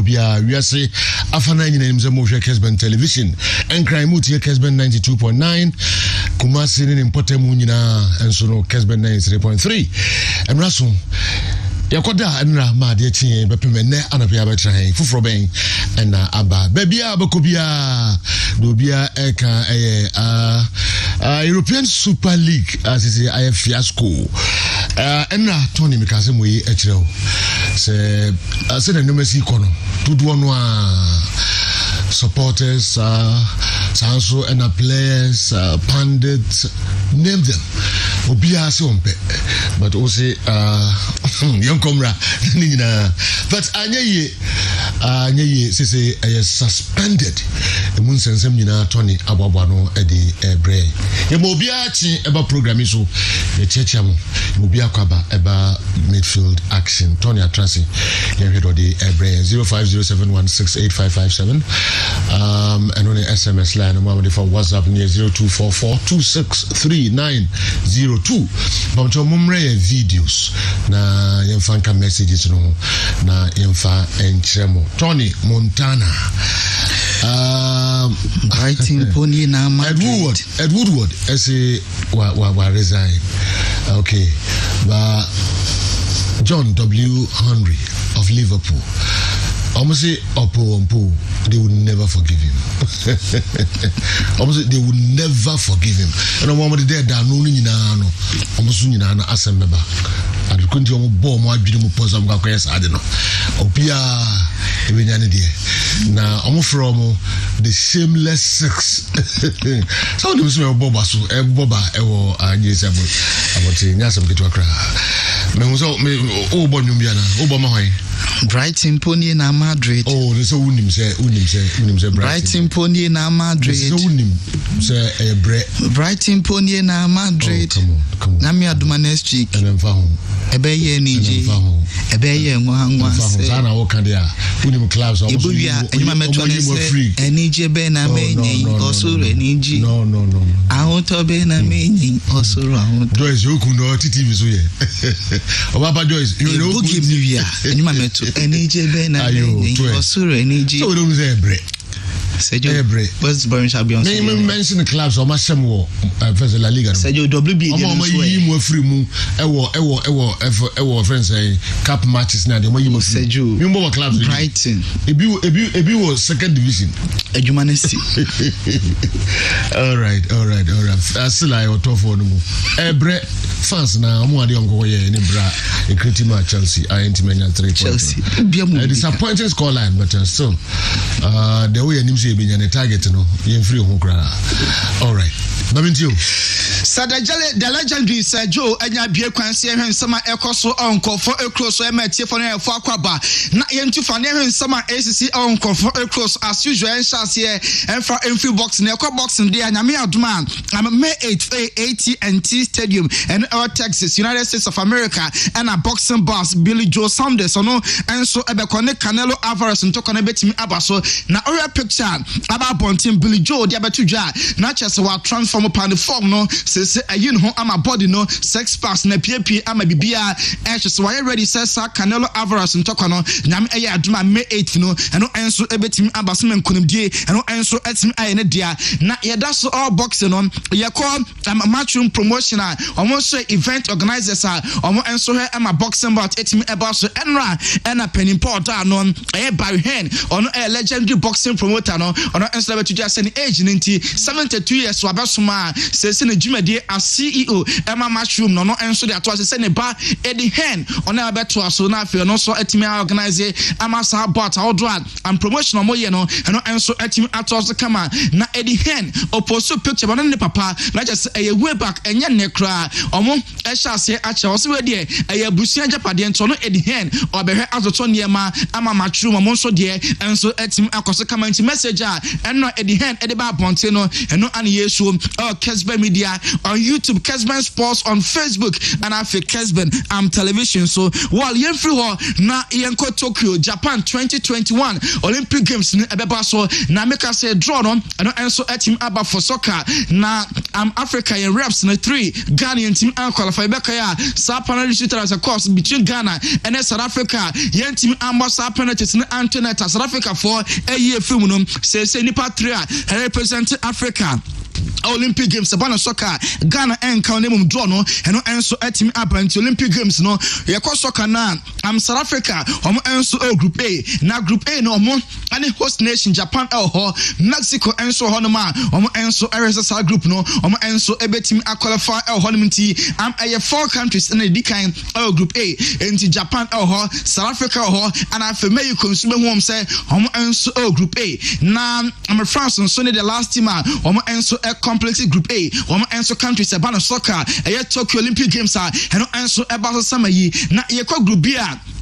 bia we say afana nyina nimze mo hwe Kessben television enkran mu tie Kessben 92.9 Kumasi ni mpotemu nyina enso no Kessben 93.3 emraso yakoda anra ma de tie bepemene anapia betran fufuro ben na aba babia abakobia do bia eka European Super League as is a fiasco enra Tony mikase moyi ekireo se na numesi kono tudo no supporters sanso and players pundits name them obia se ompe but also young comra nina but anyeye say suspended emun sensem nyina Tony ababwa no e di ebre ye mo obia chi eba program so ye checha mo obia kwaba eba Midfield Action Tony atrasi ye hedo di ebre 0507168557 and on the SMS line and for WhatsApp near 0244263902 but to mumre videos na yemfanka messages no na yemfa enchemo Tony Montana Brighton Pony na Madrid Edward say wa resign okay but John W. Henry of Liverpool almost say Oppo they would never forgive him. Almost they would never forgive him. And I want to there that no ni na no. Almost ni na asembeba. And you couldn't you bomb mo adwene mo pose am kwa yes ade no. Obia ebenyane de. Na almost from the shameless six. So them say boba so boba ewo anye sebo. Aboti nya sem ketu akra. Me so me o bo nwum bia na. O bo ma hwan. Brighton Pony na Madrid. Oh, so unim say Brighton Pony na Madrid. So unim say Brighton Pony na Madrid. Oh, come on. Na me aduma next week. And then fa ho. Ebe ye niji. Ebe ye nwa se. Sana wo kan dia. Unim clubs almost. Ebua enyuma meto ne se. Enije be na me nyi osoro eniji. No. Ahunto be na me nyi osoro ahunto. Joyce yoku no TV so ye. Obaba Joyce, you know who give me via. Enyuma meto enije be na me nyi osoro eniji. So we don't say ebre. Sejo what's Bayern champions? Me mention the clubs o ma sem wo first La Liga. Sejo WB dey no so yi mo free mu ewo friends say cup matches na dey mo yi mo free. Sejo you mo clubs Brighton. Ebi wo second division. Ejumanesi. All right. Asila I to for no mo. Ebre fans na mo ade onko ye ni bra e creative Chelsea I intimate 3 Chelsea. Disappointing scoreline but still the way say be the target no yen free ho kra. All right. Babintio Sadajale the legendary Sergio anya bie kwanse ehwen sama ekoso onkofo ekroso ematie fo no efo akwaba na yentu fa ne ehwen sama ACC onkofo ekroso as usual enchase enfa free box na ekọ boxing dey anyame adoma am May 8th AT&T Stadium and Texas United States of America and a boxing boss Billy Joe Saunders no enso ebekọ ne Canelo Alvarez ntoko na betimi abaso na ora picture about bontin Billy Joe dia betudwa na chese wa transform upon the form no say ayin ho ama body no sex pass na pp ama bibia chese wa ready say Canelo Alvarez ntoko no nyam eye aduma May 8th no eno enso ebetimi abaso menkonimdie eno enso etimi aye ne dia na yeda so all boxing no ye call matchroom promotional almost event organizers are almost enso he ama boxing bout etimi about so enra ena penny port no e Barry Hen ono a legendary boxing promoter no ono enso betudja say age 72 years so abasoma say ne jumade as CEO ema matchroom no enso de ato say ne ba Eddie Hen ono abeto aso na afi no so etimi organize ama sa bout outdoor and promotional mo ye no eno enso etimi ato so kama na Eddie Hen oposo picture no ne papa na just a way back enye ne kra omo ehase ache o se we de e abusia japade nto no Eddie Hen obehwe azoto niema ama matchroom mo nso de enso etimi akoso kama nti message a eno Eddie Hen e de ba bonte no eno an yesu Kessben Media on YouTube, Kessben Sports on Facebook, and I feel Kessben television. So while you're free na yenko Tokyo Japan 2021 Olympic Games ni ebeba so na make us say draw no and enso team aba for soccer na Africa yen reps na 3 Ghanaian team qualify beka ya sa penalty shooter as a course between Ghana and South Africa yen team sa penalties na Antoinette South Africa for a year film no say nipa 3 represent Africa Olympic Games abana soccer Ghana enka name draw no eno enso team abant Olympic Games no yekọ soccer na South Africa enso group A na group A no any host nation Japan Mexico enso ho no ma enso RSS group no enso team qualify ho no nti 4 countries in the dikan group A enti Japan South Africa and after may you consume home say enso group A na France so the last team enso completely group A enso countries abana soccer Tokyo Olympic Games and enso eba summer yi na yekọ group B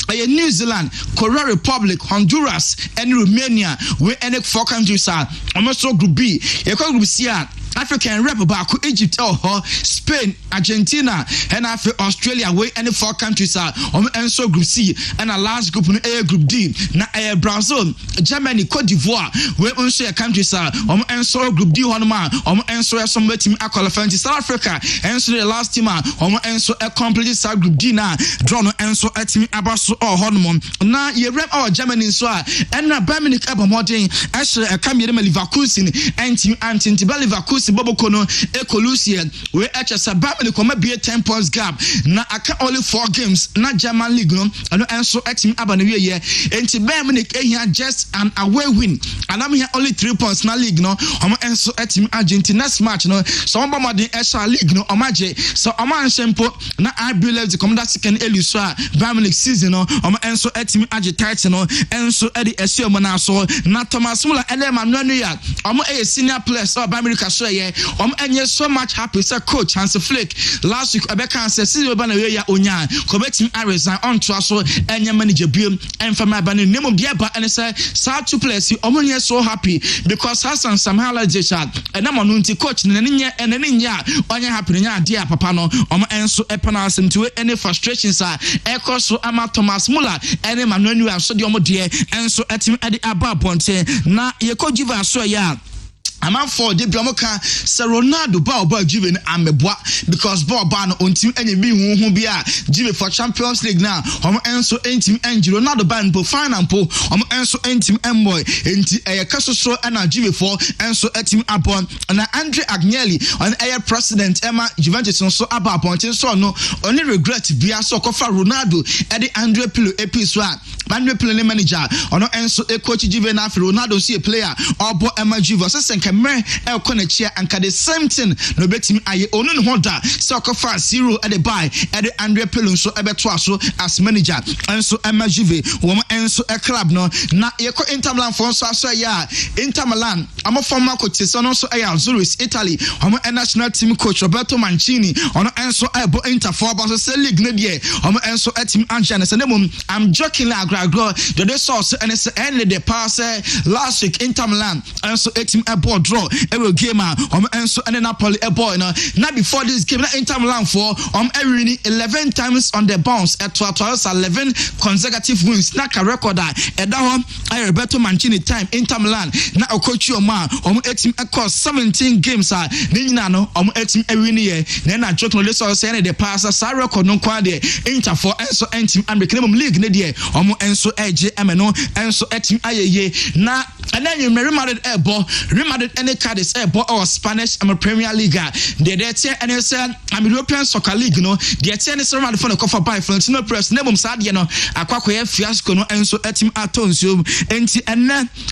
New Zealand, Korea Republic, Honduras, and Romania. We any 4 countries are almost group B. Group C African rep back Egypt Spain, Argentina, and after Australia. We any 4 countries are enso group C and a last group A group D. Na Brazil, Germany, Cote d'Ivoire. We also countries are enso group D. Enso some team qualifying South Africa. Enso the last team enso a complete group D na draw no enso team abaso honmon na ye rep our Germany so and na Bayern Munich abomodin ashe kamere Leverkusen anti Leverkusen boboko no ekolusia we HSA Bayern Munich come be 10 points gap na aka only 4 games na German league no and enso team abana we ye anti Bayern Munich ehia just an away win and am here only 3 points na league no enso team Argentina next match no so bomodin esha league no omaje so oman shempo na I believe the commander second eluso Bayern Munich season no enso team Advertise no enso edi esiom na so na Thomas Muller elema no ya senior players of America so ye enye so much happy say coach Hans Flick last week abeka say season ba na we ya onya team resign on to so enye manager biom enfama ba ne nemo bia ba and say South 2 players enye so happy because Hassan Samhala Jesha enama no nti coach ne nya onye happy nya ade papa no enso epanasem to any frustrations so ama Thomas Muller ene Manuel so de de enso team ade aba ponte na yeko jiva so ya Amam for the Blamoka, Sir Ronaldo Bao Juven Ameboa because Boban on team any being who be Jive for Champions League now. Enso team and Ronaldo Ban po fine and po enso team Mboy into a Castle and a Jive for enso team upon and Andre Agnelli on air president Emma Juventus so about pointing so no only regret be a soccer for Ronaldo at the Andre Pilo episode. Andre Pilo manager on enso a coach Jive na Ronaldo see a player or bo Emma Juventus Mere El Conechia and the same thing no betim aye onun honda soccer for 0 at the buy at the Andre Pelon so ebetwa so as manager and so Emma Juve woman enso a club no na yeko Inter Milan for so ya Inter Milan am former coach so so ya Zurich Italy national team coach Roberto Mancini on enso ebo Inter for about so league no there enso team Anjan so dem I'm joking like agro the source and it's end the pass last week Inter Milan enso team ebo draw every game enso and Napoli a boy now before this game Inter Milan for every 11 times on the bounce at 11 consecutive wins na ka record at that Roberto Mancini time Inter Milan na coach your man team across 17 games nina no team every year na joke no so say the pass sa record no kwa there Inter for enso team American league ne there enso AGM no enso team ayeye na and then you Real Madrid Real Madrid any card is or Spanish Premier League. They say and say European Soccer League no. They say any Real Madrid for the cover by Florentino Perez. Nebum sad you know. Akwakoye fiasco no enso team atonsio. Enti and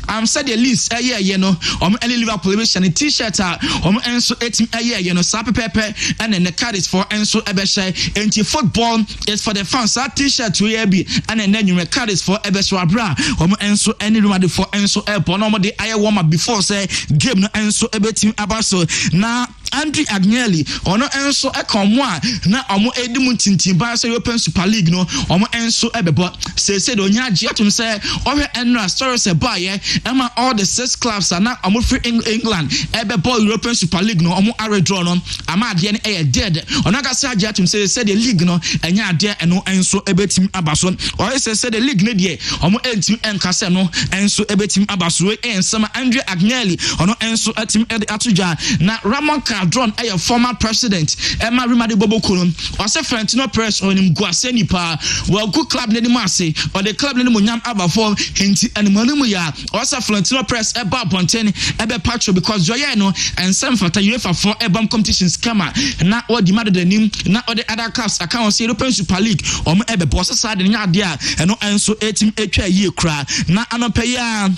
I'm said the list you know. Any Liverpool mission t-shirt enso team you know. Sape pepe and then the card is for enso ebeshe. Enti football is for the fans. That t-shirt we be and then you card is for ebeshe abra. Enso any Real Madrid for enso no the air warm up before say game no enso ebetim abaso na Andrew Agnelli ono enso ekomo a na omo edimu tintimba se European Super League no omo enso ebebo se de onya age atum se ohwe enra stories e baye ema all the 6 clubs are na omo free England ebebo European Super League no omo redraw no ama ade ne e dead ono ga se age atum se the league no enya ade eno enso ebetim abaso or se the league ne de omo entim enkase no enso ebetim abaso ensama Andrew Agnelli ono enso atim atuja na Ramon Cardron a former president Emma Rimadi Bobokulum or say Florentino Perez on him Guaseni pa well good club ne mase or the club ne munyam abafo hinti animanumu ya or say Florentino Perez eba bonten ebe patro because joye no and some fata UEFA for ebam competitions kama na what demanded the name na or the other clubs account say European Super League or ebe boss side nya dia eno enso etim etwa ye kra na anope ya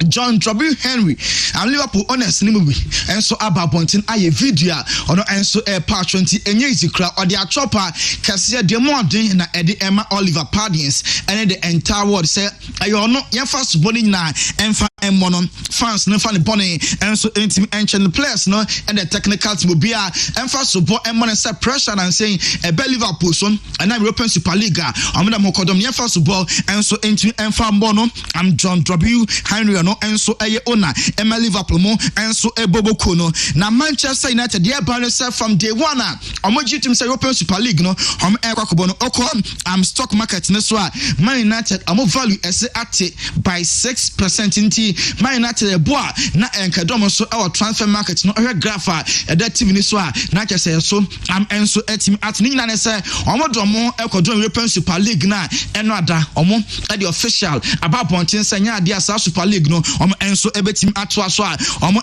John W. Henry and Liverpool honest nimubi and so about pointing a video on and so a part 20 and easy crowd or the chopper Cassia de Mondin na Eddie Emma Oliver Pardians and the entire world say you not your first body na and mono fans no funny bonnie and so intimate and players no and the technical team will be and first support and money set pressure and saying a Liverpool son and I'm European Super League I'm the Mokodom your first ball and so intimate and fan bono I'm John W. Henry no and so a owner Emma Liverpool mo and so a Bobo Kono na Manchester United dear banner from day one I'm going to say European Super League no I'm I'm stock market neswa Man United I'm value as at by 6% in Man United boy na enkadomo so our transfer market no grapher that team neswa na say so I'm enso team at nina na say omodomo ekodon European Super League na eno ada omo the official about pointing say nya dia Super League no enso ebetim atwa so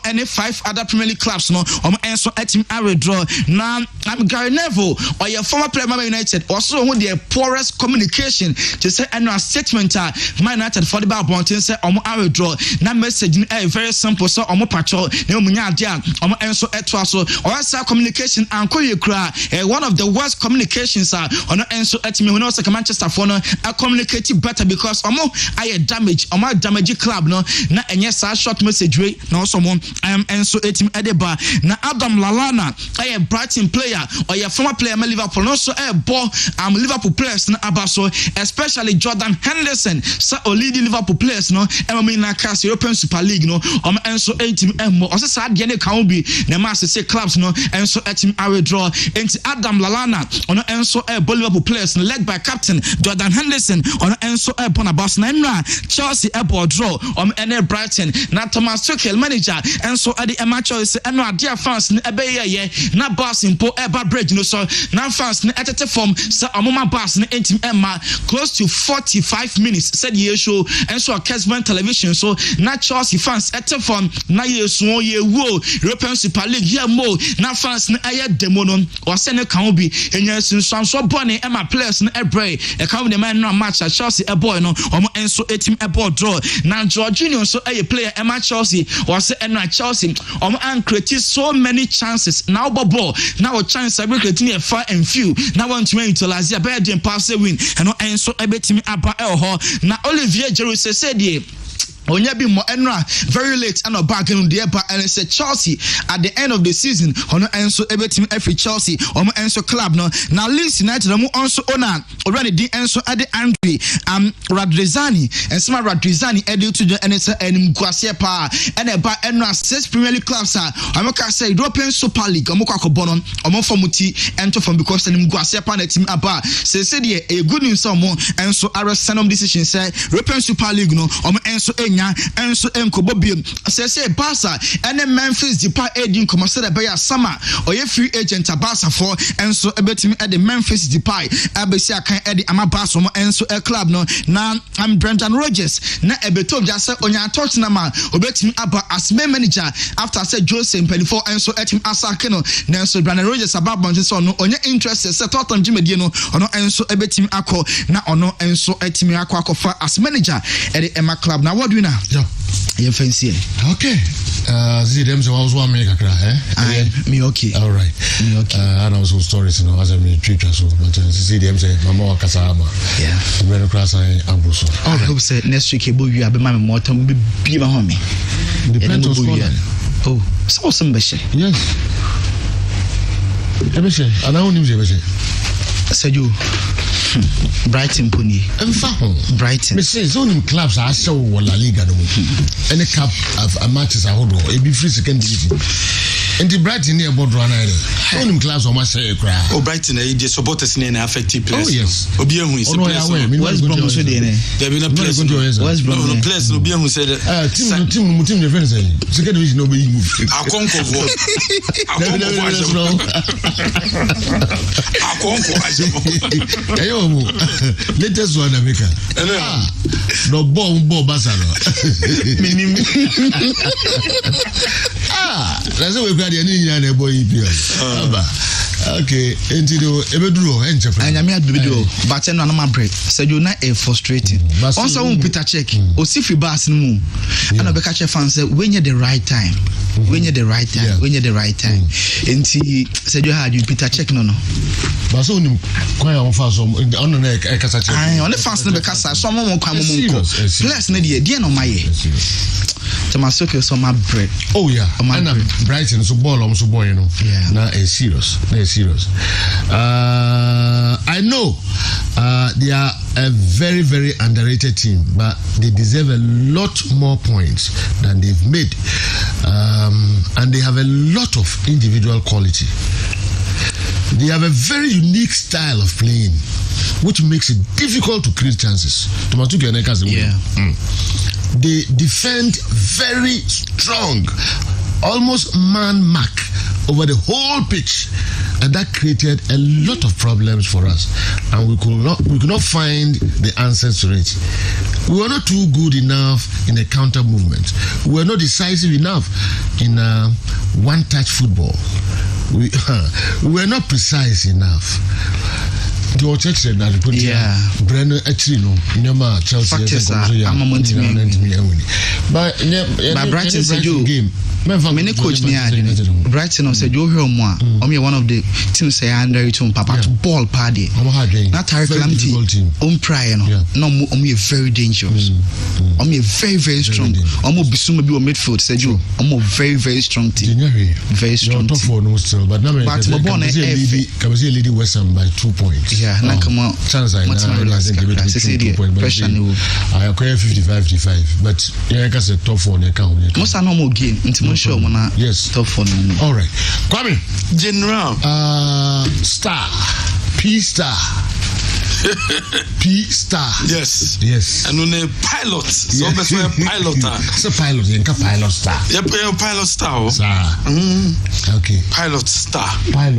any 5 other Premier League clubs no enso team withdraw now I'm Gary Neville or your former player Man United also who the poorest communication to say annual statement Man United for the ball pointing say withdraw na message very simple so patrol na munya dia enso etwa so or say communication and kra one of the worst communications on enso team when also Manchester for no communicate better because I damage damage club no na enye sa short message way na also enso team edeba na Adam Lallana a Brighton player or your former player Liverpool also a ball Liverpool players na abaso especially Jordan Henderson sa leading Liverpool players no na cast European Super League no enso team mo also sa de ne kan bi na ma say clubs no enso team withdraw into Adam Lallana on enso a Liverpool players led by captain Jordan Henderson on enso a Bonabas na Chelsea a ball draw any Brighton na Thomas Tuchel manager enso at the match is eno adia fans na ebeye na boss impo eba bridge no so na fans na etete form sa amoma boss na team emma close to 45 minutes said ye show enso Kessben television so na Chelsea fans etete form na yesu ye wo European Super League here mo na fans na aye demo no o se ne kan obi enya sunsan so bone emma players na ebre e kan the man no match at Chelsea e boy no enso team e ball draw na Jorginho so a player Emma Chelsea was Emma Chelsea and created so many chances now ball now chance I creating a far and few now want to win to last year better pass a win and so a bit me aba now Olivier Giroud said Onya bi mo enra very late and a back in the and say Chelsea at the end of the season ono enso ebetim every Chelsea enso club no now Leeds United mo also owner already the enso ade Andre Radrizani and some Radrizani edu to the NSA and Guasia pa and ba enra 6 Premier League clubs amaka say European Super League amoko akobono fomuti ento from because and Guasia pa na team aba say a good news enso arsenal decision say European Super League no enso enso enkobobium say Barca and Memphis Depay edin commercial be ya summer or your free agent Barca for enso ebetimi at the Memphis Depay abesi akan edi ama Barca enso a club no na I'm Brendan Rodgers na ebeto just say onya Tottenham obetimi aba as main manager after say Jose Mpelifo enso etim asake no na enso Brendan Rodgers ababon so no onya interest say Tottenham jimedie no ono enso ebetimi akọ na ono enso etimi akọ for as manager at the Emma club. Now what do we now? Yeah. You fancy? Okay. See them so I was one make a cry, me okay. All right. Me okay. I know some stories, as I mean, treat so but see them say Mama Kasama. Yeah. Very cross I ambuso. I hope say next week you be my more time be my homie. Depends on oh, so some beshe. Yes. Ebese, ana onim je ebese. Sejo. Brighton pony. Brighton. Me say zoning clubs are so La Liga no. Any cup of matches are hold e be free second division. And the Brighton near board run either. Zoning clubs are must say cry. Oh Brighton the supporters in effective players. Oh yes. Obi who is West Brom so dey na. There been a place. West Brom. No place Obi who said team the friends say. Second division no be move. Akonko. Latest one America. No bomb basano. That's what we got the boy okay, entido ebeduro enchefa. Anyame adbedo, but no na break. Said you na frustrating. Also won Peter check. O si free bus no mu. And obeka che fan say when you the right time. When you the right time. When you the right time. Enti said you had you Peter check no. But so nim kwan ya fa so on na e kasa check. Ai on the fans no be kasa so mo kwan mo nko. Plus na dey no maye. Tomasoke so my bread. Oh yeah. And Brighton so ball so boy you know. Yeah. Now it's serious. I know they are a very, very underrated team, but they deserve a lot more points than they've made. And they have a lot of individual quality. They have a very unique style of playing, which makes it difficult to create chances. Yeah. They defend very strong, almost man mark over the whole pitch, and that created a lot of problems for us, and we could not find the answers to it. We were not too good enough in the counter movement. We were not decisive enough in one-touch football. We were not precise enough. The church said that Brennan actually no Chelsea but Brighton said you game many coach near Brighton said you hear more one of the teams say under it on papa ball party not calamity on prior no very dangerous very, very strong Bisuma be midfield said you very, very strong team very strong team but now lady West Ham by 2 points. Yeah, nakama chance I pressure no. I acquire 55, but yeah, I can say top 4 ne can. Most are normal game until mo show na top 4 no. All right. Kwame, General star P star P star. Yes. And on a pilot. So that's why pilot. It's a pilot. You can pilot star. Yep, pilot star. Okay. Pilot star. Fly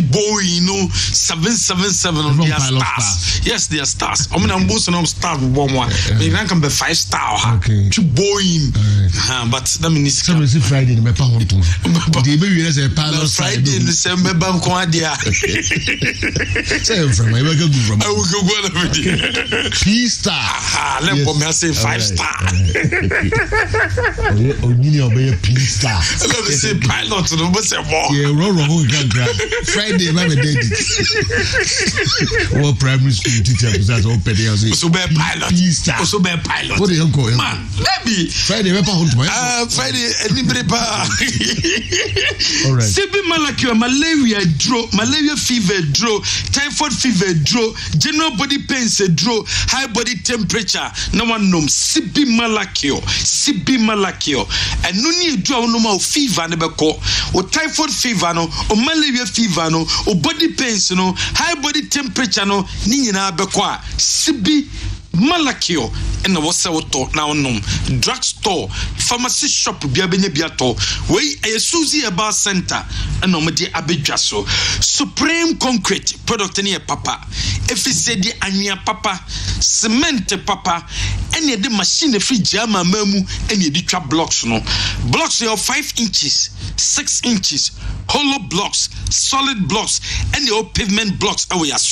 boy, 777 on their stars. Yes, they are stars. I'm gonna boast on star one. They can be 5 star. Okay. Boeing. But that means Friday. The baby is a pilot. Friday in December. Say from I will go P star. Let me say 5 star. P star. Let me say pilot. Yeah, wrong. Friday, my daddy. What primary school teacher was that open? So be pilot. P star. So be pilot. What do you call man? Maybe Friday. Friday. Anybody? All right. Sibi Malakio, malaria fever draw, typhoid fever draw, general body pains draw, high body temperature. No one knows. Sibi Malakio, and no need draw no more fever never call, or typhoid fever no, or malaria fever no, or body pains no, high body temperature no, Nina Bequa, Sibi Malakio, and the wasawoto now no drugstore, pharmacy shop, biato, way a Susie Bar Center, and Nomadi Abijaso, Supreme Concrete, product near Papa, if he said the Anya Papa, cement Papa, any of the machine free Jama Memu, any of the trap blocks no blocks are 5 inches, 6 inches, hollow blocks, solid blocks, and the old pavement blocks away as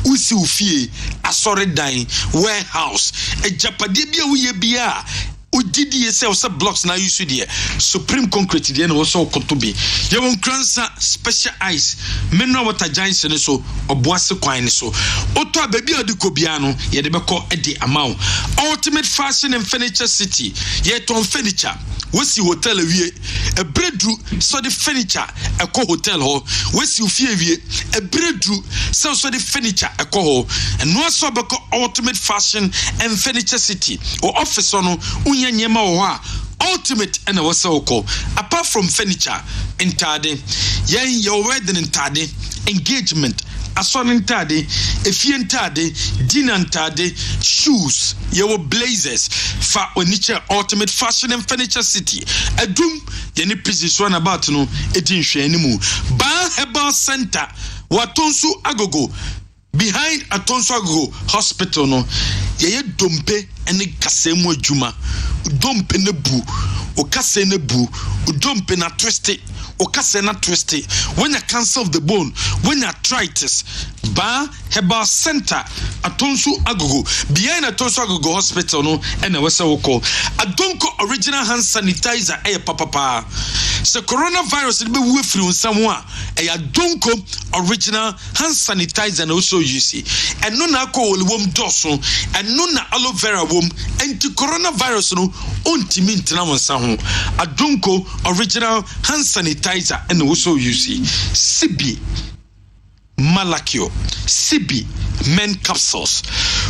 Usi ufie asore dan warehouse e japade bia wo ye bia odidi yourself some blocks now you see there Supreme Concrete there no so kotobi ye won kransa special ice mineral water giants ne so oboase kwan ne so oto ababi odiko bia no ye de beko e de amount ultimate fashion and furniture city ye ton furniture wasi hotel wie ebredru so the furniture ekọ hotel ho wasi ofie wie ebredru so the furniture ekọ ho eno so beko ultimate fashion and furniture city or office no unya nyema ho a ultimate and wasa oko apart from furniture entade yen your wedding entade engagement asɔne ntade efie ntade dinner ntade shoes your blazers fa oniche ultimate fashion and furniture city adum yeni precision about no edin hwe animu ba herbal center watonsu agogo behind atonsu agogo hospital no ye dompe ene kasemu adwuma dompe ne bu o kase ne bu dompe na twiste o kase na twiste when you cancer of the bone when you arthritis ba herbal center atonsu agogo behind atonsu agogo hospital no ene wese woko adonko original hand sanitizer papa se coronavirus be wu free nsam a adonko original hand sanitizer na also use eno na akọ wom doso eno na aloe vera wom anti coronavirus no ontimi ntena wonsa ho adonko original hand sanitizer and also use Sibi Malakio Sibi men capsules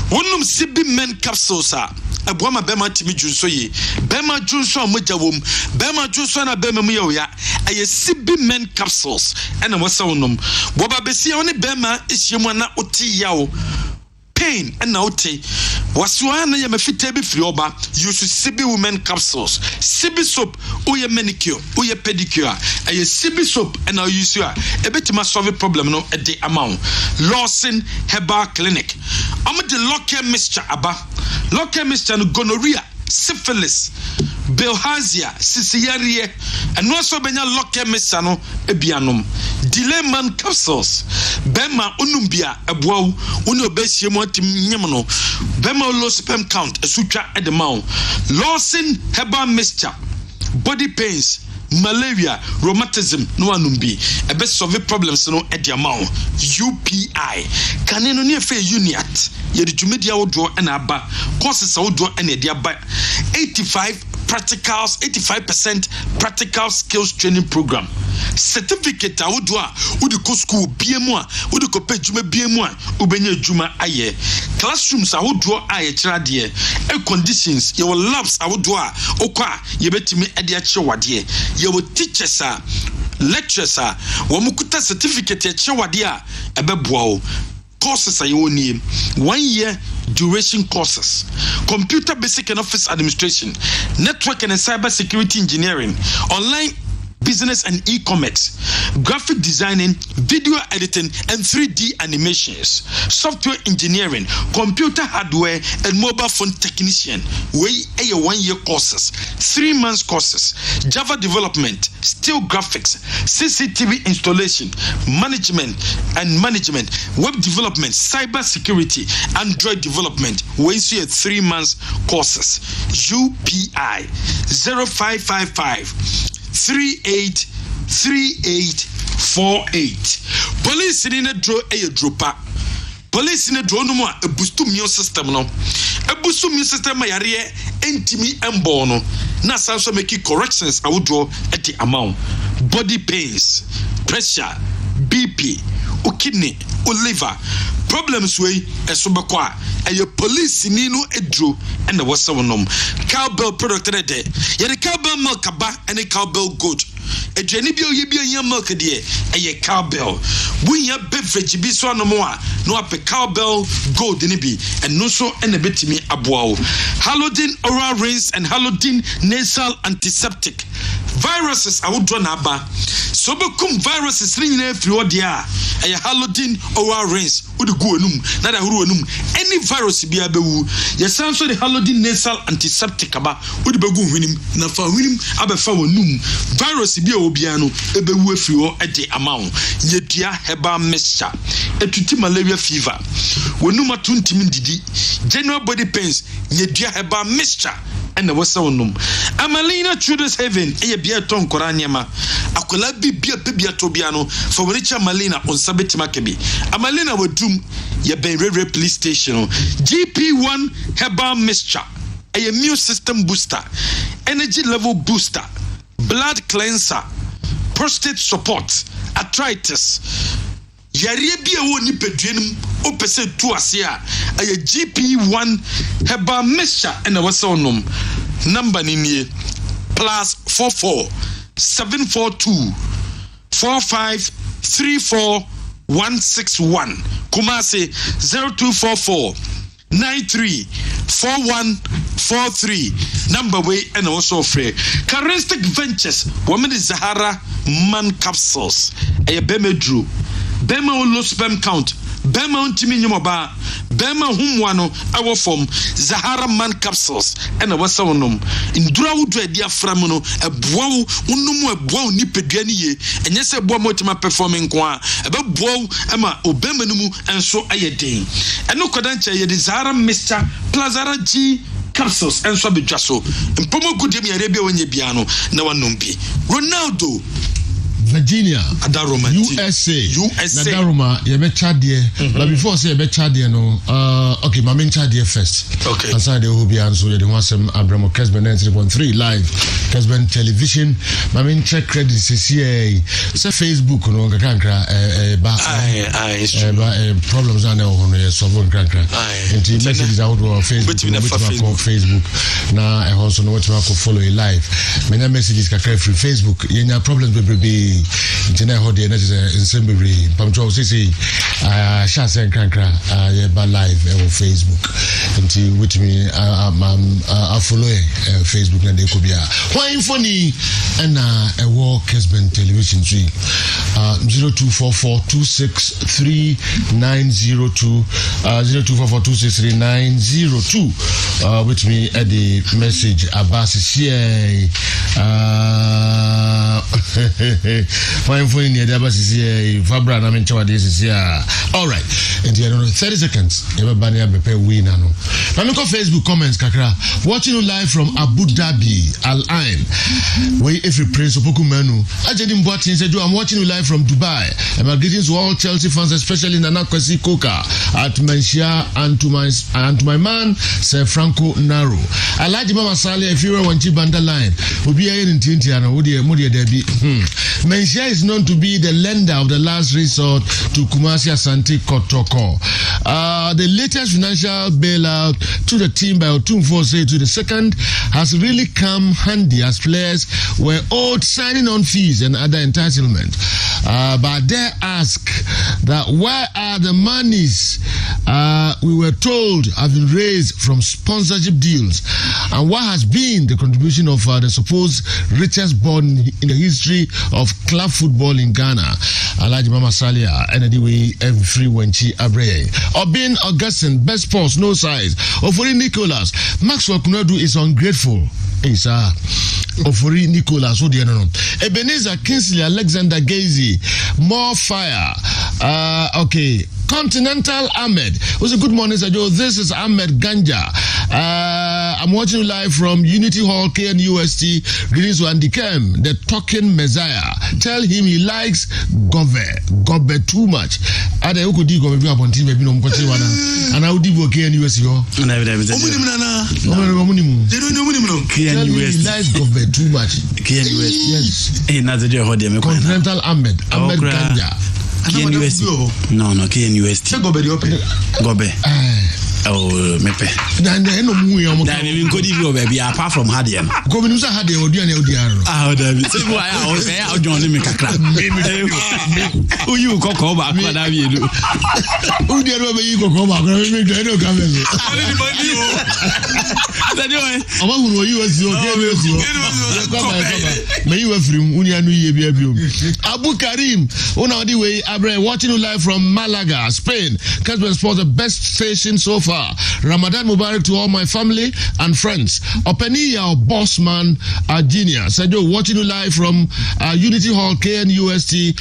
wonum Sibi men capsules abuama bema timi junso ye bema junso amoja wom bema junso na bema mu ye ya aye Sibi men capsules and wasa wonum boba besi oni bema ehyiemu na oti yawo pain and naughty was one ya mafita be free oba use Sibi women capsules Sibi soap oye manicure oye pedicure aye Sibi soap and now use you a bit ma solve problem no at the amount Lawson Herbal Clinic the local mixture aba local mixture no gonorrhea syphilis bilharzia sisiyarie and also benya local mixture no ebianom delay man capsules bema unumbia ebuaw uni obehie mu atim nyem no bema low sperm count esutwa edemau Lawson Herbal mixture body pains malaria rheumatism no anumbi ebe solve problems no ediamau UPI kaneno ne fe uniat ye djumedia wodo na aba courses wodo na ediaba 85% practical skills training program certificate wodo a wodi ko school biemu a wodi ko pejuma biemu a ubenya djuma aye classrooms wodo aye kirade conditions your labs wodo a okwa ye betimi ede a chewade your teachers lecturers wamukuta certificate ya chewade a ebeboa courses are you need 1 year duration courses computer basic and office administration network and cyber security engineering online business and e-commerce graphic designing video editing and 3D animations software engineering computer hardware and mobile phone technician way a 1 year courses 3 months courses Java development still graphics CCTV installation management web development cyber security Android development way 3 months courses UPI 0555 383848 police in a draw a dropa police in a draw no more a boost immune system no a boost immune system my area entimi embono na sanso make corrections I would draw at the amount body pains pressure BP o kidney o liver problems way esobekwa a police ni no edro and the wasa wonom cowbell product de ye cowbell milk aba and a cowbell goat a jenny bio ye bi anya milk de a cowbell we ya beverage bi so no mo a no ape cowbell gold ni bi and no so and a betimi aboa halodin oral rinse and halodin nasal antiseptic viruses I would run aba so become viruses ring na free odia a halodin oral rinse would go enum na da huru enum any virus bi abewu yesan so the halodin nasal antiseptic aba would be go hwinim na fa hwinim abefa wonum virus bi obia no ebewu afiri ho e de amount yedua herbal mixture etuti malaria fever wonum atuntimi ndidi general body pains yedua herbal mixture and the wasa wonum Amalina Children's Heaven e bia ton koranyema akola bibia to bia no for wonicha Malina on sabeti makebi Amalina wodum ye ben rere police station GP1 herbal mixture a immune system booster energy level booster, blood cleanser, prostate support, arthritis. Yare bi ewo ni peduenum opese tu ase a GP1 herbal mixture and wasa onom. Number ni nie +44 742 4534 161. Kumasi 0244 93 4143. Number way and also free. Charistic Ventures, woman is Zahara Man capsules. A Bemedru. Bema on low sperm count. Bema on Timinuba. Bema Humwano, our form. Zahara Man capsules. And a wasonum. In Draw to a diaphragm, a bow, unumu a bow nipediani, and yes, a bomotima performing qua. About bow, Emma, Obemenumu, and so ayading. And no Kodancha, ye Zahara Mr. Plazara G. Capsules and Swabi Jasso. And Pomo Gudemi Arabia when ye piano, no one numpi. Ronaldo. Virginia, Adaroma, USA. Nadaroma, you be Chadie. But before say you be Chadie, no. Okay, my main Chadie first. Okay. Aside the who be answer, you want some Abramo Kessben 3.3 live. Kessben television. My main check credit CCA. Say Facebook, no. Kankra. Problems are now on the solve kankra. And the messages out on Facebook. Now I also know what to follow a live. Many messages kankra free Facebook. You have problems with be. Internet hold the assembly Pamcho CC Shas and Kankra live on Facebook until with me I follow Facebook and they could be why funny and a war Kessben television 0244263902 0244263902 with me at the message Abbas here fine for you, the Abbas is here. Fabra, I mean, this is here. All right, and you know, 30 seconds. Everybody have a win. I know. Look at Facebook comments, Kakra. Watching you live from Abu Dhabi, Al Ain. Where every prince of Pokumenu. I just didn't watch and said, I'm watching you live from Dubai. And my greetings to all Chelsea fans, especially Nana Kwesi Koka, at Manshia, and to my man, Sir Franco Naro. I like the Mama Sally if you were one Chibanda line. We'll be here in Tintiana, Mudia Debbie. Manshia is known to be the lender of the last resort to Kumasi Asante Kotoko. The latest financial bailout to the team by Otumfose to the second has really come handy as players were owed signing on fees and other entitlements. But they ask that where are the monies we were told have been raised from sponsorship deals, and what has been the contribution of the supposed richest born in the history of club football in Ghana? Alaji Mama Salia, anyway, every wenchi abre. Obin Augustine, best sports, no size. Ofori Nicholas, Maxwell Kunadu is ungrateful. Hey, sir. Ofori Nicholas, who do you know? Ebenezer Kingsley, Alexander Gazy, more fire. Okay. Continental Ahmed. Good morning, Sir Joe. This is Ahmed Ganja. I'm watching you live from Unity Hall, KNUST. Greetings to Andy Kem, the talking messiah. Tell him he likes Gobe too much. Ada uko di Gobe bi upon TV bi no mkoche wana. Ana udi bo KNUST yo. They don't know Tell him he likes Gobe too much. KNUST. Yes. Continental Ahmed Ganja. KNUST. No, KNUST. Gobe. Oh, mepe. No muya mo. Na me nkodi bi obabi apart from Hadian. Gobe nusa Hadian oduane odiaro. David. Say why I join me kakra. Uyu kokko ba kwa da bi edu. Udiaro be yi kokko ba kwa me do no ka me. Oba huru US o KNUST. Me you afrim unianu ye bia bio. Abu Karim, una odi we abre watching you live from Malaga, Spain. Kessben Sports, the best station so far. Ramadan Mubarak to all my family and friends. Openia Bossman Genius. Said watching you live from Unity Hall, KNUST.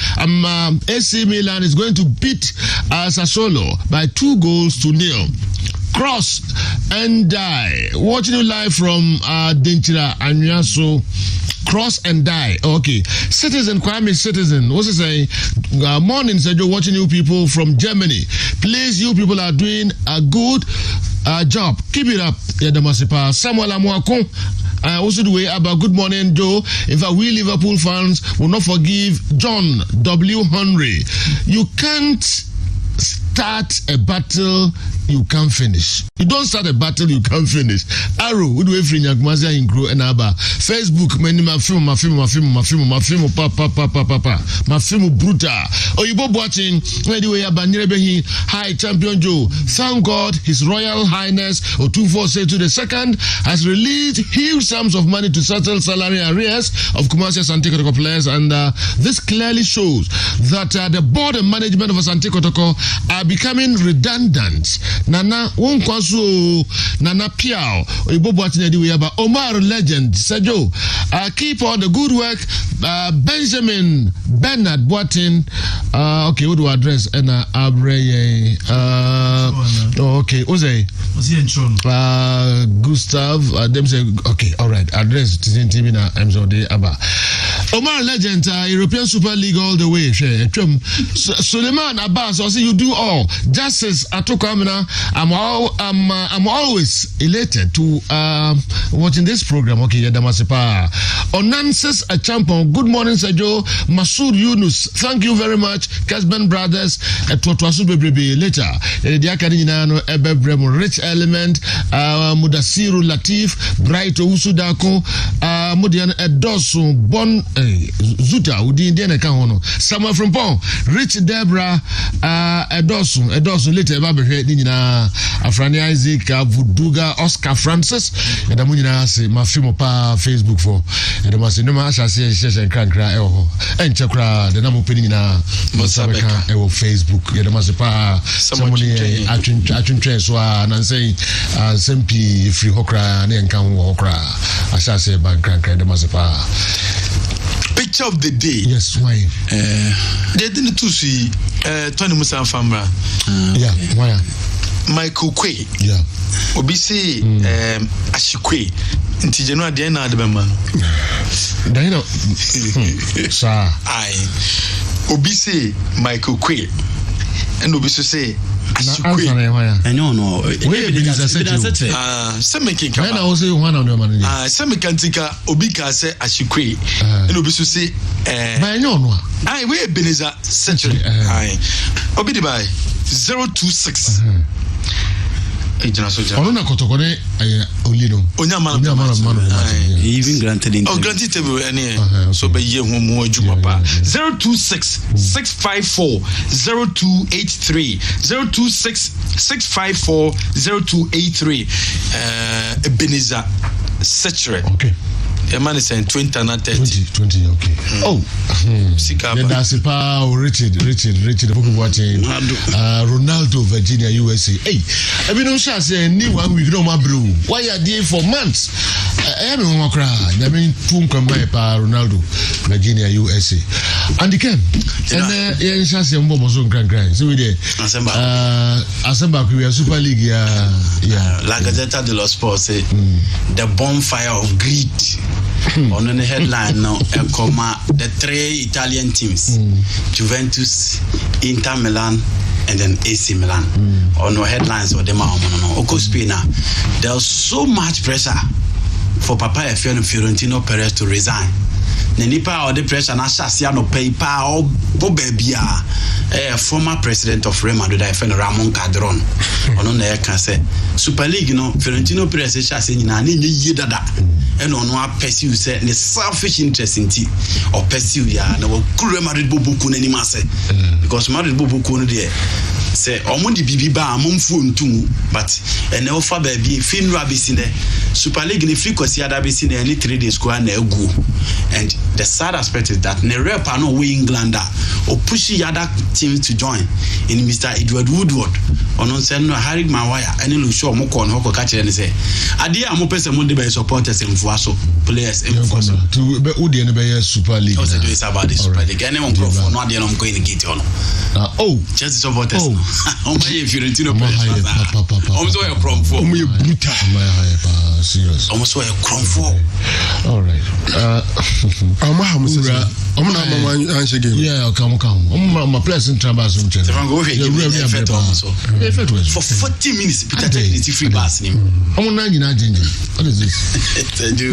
AC Milan is going to beat Sassuolo by 2-0. Cross and die. Watching you live from Dentira Anyaso. Cross and die. Okay. Citizen, Kwame Citizen. What's it saying? Morning, said you're watching you people from Germany. Please, you people are doing a good job. Keep it up. Samuel Amwako. Also the way about good morning, Joe. In fact, we Liverpool fans will not forgive John W. Henry. You can't start a battle you can't finish. You don't start a battle you can't finish. Arrow, we do every nyagmazia in grow and aba. Facebook, many my film, brutal. Oh, you both watching. Anyway, Abanyebehi, Hi Champion Joe. Thank God, His Royal Highness Otunfosetu II has released huge sums of money to settle salary arrears of commercial Asante Kotoko players, and this clearly shows that the board and management of Asante Kotoko are becoming redundant. Nana Wonkwasu, Nana Piao, Ibobo Aba Omar Legend, Sajo, keep on the good work. Benjamin Bernard Boatin, okay, what do I address? And Abreye, okay, Oze, Gustav, them say, okay, all right, address Tizintimina, Mzode Aba. Omar Legend, European Super League all the way. Suleiman Abbas, I say you do all. Justice Atokamina, I'm always elated to watching this program. Okay, Yadamasepa. Onanses a champion. Good morning, Sergio. Masoud Yunus. Thank you very much. Kessben brothers. Later. Rich Element. Mudasiru Latif. Bright Usudako. Mudian Edosu. Bon Zuta. Udi Indiana Kahono. Someone from Pong. Rich Debra. Edosu. Later. Nina Afrani Isaac Vuduga Oscar Francis and Amunina say my film pa Facebook for and the must no masha say and crankra and chakra the name opening na Mosabeka Facebook and the must pa somebody atun train so and say SMP free hokra and kan hokra I shall say bank crankra the must pa. Picture of the day. Yes, why? They didn't to see Tony Musa Famra. Yeah, why? Michael Kwe. Yeah. Obisi Ashikwe. Nti January the end of the man. Dino. Sir. I. Obisi Michael Kwe. And Obisi say Ashikwe. I know. Where did you say? Making I say one on your money. Semikantika Obika say Ashikwe. And Obisu say I know. I we Beniza century. I Obidi by 026. Onona kotokone Olino. Onyama even granted in granted table any so be ye ho mo adwuma pa 026 654 0283 026 654 0283 Ebenezer Setchere. Okay. A man is saying 20 and 30. 20, okay. Oh, that's a power. Richard, watching Ronaldo, Virginia, USA. Hey, I mean, no chance, new one we know my bro. Why are they for months? I am in Wakra. I mean, Tunka, my pa Ronaldo, Virginia, USA. And the camp, and yeah, chance, and Bobo Grand. So we did. Assemble, we are Super League, yeah. La Gazzetta dello Sport say the bonfire of greed. On the headline now, the three Italian teams, Juventus, Inter Milan, and then AC Milan. On the headlines of them, there's so much pressure for Papa Efiano Fiorentino Perez to resign. Nenipa or the pressure na Shasiano Paypa or Bobebia, former president of Real Madrid, Ramon Cadron. On the can say Super League, Fiorentino Perez Shasi in an yidada. And on what pursue said the selfish interest in tea or pursue ya no Real Madrid Bobuku any masse because Madrid Bobuku there. Say omundi bibiba amumfu ntumu but and offer baby fin rabis in the Super League in the frequency ada be seen any 3 days go na egu. And the sad aspect is that ne rep no we Englander or push other teams to join in Mr. Edward Woodward on say no Harry Maguire any lu show mo kon hoko catch and say ade am person mo dey be supporters in Fuaso players in Fuaso to be udi no be Super League. Also do is about the Super League any one crop no ade no go in gate on. Just supporters. On my Fiorentino Perez. Almost a crumb for me brutal. Serious. Almost a crumb for. All right. I'm yeah, come. I'm a pleasant traverse. For 40 minutes, Peter free bus. I'm not What is this?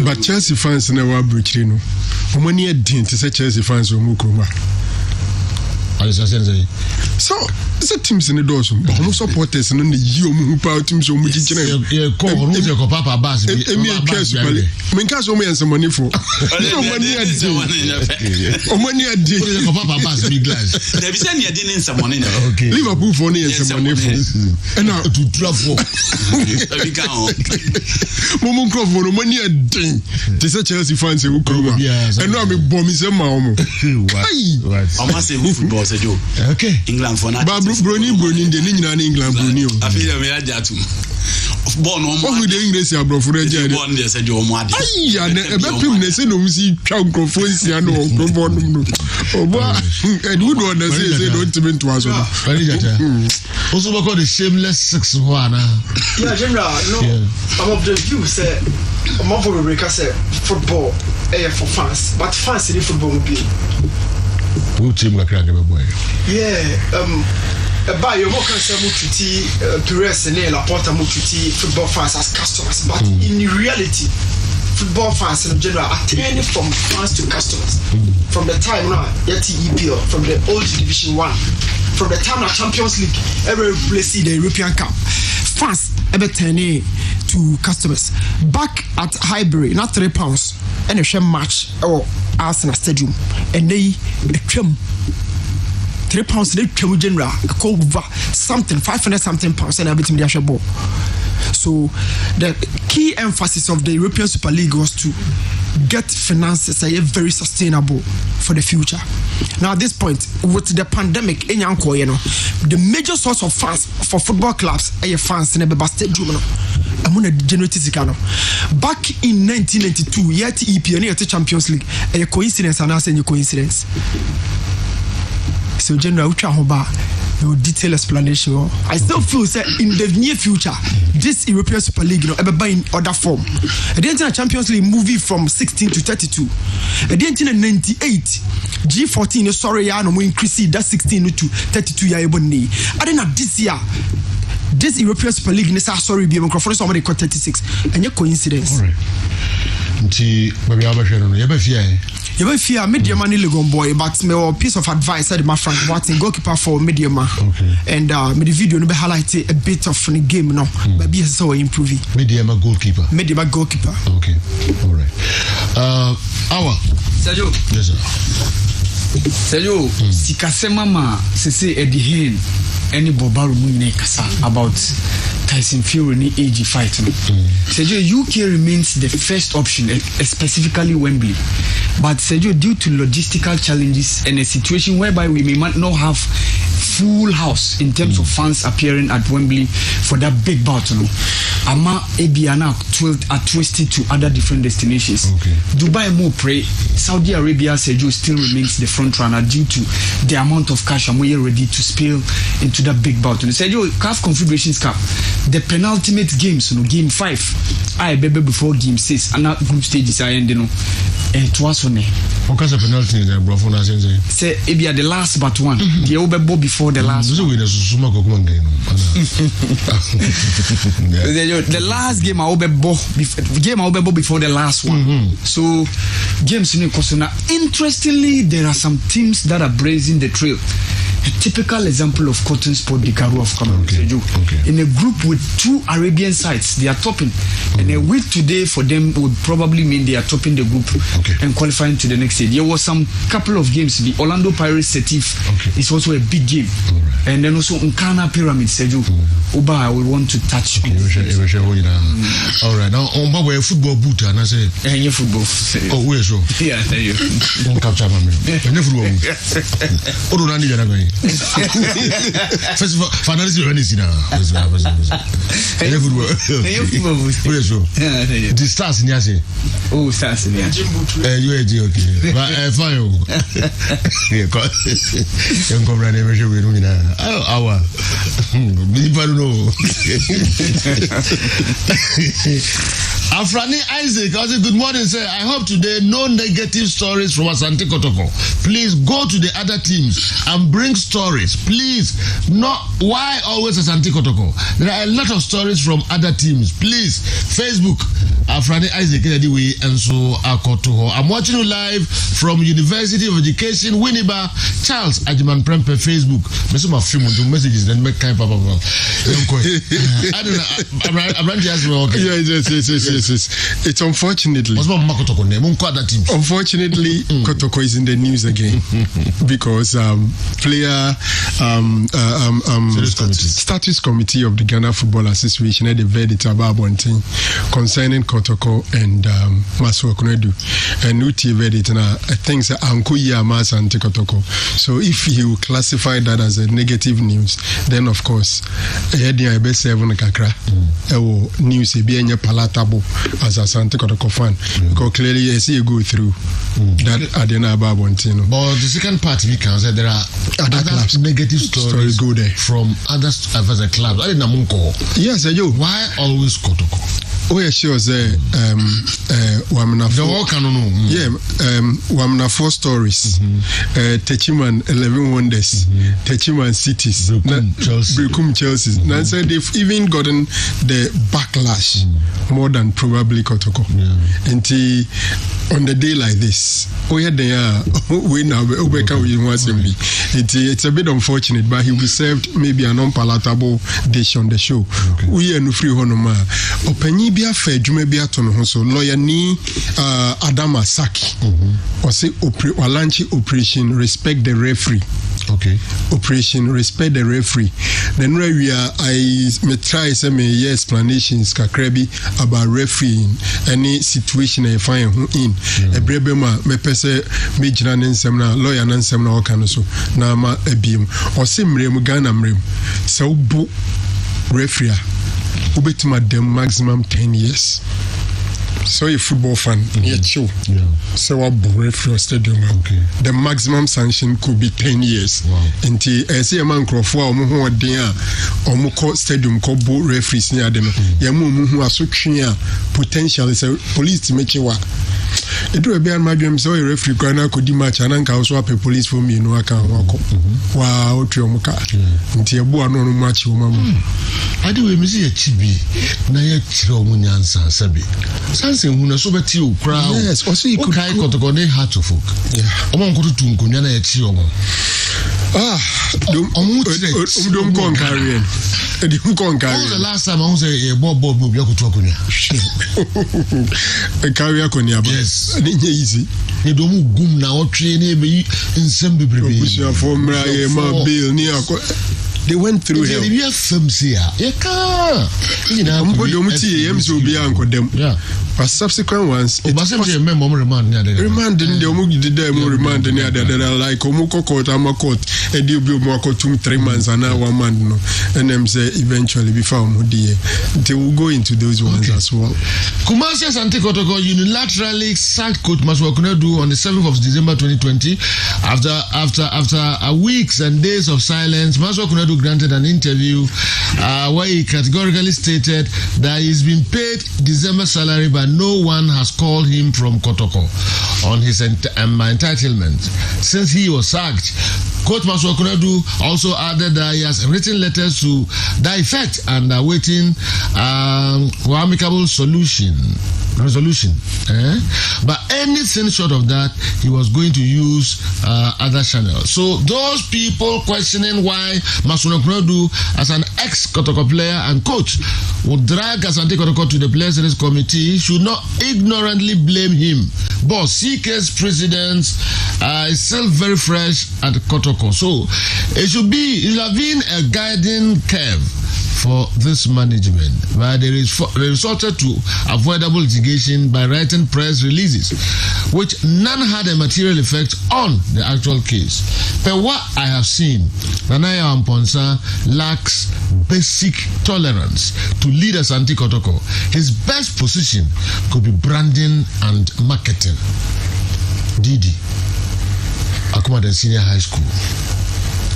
But Chelsea fans never break no. Omani didn't say Chelsea fans omukuma. What is that? So, the teams in the doors, almost supporters and the you power teams on which Papa Bass. Minkas only and some money for money a day. Money a day. Papa Bass big glass. There is any idea in someone in Liverpool for and some money for. And now to travel. Momo for money a day. This is Chelsea fans who come. And now I'm bombing some mom. I must say football. Okay. England for that. Brony the England Brony. I feel we are that too. Born on what the English are bro for the born there said you want. Yeah, about him they say no see chow conference and no born no. Oh boy, and who don't say don't even to us. Also called the shameless 6-1. Yeah, general, no. I'm of the view say I'm of the say football for fans, but fans in football will be. Who team like a boy? Yeah, by your work as a mututi, Perez and Laporta mututi football fans as customers, but in reality, football fans in general are turning from fans to customers. From the time now, EPL, from the old Division 1, from the time of Champions League, every place the European Cup, fans ever turning to customers. Back at Highbury, not £3, and a share match or Arsenal Stadium, and they £3 they come general something 500 something pounds and everything they share ball. So the key emphasis of the European Super League was to get finances that are very sustainable for the future. Now at this point, with the pandemic, the major source of funds for football clubs are fans in the stadium. I'm going to generate this. Back in 1992, yet EPL and the Champions League, a coincidence and answer a coincidence. So General Uchahoba, no detailed explanation. I still feel that in the near future, this European Super League, ever by in other form. At the end of the Champions League movie from 16 to 32. At the end of 98, G14, sorry, I know increase that 16 to 32 year ebony. I didn't have this year. This European Super League, sorry, be microphone somebody called 36. And your coincidence. All right. Maybe I'll be sharing. You will fear medium money Legon boy, but me a piece of advice said my friend Watson, goalkeeper for medium. Okay. And me the video no be highlight a bit of the game now. But be so improving. Medium goalkeeper. Medium goalkeeper. Okay. All right. Our Sergio. Yes, sir. Sergio, sikasema ma sese edihin any bobaru munne kasa about Tyson Fury ni AG fight. Sergio, UK remains the first option, specifically Wembley. But Sergio, due to logistical challenges and a situation whereby we may not have full house in terms of fans appearing at Wembley for that big bout, Ama Ebiana twisted to other different destinations. Okay. Dubai more pray. Saudi Arabia, Sergio, still remains the front runner due to the amount of cash and we are ready to spill into that big bout. Sergio, CAF Confederations Cup, the penultimate games, game 5. I baby before game 6, and that group stages I end, it was on what kind of penalty is there, bro? Say, Ebia the last but one. The Obebo before the last. The last game I Obebo before the last one. So games in Kosona. Interestingly, there are some teams that are blazing the trail. A typical example of Cotton Sport Dikaru of Cameroon. Okay. In a group with 2 Arabian sides, they are topping. And a win today for them would probably mean they are topping the group and qualifying to the next stage. There was some couple of games. The Orlando Pirates Setif is also a big game. Right. And then also Nkana Pyramid, Sergio. Uba, I will want to touch on. All right. Now, on my football boot, and I say, football. oh, where's so? Yeah, thank you. Don't capture me. Football. Oh, first of all, finally, you're ready now. The stars in Yasi. Oh, stars in Yasi. You are okay. But fine. You come right here. We know. Our. Afrani Isaac, I say good morning, sir. I hope today no negative stories from Asante Kotoko. Please go to the other teams and bring stories. Please, not why always Asante Kotoko. There are a lot of stories from other teams. Please, Facebook, Afrani Isaac, anyway, and so Akotoho. I'm watching you live from University of Education, Winneba, Charles Ajiman Prempe, Facebook. My film do messages, then make kind of I don't know. I'm not just okay. Yes. It's unfortunately. Unfortunately, Kotoko is in the news again because player status committee of the Ghana Football Association had a verdict about one thing concerning Kotoko and Maswa Kunedu, and Uti verdict now. I think that Anko Yamas and Kotoko. So if you classify that as a negative news, then of course, heading I best 7 kakra. News be any palatable as a Asante Kotoko fan because clearly I see you go through that Adena Babontino. But the second part we can say there are other negative stories go there from other advertising clubs. I didn't know. Yes, I do. Why always Kotoko? Oh yeah, sure. Wamna Wamna 4 stories. Techiman 11 Wonders, Techiman Cities, Brekum Chelsea. Now said they've even gotten the backlash more than probably Kotoko. And on the day like this, it's a bit unfortunate, but he will served maybe an unpalatable dish on the show. We are no free honoma. Openyi bia fe dwuma bia to no so lawyer ni Adama Saki or say Walanchi operation respect the referee. Okay. Operation respect the referee. Then we are I try some explanations kakrebi about refereeing any situation I find in a brebema me pese me jina nsem na lawyer na nsem na oka no so na ma ebiem o se mrem Ghana mrem se ubu referee ubetima dem maximum 10 years. So a football fan, chill. So a referee stadium. Okay. The maximum sanction could be 10 years. Wow. Until I see a man crop for who are there or Moko stadium called both referees near them. Yamu who are so clear potential is a police to make you work. It will be on my dream. So a referee could match and Uncle swap a police for me. No, I can't walk. Wow, Triomuka. Until a boy no match your mama. I do a music chibi. Naya Chiromunian Sabi. Something who knows over to crowd. Yes, also you could go to heart to folk. Yeah. Among go to Tungunyana Chiomo. Don't go carrying. When was the last time I was a Bob Yoku Tokunya? A carrier Konya. Yes. Easy. You don't boom now, train in some people. They went through hell. Yeah, but subsequent ones, remand like Omuko court, Amakot, and you be more 2-3 months and now 1 month. No, and them say eventually be found. They will go into those ones as well. Kumasi Asante Kotoko unilaterally sacked Coach Maswa Kunedu on the 7th of December 2020 after weeks and days of silence. Maswa Kunedu granted an interview where he categorically stated that he's been paid December salary, but no one has called him from Kotoko on his entitlement since he was sacked. Coach Maswa Kunedu also added that he has written letters to that effect and awaiting for amicable resolution. But anything short of that, he was going to use other channels. So those people questioning why Maswa Kunedu, as an ex-Kotoko player and coach, would drag Asante Kotoko to the Players Service Committee should not ignorantly blame him. But CK's president is still very fresh at Kotoko. So it should have been a guiding curve for this management, but they resorted to avoidable litigation by writing press releases, which none had a material effect on the actual case. But what I have seen, Nana Amponsa lacks basic tolerance to lead Asante Kotoko. His best position could be branding and marketing. Didi, Akumaden Senior High School.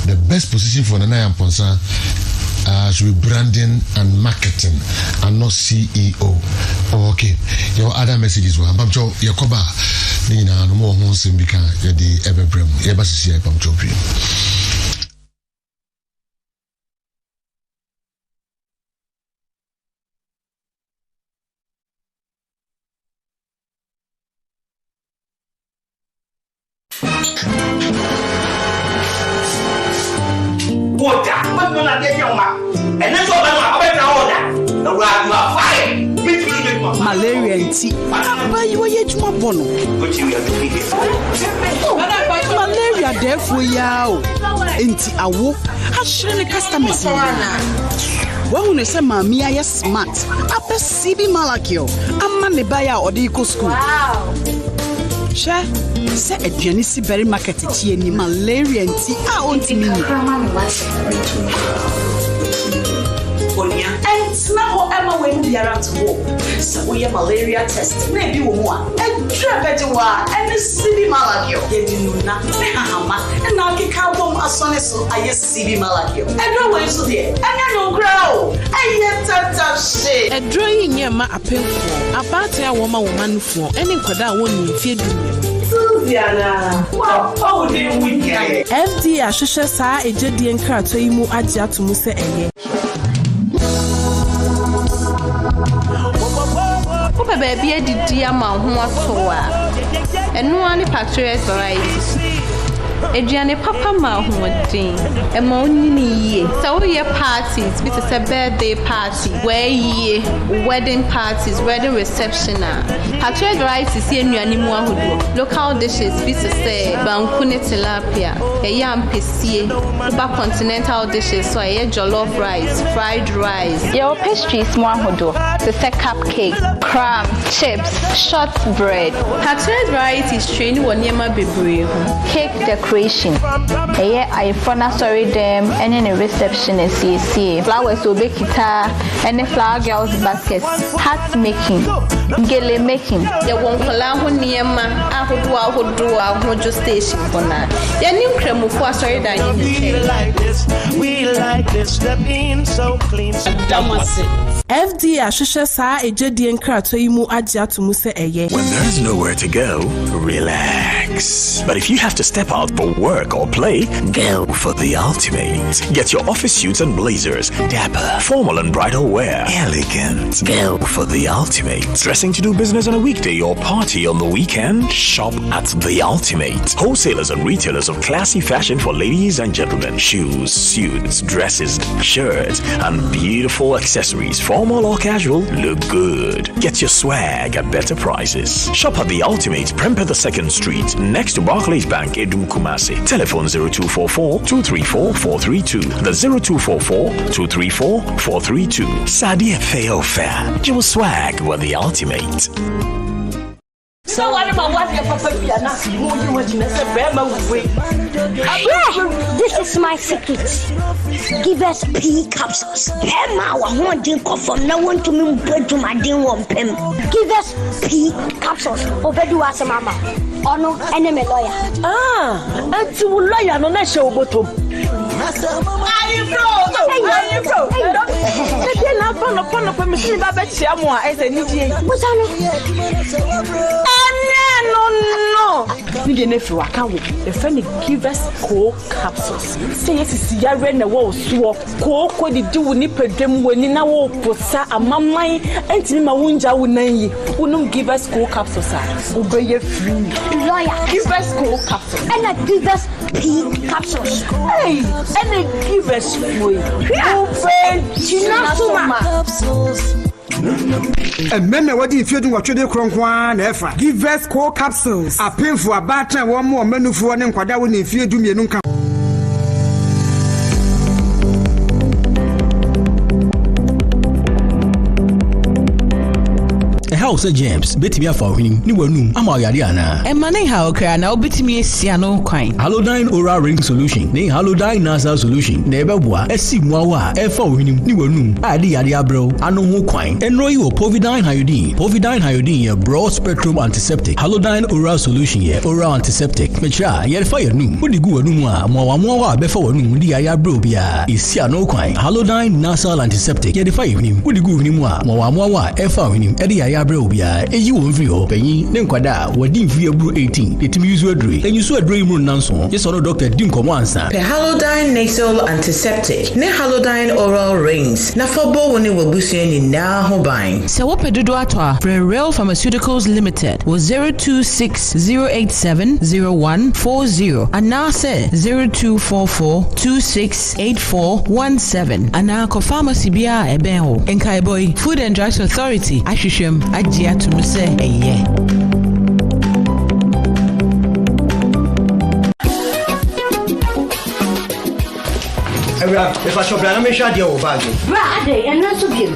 The best position for Nana Amponsa should be branding and marketing and not CEO. Oh, okay. Your other messages were Pamcho Yakoba Nina no more Honsim Bika the Everbrem Yabasisi Pamcho. Malaria and tea. But you are to my bono. Malaria, therefore, yao. Ain't a wolf. I shouldn't customers. One is a mammy, I smart. Up a CB Malakio. A man, the buyer or the eco school. Sure, say a Genesis berry market tea and malaria and tea. I want me. And now Emma when we are at war. So we have malaria test. Maybe one. And trapeze one. And the CB Malakio. You do not. And now you can't bomb as soon as I see CB Malakio. And no way to there. And I don't grow. And yet that shit. A drawing near my appeal for. About a woman for any quada one in feed. Wow, dear, we get FD Ashusha sa a jedi and crato imu aja to Musa eye. Baby, I did dear man who was for and no one factories varieties. Adrian Papa Ma who would drink a money. So we parties, which is a birthday party, where ye wedding parties, wedding reception. Factories varieties here near anyone who do local dishes, which is say bankune tilapia, a yam pissie, back continental dishes, so a jollof rice, fried rice. Your pastries, one who do the cupcake, crumb, chips, shortbread. Factories varieties train one yama baby cake decoration. I furna sorry them and in a reception and CC flowers will be guitar and the flower girls baskets hat making gele making the one color niema ahudu just station for now ya new creme for sorry that we like this step in so clean FD Ashusha sa a jedi and crato imu aja to Musa eye. When there's nowhere to go, relax. But if you have to step out for work or play, go for the ultimate. Get your office suits and blazers, dapper, formal and bridal wear, elegant. Go for the ultimate. Dressing to do business on a weekday or party on the weekend? Shop at the ultimate. Wholesalers and retailers of classy fashion for ladies and gentlemen. Shoes, suits, dresses, shirts, and beautiful accessories. Formal or casual, look good. Get your swag at better prices. Shop at the ultimate, Prempeh 2nd Street, next to Barclays Bank, Edum Kumasi. Telephone 0244-234-432. The 0244-234-432. Sadia Feo Fair. Your swag with the ultimate. So what about what your papa this is my secret. Give us P capsules. Pema one drink from no one to me to my din one pem. Give us P capsules. Obedu as a mama. Oh no, enemy lawyer. And to lawyer no show bottom. Are you bro? Then upon a machine about Chamwa as a DJ. What's no. You didn't know I can't wait. The friend give us cold capsules. Say yes, it's ya ran the wall, swap. Cold, what did you nipper them when in our posa a mamma and Tima Wunja Wunay who don't give us cold capsules. Obey your free lawyer. Give us cold capsules. And I give us pink capsules. Hey, and they give us free. Capsules. And men what if you do what you do, Cronquan, Efa. Give us core capsules. A pin for a batter, one more menu for one and Quadawin if you do me nunca. house James betimi afa ohini ni wanum ama oyare ana emane ha okra na obetimi esia no kwan Halodyne oral ring solution ni Halodyne nasal solution na ebeboa esi muawa efa ohini ni wanum ade yare abro ano ho kwan enro yi wo povidine iodine ye broad spectrum antiseptic Halodyne oral solution ye oral antiseptic mecha ye fa ye num odigu wanum a muawa abefa wanum di yare abro bia esi ano kwan Halodyne nasal antiseptic ye fa ye nim odigu ohini a muawa efa ohini ade yare abro bia eyi wo mfiri ho panyin ne nkwada wadi mfiri abro 18 etimi yuzu adure enyusu adure mu nanso ye so no doctor di nkomo ansa pe Halodyne nasal antiseptic ne Halodyne oral rings na fobo woni wabusu ni na ho ban se wo pedodo atwa Real Pharmaceuticals Limited was 0260870140 anase 0244268417 anako pharmacy bia eben ho enkai boy Food and Drugs Authority ahwehwem agye atum se eye If I shop down, I'm sure you're bad. Brad, and not to be.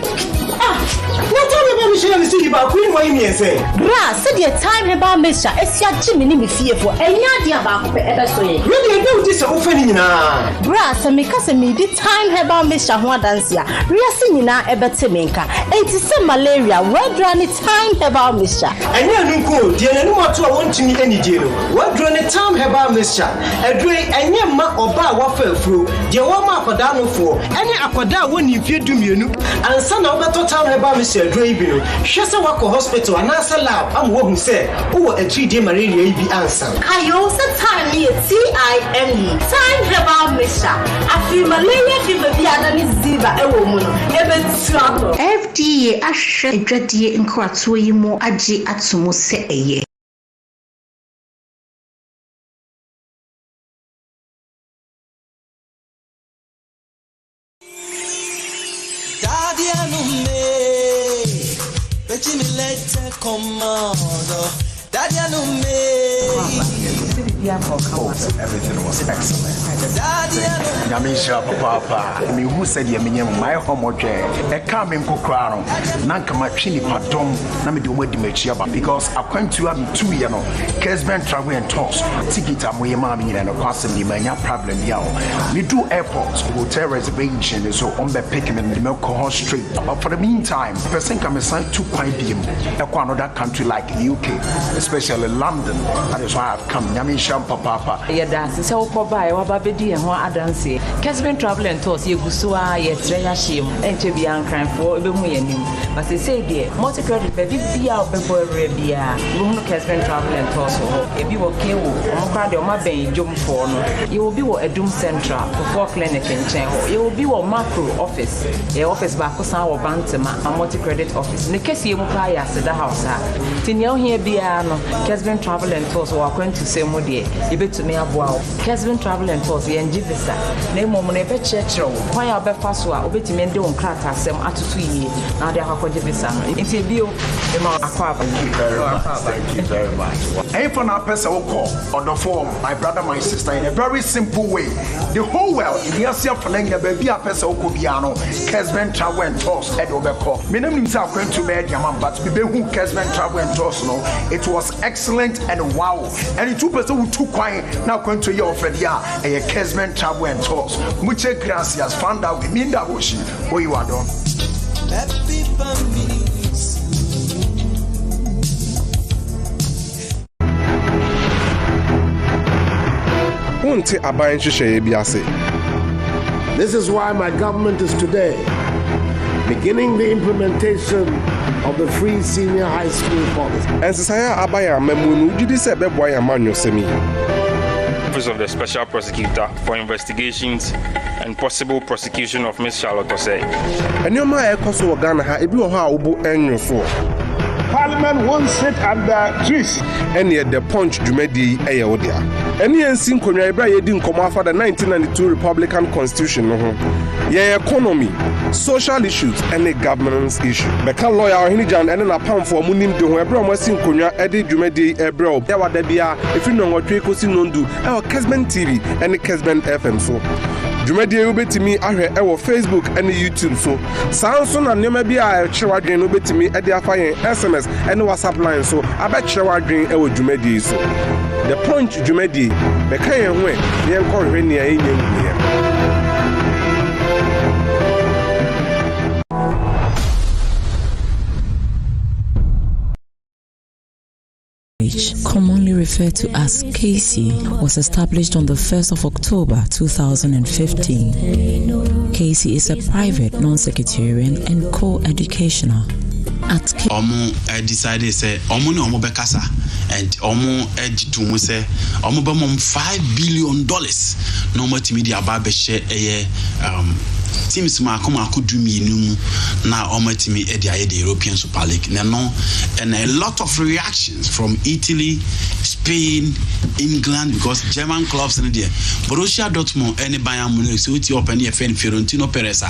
What time about Michelle see about Queen Wayne say? Brad, said your time about Mister, it's your Jimmy me fear for any idea about ever so. Really, do this offending now. Brad, so me cousin me the time about Mister Juan Dancia. We are singing now about Temenka. And to some malaria, what run it time about Mister? And you go, dear, no more to want to me any deal. What run it time about Mister? A drink and your ma or bar waffle through. Dear woman for down for any aquada when you fear to me, and son of better time about Mr. Drabino. Shasa Wako Hospital and answer lab. I'm what who said, oh, a 3-day malaria be answer. I also time me TIME. Time about Mister. I feel malaria fever be an ziva a woman. FDA Asher Dready in Kratui mo aji atsumo se eye. Everything was excellent. Yamisha Papa, me who said my homework, a coming crown, Nankama Chini Padom, Nami do what because I went to have 2 years, Kessben travel and talks, ticket am we mammy and a possibly mania problem yao. Me do airports, hotel reservation, so on the picking in the milk street. But for the meantime, person can be sent to quite dim, another country like UK, especially London. That is why I've come. Yamisha Papa. Yeah, that's so by Wababedi and what I dance. Kessben travel and toss, you gusua, yet Treyashim, and to be uncrimmed for Bumuyanim. But they say, dear, multi credit, baby, be out before Rebia. Bruno Kessben travel and toss. If you were K.O., Mokadi or Mabay, Jum Forno, you will be a Doom Central for clinic in Chenho. You will be a macro office, a office Bacosa or Bantama, a multi credit office. Nikesi Mukaya said the house. Tinio here be Kessben travel and toss, or going to say Modi, you bet to me a wow. Kessben travel and toss, the Njivisa. Name woman a bet chetro, why our befaswa, obetimen don't crack us some at 2 years. Now they are Kojibisa. It's a bio, Thank you very much. Hey, for our person call on the phone, my brother, my sister, in a very simple way. The whole world, in the Asia Falanga, baby, a person Kubiano, Kessben travel and toss, Ed Overcall. My name is going to Mediaman, but we who Kessben travel and toss, no, it was excellent and wow. And 2% who took quiet now going to your friend, yeah, a Kessben travel and toss. Muchas gracias, found out with Minda Woshi, where you are done. This is why my government is today beginning the implementation of the free senior high school policy. Office of the Special Prosecutor for Investigations and Possible Prosecution of Miss Charlotte Osei. Parliament won't sit under trees. And yet the punch Jumedi Ayodia. Any unseen Konya Yedin Koma for the 1992 Republican Constitution. Yeah, economy, social issues, and a governance issue. The lawyer Hinijan and a pound for Munim to whoever was in Konya Eddie Jumedi Ebro. Yawa Debia, if you know what Treko Sinundu, our Kessben TV and the Kessben FM. So dwumadie wobetimi ahwɛ ɛwɔ Facebook ɛne YouTube so saa nso na nneɛma bi a ɛkyerɛ wadwen no wobetimi ɛde afa yɛn SMS ɛne WhatsApp line so abɛkyerɛ wadwen ɛwɔ dwumadie so The Punch dwumadie bɛka yɛn ho ɛ yɛn kɔhwɛ nea yɛnyɛ nhuya. Commonly referred to as KC, was established on the 1st of October 2015. KC is a private, non-sectarian and co-educational. At Omo decided say Omo no Omo bekasa and Omo to say Omo be mom $5 billion no multimedia ba be share teams ma come could do me now ultimately the European Super League and a lot of reactions from Italy, Spain, England, because German clubs in there. Borussia Dortmund any Bayern Munich so it open the FN Fiorentino Perez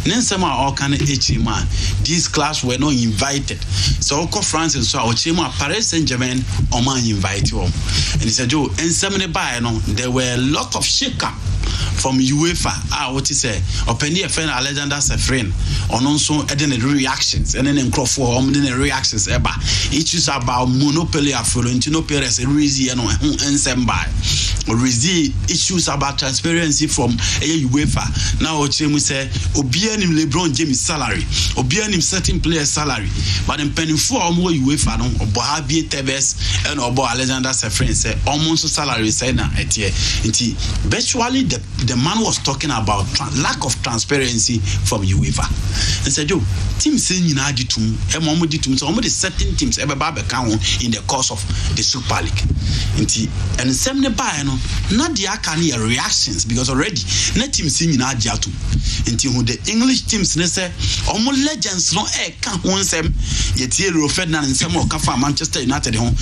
then some all kind of man these clubs were not invited so France and so Chima Paris Saint-Germain man invite you and he said Joe and some Bayern there were a lot of shake-up from UEFA what he say open the FN Alexander Sefrin on also the reactions and then Crawford the reactions about issues about monopoly of Florentino Perez and issues about transparency from UEFA now we say Obianim LeBron James salary Obianim certain players salary but then penny for more UEFA no Obohabi Tevez and Obo Alexander Sefrin say almost salary say na etie virtually the man was talking about lack of transparency from UEFA and said yo teams saying in agitum so almost certain teams ever count in the course of the Super League and some no not the akani reactions because already net team saying in agitum until the English teams they say almost legends no can one them yet Ferdinand and some more kafa Manchester United home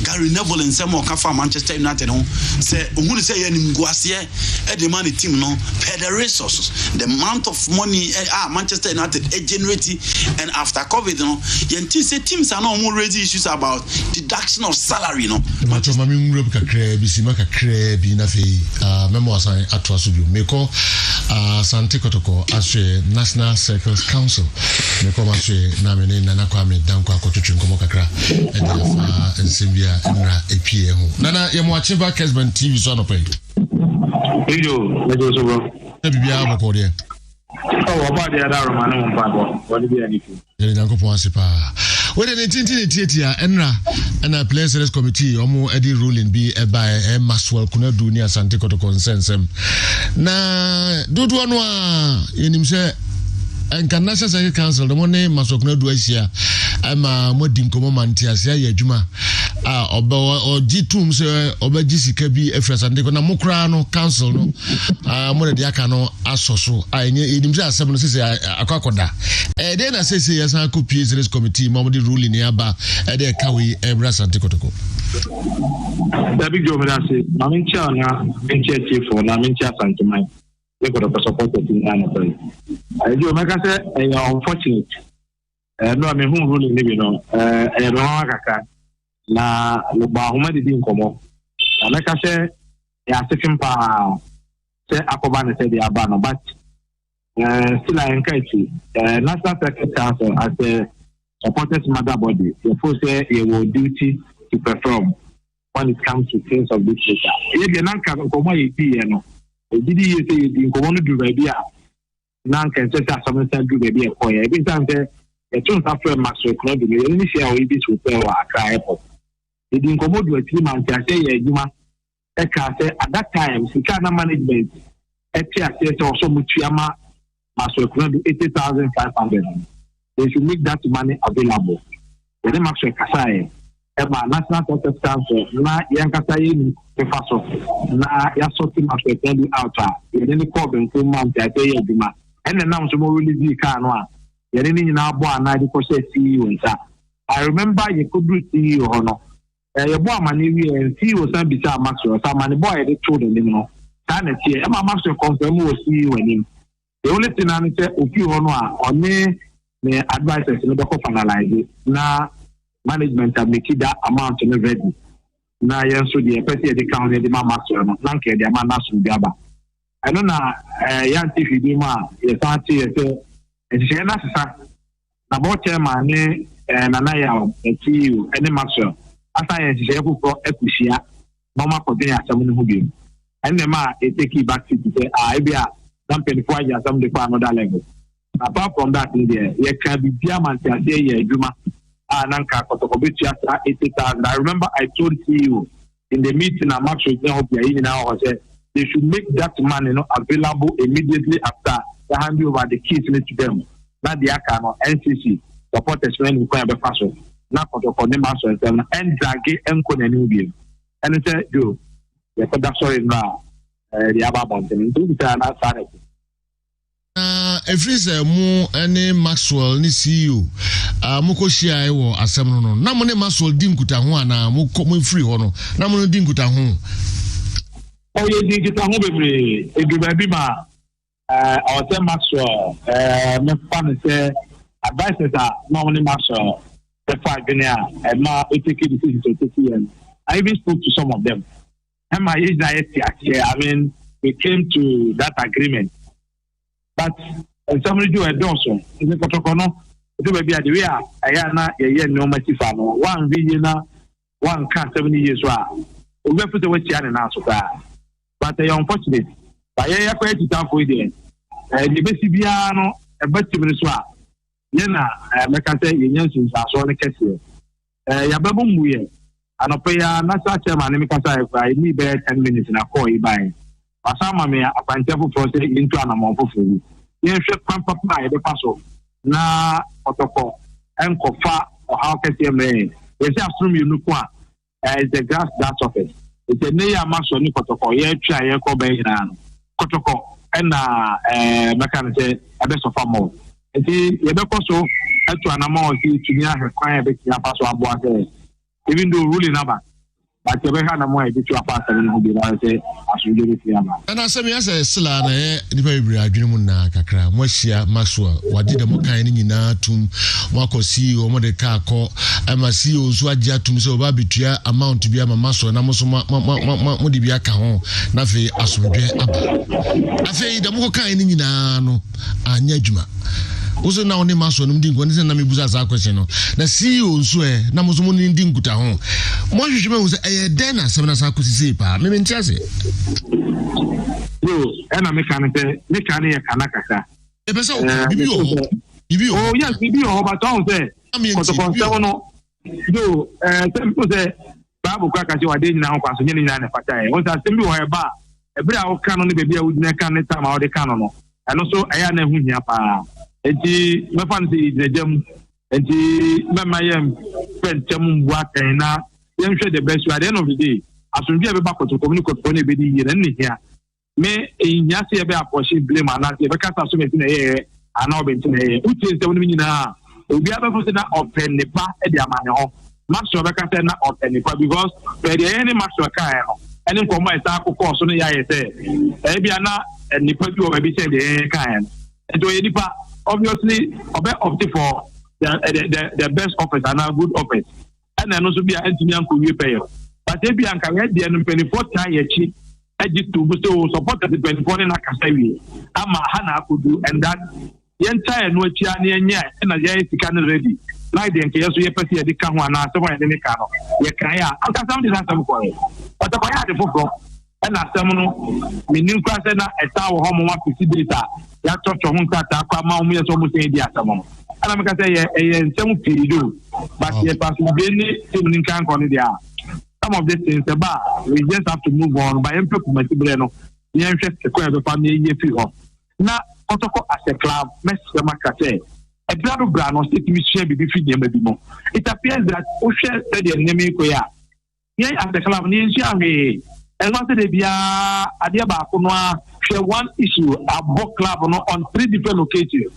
Gary Neville and some more kafa Manchester United home say who say any the money team no pay the resources the amount of money Manchester United generating and after COVID no you say teams are not more raising issues about deduction of salary no macho mami ngro kakre bisima kakre bi na fe memo asan atwaso bi meko Sante Kotoko aswe National Circles Council meko maswe na me nana kwa me danko akotutwe nkomo kakra e de fa ensembia nra epie ho nana ye mo achimba Kessben TV so no pay Hello, let's go bro. Bibia aboko de. Oh, about the other man on pad. What be anything? Ele nyanko po asepa. We de tintin tietia enra na players select committee omo edi ruling bi e by Maxwell Kunadu ni Asante Kotoko consensem. Na dodo no a yenim se National Circuit Council the money Maxwell Kunadu asia ama modi nkomo mantiasia ya adwuma oba ogitum se oba gisika bi efrasande ko na mokra no council no mo de aka no asoso enye edim se asem no se akwakoda dey na se yasan ko PSRS committee mo de ruling ya ba dey kawe Asante Kotoko da big job na se na mencha na mencha chief na mencha Asante mai we go to support the team na play you make say unfortunate no I mean who ruling ni bi no no akaka na ba homa de din komo na meka say ya second pa say akoba ne say they aba no but still I encourage National Circuit Council as a supporters mother body you for say you will duty to perform when it comes to things of this nature e be na nka komo yi no e didi ye say din komo no do ba bia na nka say asome say do ba bia ko ye be say e tun sa frame Maxwell Club ni ni share we be to tell Accra Airport the incommode with 3 months say yejuma e ka say at that time sika na management e tia say also mutuama Maxwell Club 80,500 they should make that money available when Maxwell Kasai e ma National Circuit Council na yankasa yi faso na ya sorting Maxwell Club out then the call ben 2 months say yejuma and then now so mo release car no a yere ni nyina abo ana de ko say CEO nsa I remember you could do CEO hono your boy money and CEO san bisa Maxwell sa money boy they told him no tan e tie e ma Maxwell confirm was CEO him the only thing I say ofi hono a one me advisors no be ko finalize na management have make that amount no ready na yen so the person the count the Maxwell no na nke the man na so biaba I don't know young TV Dima yes auntie and she na sisa na bo chairman ne nanaya eti any master after yes she for ekusia mama ko dey asam ne hu bi and them take back to say ebia some 24 years some dey for another level. Apart from that, there can be diamond and say Juma Nanka Kotokobitia 80,000. I remember I told you in the meeting I'm actually now they should make that money available immediately after they hand over the keys to them. Not the Akano NCC supporters when we can be faster. Not Kotokonemaso and Draghi and Konenubi. And it said, you, that's sorry now. The Ababon and do it and outside. Every say mo any Maxwell ni CEO mo ko share wo asem no na mo ne Maxwell di nkuta ho ana mo free ho no na mo di nkuta ho ye di nkuta ho bebre edu ba bi ma our say Maxwell me fan say advisors are na mo ne Maxwell the five guinea and ma take decision to take. I even spoke to some of them. And my age I mean we came to that agreement. But somebody do a dozen. In the Kotokono, do be at the way I na a no matifano. 1 billion, 1 car 70 years. We put away Tian and answer that. But they are unfortunate. But I have quite time for it. The Bessibiano, a better Venezuela. Yena, Macate, Yansin, so the Kessben. Yababum, we and a pair, not such a man, I need 10 minutes in a call by. Asama me apantefo process into an amount of food. Yen hwe pampa pa e be paso na otoko enkofa o how kese me. We say asrum you nuku a is the grass office. It's a neya maso ni kotoko ye twa ye ko be ina no. Kotoko na meka say e be sofa mo. Enti ye be koso etu anama o si tuni ahwe kwan e be tia paso abo ase. Even though ruling number but you have no more to a part of the and I say, yes, Sila, the very Adrimuna, Kakra, Mosia, Maxwell, what did the Mokaini in Atum, Wako see or Mode Kako, I must see Uzwaja to so Babitria amount to be a Maso and Amosoma Modibia Kahon, Nafe Asubia Abba. I say the Mokaini in Ano, Anyajuma. Also now ne maso no ndingo ne na mebuza za question no na CEO nso na mo so mo ndin kuta ho mo hwehwe me wo se den na sem na sa kosisi pa me ntiase yo na me kan ye kana kaka e be se bibi o yes bibi o ba ton se ko to no yo tempo se babu kwa ka se wade nyina ho kwaso nyina nyina na fata e won sa sembi wo e ba e bre a wo kan no ne bebi a wo nyina kan ne ta ma wo de kan no eno so eya na hu hia pa enti me fan si jam enti me mayem pentem buaten na yem hwe the best at the end of the day asunbi e be ba koto communicate ko ne be di yire ne hia me enya se e be aposhe blame ana se be kasa so me ti na ye ana obenti na ye uti se woni nyina obi abefo se na open ne ba e di amane ho maxo be kasa na open ne ba because be the any maxo ka e no eni nkomo e sa akoko so no ya ye se e bia na nipa bi o be se de ka e ento ye nipa obviously opted for the best office and a good office and then also be an engineer could be pay but they be an carried the 24 time chi to so support the 24 in a casawi ama hana could do and that the entire no chia near and a yes can ready like the NKS we person the can one somewhere in the car ye can ya after something that some for but the fire the football and as someone meaning class na eta wo homo wa possibility ya chocho hun kata kwa ma umu yeso mu se di asamo ana me ka say ye nsem pirido but ye pass be ni team ni kan ko ni dia some of these things about we just have to move on by empe kumatibre no ye nhwe se ko e be fa me ye fi ho na kotoko as a club message ma ka say e brado bra no state mi share bi fi dem bi mo it appears that o share the name ko ya ye as a club ni share we and once they be adiaba kunwa share one issue about club no on 3 different locations.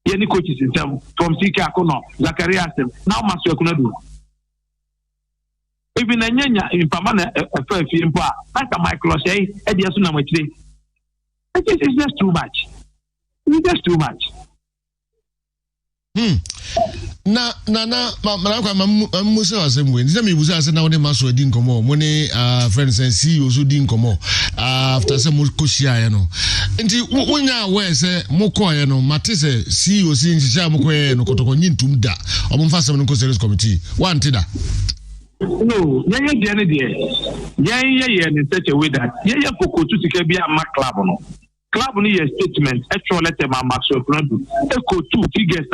Any coaches in term from CK Akono, Zakaria now Master Kunadu. Even a nyanya in Pamana a fair film pa, like a micro say, Ediasuna Machine. It's just too much. It's just too much. na kwa mamusa wasemwe nze mibuza ase na wone maso edi nkomo mo ne friends and CEO so di nkomo after say mo koshia ye no nti wonya we say mo koye no mate say CEO si nchicha mo koye no kotoko nyintum da omo mfa sem no ko service committee wanti da no ye de ne de ye in such a way that ye kokotu sika bia ma club no ye statement actually let ma maxo product e kotu figures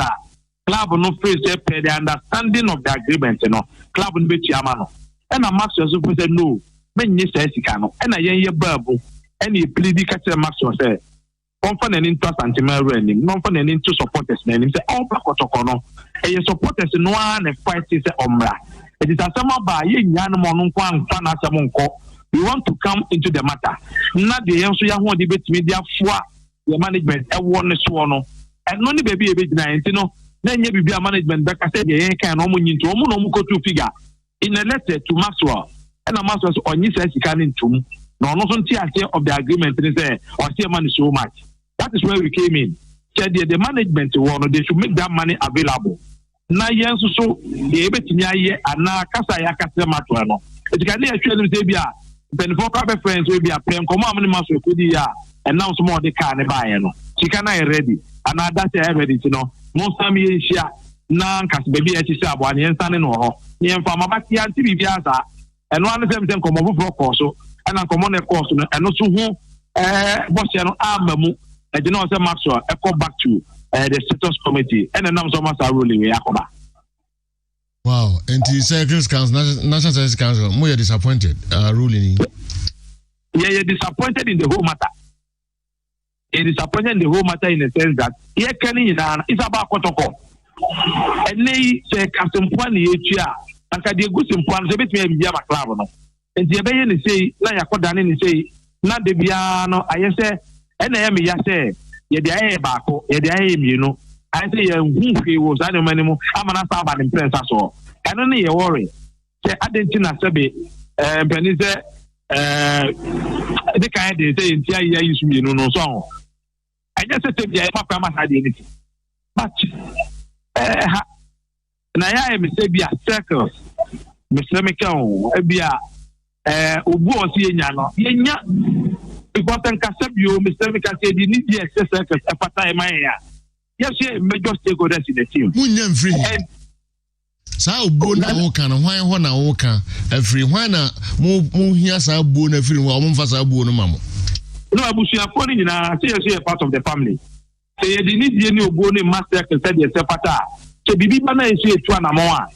club no face pay the understanding of the agreement no club no be chiama no and a max so say no me nyi say sika no and a ye babu and e plead ka tell max say on fa na into sentiment running no fa na into supporters na him say all black otoko no e supporters no na fight say omra it is asama ba ye nya no mo no kwa nfa na asem nko we want to come into the matter na de yen so ya ho de betimi dia foa the management e won so no and no ni baby e be gina enti no na nye bibia management back say the yen kan no mo nyinto mo no mo ko to figure in a letter to Maxwell and Maxwell onyi say sika ni ntum no no so ntia of the agreement ni say or say money so much that is where we came in said the management they should make that money available na yen so the betimi aye ana kasa ya kasa matwa no it can actually say bia ben for private friends we bia pem komo amani maso kudi ya and now some more the car ne buy no sika na ready and that say ready you know most time ye share na nkas baby e chise abo ane nsane no ho ye mfa mabati anti bibia za eno ane sem sem komo bufro course ana komo ne course no eno so ho boss ya no amamu e de no say Maxwell e go back to the status committee and nam so masa ruling we akoba. Wow, and the Secretary Council, National Security Council, more disappointed ruling. Yeah, disappointed in the whole matter. Disappointed in the whole matter in the sense that here can it's about Kotoko. And they say Casimpuan Ychia, and Kadia Gusimpuan, the bit may be a club. And the Abayan say, Laya Kodanin say, not the piano, I say, and I am Yase, Yedia Bako, Yedia, you know. I say, who was animal, I'm an Asaba in Prince as well. I don't need a worry. Say, I didn't say, Penize, the kind they say in Tia used to be no song. I just said, yeah, Papa must have anything. But, and I am a circles, Mr. McCown, Ebia, Ubu, Yenya, because I can accept you, Mr. McCown said, you need the access circles at a time. Yes, major stakeholders in the team. Munyan free. Sa obo na wo kan hwan ho na wo kan afri hwan na mo hia sa obo na afri wo mo mfa sa obo no mamo. No abusia ko ni na say a part of the family. Say you need the new obo ni master can say the sepata. So bibi ba na esu etu na mo a.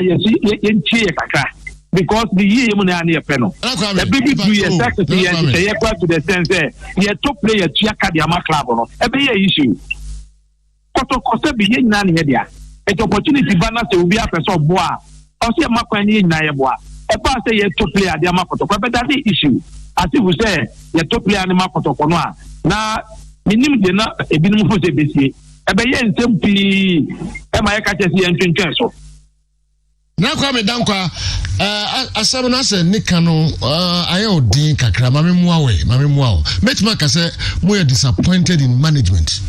Yes yen chie kakra because the year mo na e pe no. The bibi do ye secretary and say to the sense ye top player tia ka dia ma club no. E be ye issue. Koto be yen na ne dia. It opportunity banner to be a person boa. Or see a makwani na ye boa. E pa say ye top player dia ma koto. But that the issue. As if we say ye top player ni ma koto kono a. Na minim de na ebinim fo se besie. E be ye nsem pi e ma ye ka chesi ye ntwentwen so. Na kwa me dankwa asem na se nika no aye odin kakra mame muawo. Metima ka say mo ye disappointed in management.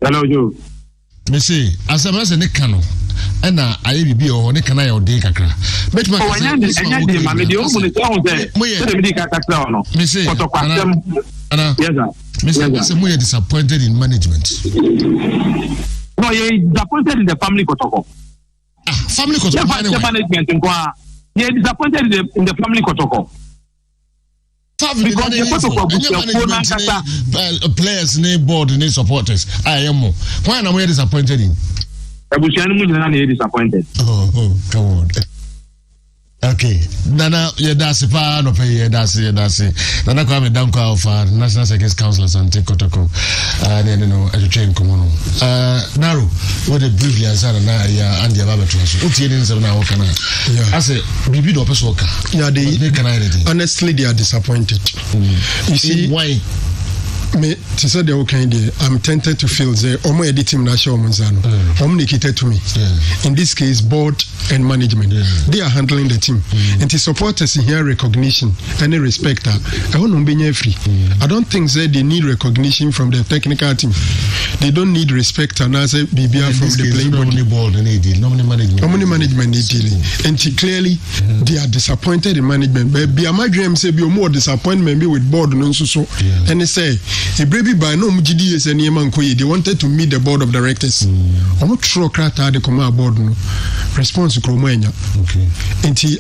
Hello, Joe. Me say, as a man, Nick Cano, and I be or Nick and I or Day Kakra. But my Mr. disappointed in management. No, you're disappointed in the family protocol. Family protocol management. You're disappointed in the family protocol. Because the players, name board, and supporters. I am more. Why am I disappointed in? Disappointed. Oh, come on. Okay, Nana, that's a fan of a that's it. Nana come down call for National Security Council and take Kotoko. And as a chain come on. Naru, what a briefly answer and the Advertise. What's the answer now? Can I say, Bibi do Pesoka? Yeah, they can honestly, they are disappointed. You see, why? Me, to say the okay idea, I'm tempted to feel the Omo edit team Nasha Omonzano. Omnicated to me. In this case, board and management. They are handling the team. And the supporters in here recognition and respect. I want to free. I don't think that they need recognition from the technical team. They don't need respect and as a BBR from the playing body. Board and Omni management need dealing. And clearly they are disappointed in management. But be a my dream say be more disappointment be with board and so. And they say a baby by no MGDS and Yemankoye, they wanted to meet the board of directors. I'm not sure Krata the command board no response to Kromania.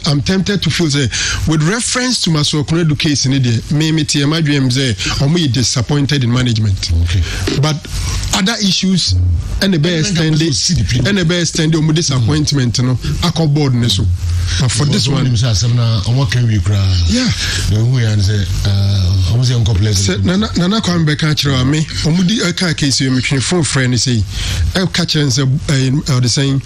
I'm tempted to feel say with reference to Masokredu case in it, maybe my dream say I'm disappointed in management. But other issues and the best stand on disappointment, you know, I call board so. But for this one, what can we cry? Yeah. Nana come back at you, me. Omudi Aka case you make phone friend say, I'll catch and say, the same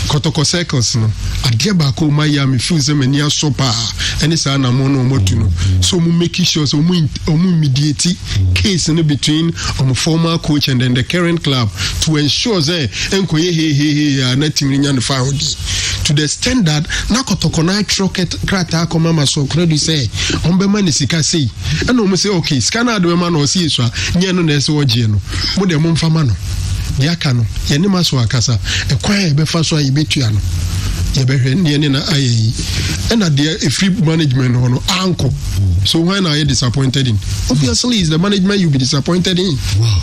Kotoko circles. No, I get back home, Miami, fuse them and near sopa, and it's an amono motuno. So, making sure so mediate case in between former coach and then the current club to ensure that to the extent that Nakotokona Trocket Krata Komama so credit say, Ombemani Sika say, and almost say, okay, scanner the man or see, Yano Neso Geno, Mode Monfamano, Yakano, Yanimaso Akasa, a quiet Befaso Ibetiano. And at the free management or uncle. So when are you disappointed in? Obviously, it's the management you'll be disappointed in. Wow.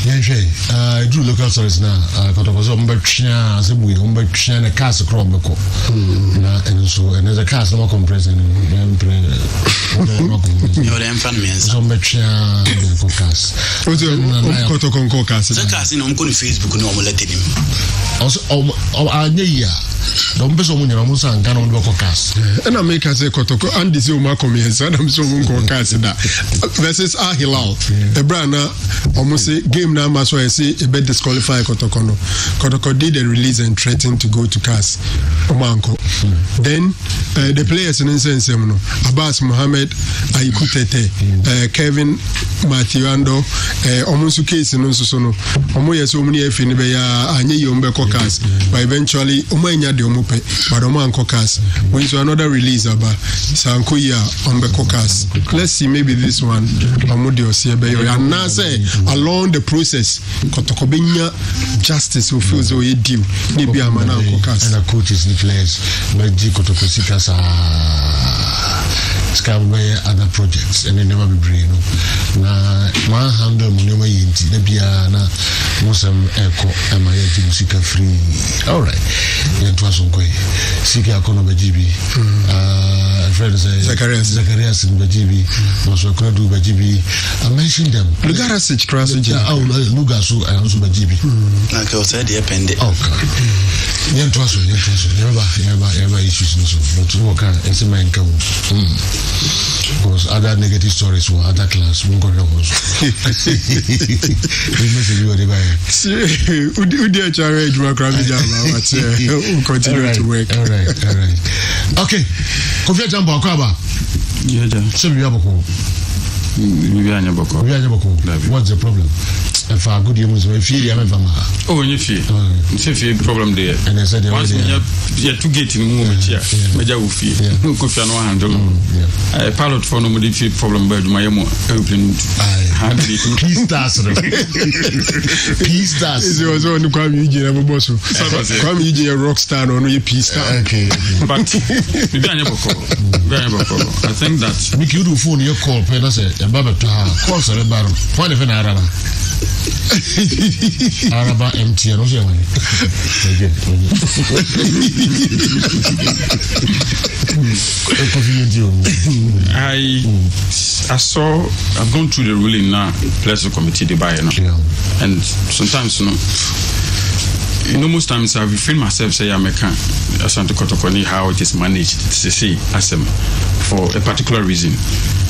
I do local stories now. I got a Zombachina, Zibu, Zombachina, and a cast across the court. And so, and there's a cast of compressing. You're the infant man. Zombachina, the caucus. What's the caucus? The cast in Uncle Facebook, no, let him. Also, don't be so many Ramusa and Ganon Caucus. And I make us a Kotoko and the Zuma comments, and I'm so caucus versus Ahilal. A brana almost a game now, as I say, a bit disqualified Kotokono. Kotoko did a release and threatened to go to Cas Omanko. Then the players in Insense, Abbas Mohammed, Aikutete, Kevin Mathiando, almost case in Osono, Omoya so many Finibaya, Anye Yombe Caucus, but eventually Omanya de Omope, but Oman Caucus. Went to another release about Sankoya on the Caucus. Let's see, maybe this one, Amudio Siebe, and now say along the process, Kotokobenya justice who feels so you do, maybe a man Caucus. And the coaches, the players, but Kotokosikas Scabway other projects, and they never be brain. Now, 100 million yinti, Nebiana, Musam Echo, and my music free. All right, it was okay. Sika Kono Bajibi, friends, Zacharias and Bajibi, also Kradu Bajibi. I mentioned them. Lugarasic Krasik, Lugasu, and also Bajibi. Like I said, the appendix. Okay. Never issues, but work as a man come. Because other negative stories were other class. We continue to work. All right. Okay. Kofi Jambo Akwaba. So we have a call. What's the problem? If I good use my fee, I'm a oh, you feel it's a problem there. And I said, once you to get in movement here, Major Wufi, no coffee and one handle. A pilot for no modified problem, but my opening peace stars. Peace stars. It was on the Kwame Eugene, I'm a boss. Kwame Eugene, a rock star, or no peace star. Okay. But I think that make you do phone your call, Pedro said, a Baba to her, calls a rebel, point of an Arab. Araba empty and also I've gone through the ruling now, plus the committee the buyer now. And sometimes most times I feel myself say I'm a can Asante Kotokoni how it is managed to say for a particular reason.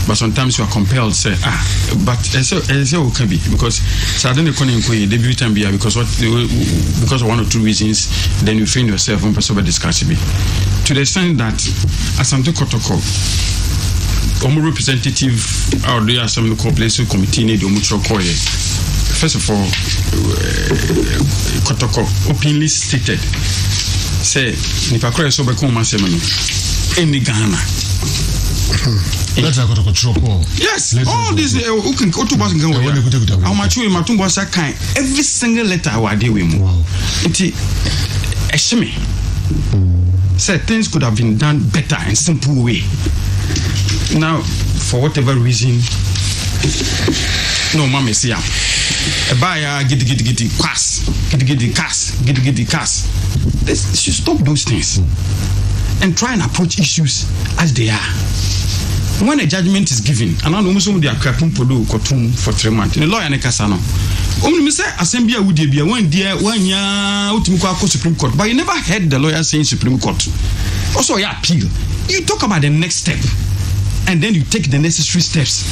But sometimes you are compelled to say, but it's okay because suddenly debut time because of one or two reasons, then you find yourself on possible discussion. To the extent that Asante Kotoko representative or the assembly corporation committee need first of all Kotoko openly stated say nipa kora so be come asem no any Ghana that's a Kotoko tropo yes all this who can otobas can how much we matumbo sa kan every single letter our dey we mu enti eshime say things could have been done better and simple way. Now, for whatever reason, no mama see up. A buyer get cash, get cash. They should stop those things and try and approach issues as they are. When a judgment is given, and I know some of the akrapum podo kotum for 3 months. The lawyer nekasa no. Only say assembly would be one dear 1 year ultimate Supreme Court, but you never heard the lawyer saying Supreme Court. Also, you appeal. You talk about the next step, and then you take the necessary steps.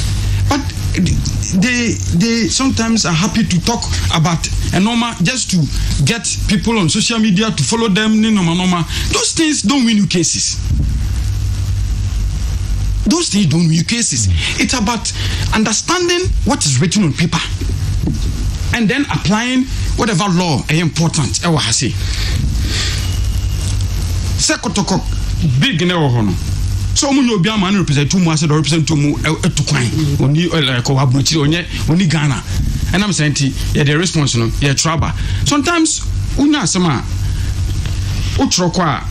But they sometimes are happy to talk about a normal just to get people on social media to follow them. Those things don't win you cases. Those things don't win you cases. It's about understanding what is written on paper and then applying whatever law is important. Sekotoko big never hono. So mun no bia man represent to mu ase do represent to mu etukwan oni ko abrochi oni Ghana. And I'm saying yeah the response no yeah trouble. Sometimes unya asema utroko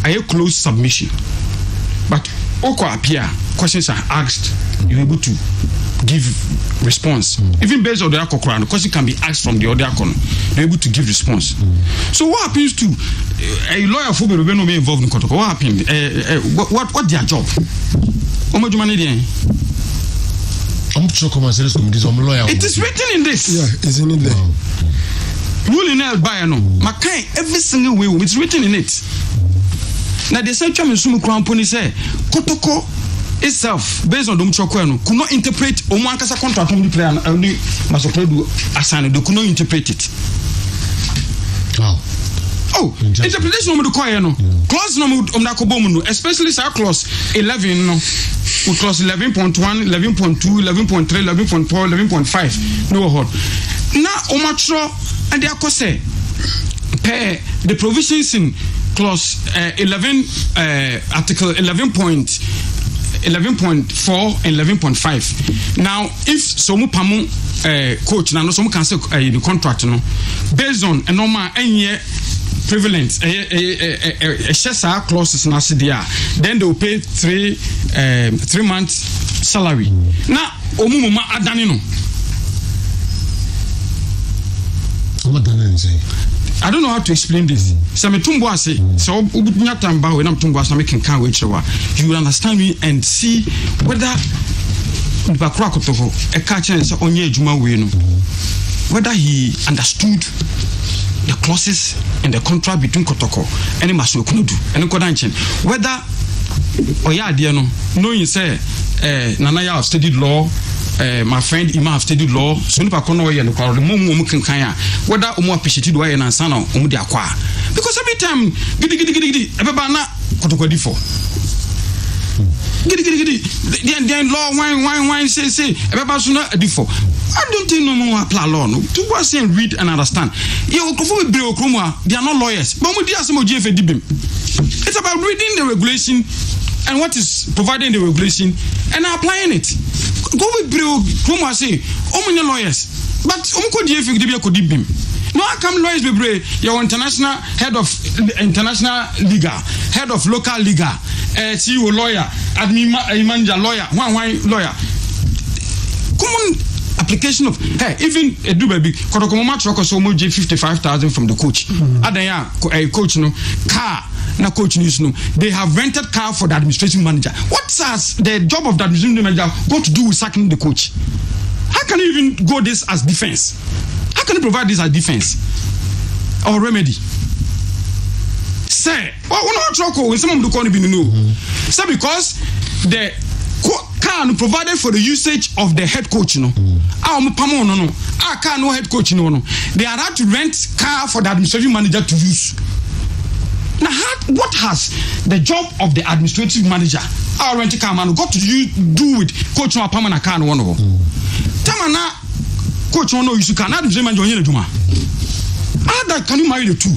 a close submission. But oko appear questions are asked, you're able to give response. Even based on the Akokran, the question can be asked from the other corner. You're able to give response. So what happens to a lawyer who will be involved in Kotoko? What happened? What their job? It is written in this. Yeah, isn't it there? Ruling held by no. Makai every single way. It's written in it. Now the central Sumu Crown Pony say Kotoko itself, based on the Muchokwano, could not interpret Omankasa contract on the player and only Masopredu Asana, they could not interpret it. Wow. Oh, interpretation of the Koyano. Clause number of Nakobomuno, especially sa clause 11, no, with clause 11.1, 11.2, 11.3, 11.4, 11.5. No hold. Now Omatro and the Akose pay the provisions in clause 11, article 11.4 and 11.5. Now, if some coach now some cancel the contract, no, based on a normal year prevalent clauses na then they will pay 3 months salary. Now, omumuma adani no. I don't know how to explain this. So me tumbo say so ubunya tamba when I'm tumbo so me can wait you will understand me and see whether bakra kotofo e ka chen so onye adwuma we no whether he understood the clauses in the contract between Kotoko and Masokunudu and Kodanchen, whether oya ade no knowing say Nanaya have studied law, my friend Ima have studied law, so nipa kono we no kwa the mum kan ya whether omo appreciate do we na nsa na omo de akwa because every time gidi ebeba na Kotoko di for gidi then law wine say ebeba so na di for I don't think no more apply law no to go and read and understand you okofo be okromwa they are not lawyers but we dey asemo GFA dibim. It's about reading the regulation and what is provided in the regulation and applying it. Go with Brio Kroma say, many lawyers, but GFA dibia could dibim. No, I come lawyers be brave. Your international head of international legal, head of local legal, CEO lawyer, admin manager lawyer, one lawyer. Common application of even a do baby Kotoko match record so much 55,000 from the coach. Adaya a coach no car na coach news no they have rented car for the administrative manager. What has the job of the administrative manager got to do with sacking the coach? How can you even go this as defense? How can you provide this as defense or remedy? Say, well, not trouble when some of the corner be no. Say because the car provided for the usage of the head coach no. Car no head coach no. They are allowed to rent car for the administrative manager to use. Now, what has the job of the administrative manager our rental car man got to do with coach no permanent car no one ho tamana coach no use car na do man join adwuma that can you marry the two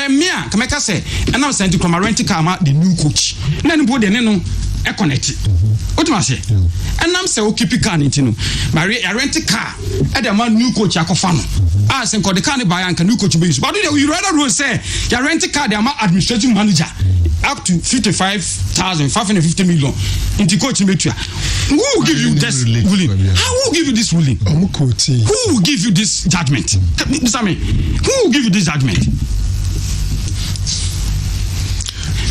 me a kameka say and I'm sent to come rental car ma the new coach na ni bo de ne no e connect otima say and I'm say okay pick car no marry a rental car e the man new coach akofa no say ko the car ne buy and new coach be use but you rather rule say your rental car the administrative manager up to 55,550 million into coach metua. Who will give you this ruling? How will give you this ruling? Who will give you this judgment? Who will give you this judgment?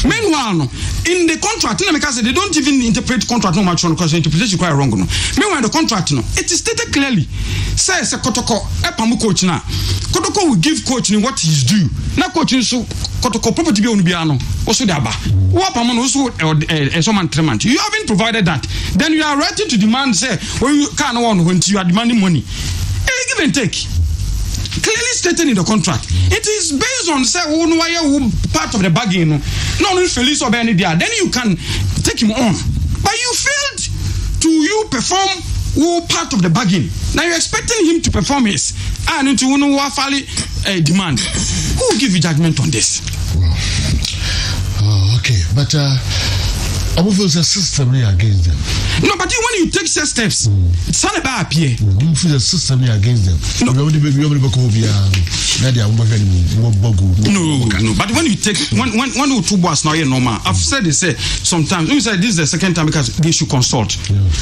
Meanwhile, in the contract, they don't even interpret contract no much because the interpretation is quite wrong. No. Meanwhile, the contract, it is stated clearly. Says Kotoko, Epamu coach now. Kotoko will give coach what he's due. Now coaching so Kotoko property be on Biano. Also the Aba. What Pamon also someone tremant. You haven't provided that. Then you are ready to demand, say, when you can't want when you are demanding money. Give and take. Clearly stated in the contract. It is based on say part of the bargain. Not only Felice or any there. Then you can take him on. But you failed to perform part of the bargain. Now you're expecting him to perform his and into demand. Who will give you judgment on this? Okay, but I will feel the system against them. No, but when you take such steps, it's not about appear. I feel the system against them. No, but when you take one or two bars now, normal. I've said they say sometimes. You say this is the second time because they should consult.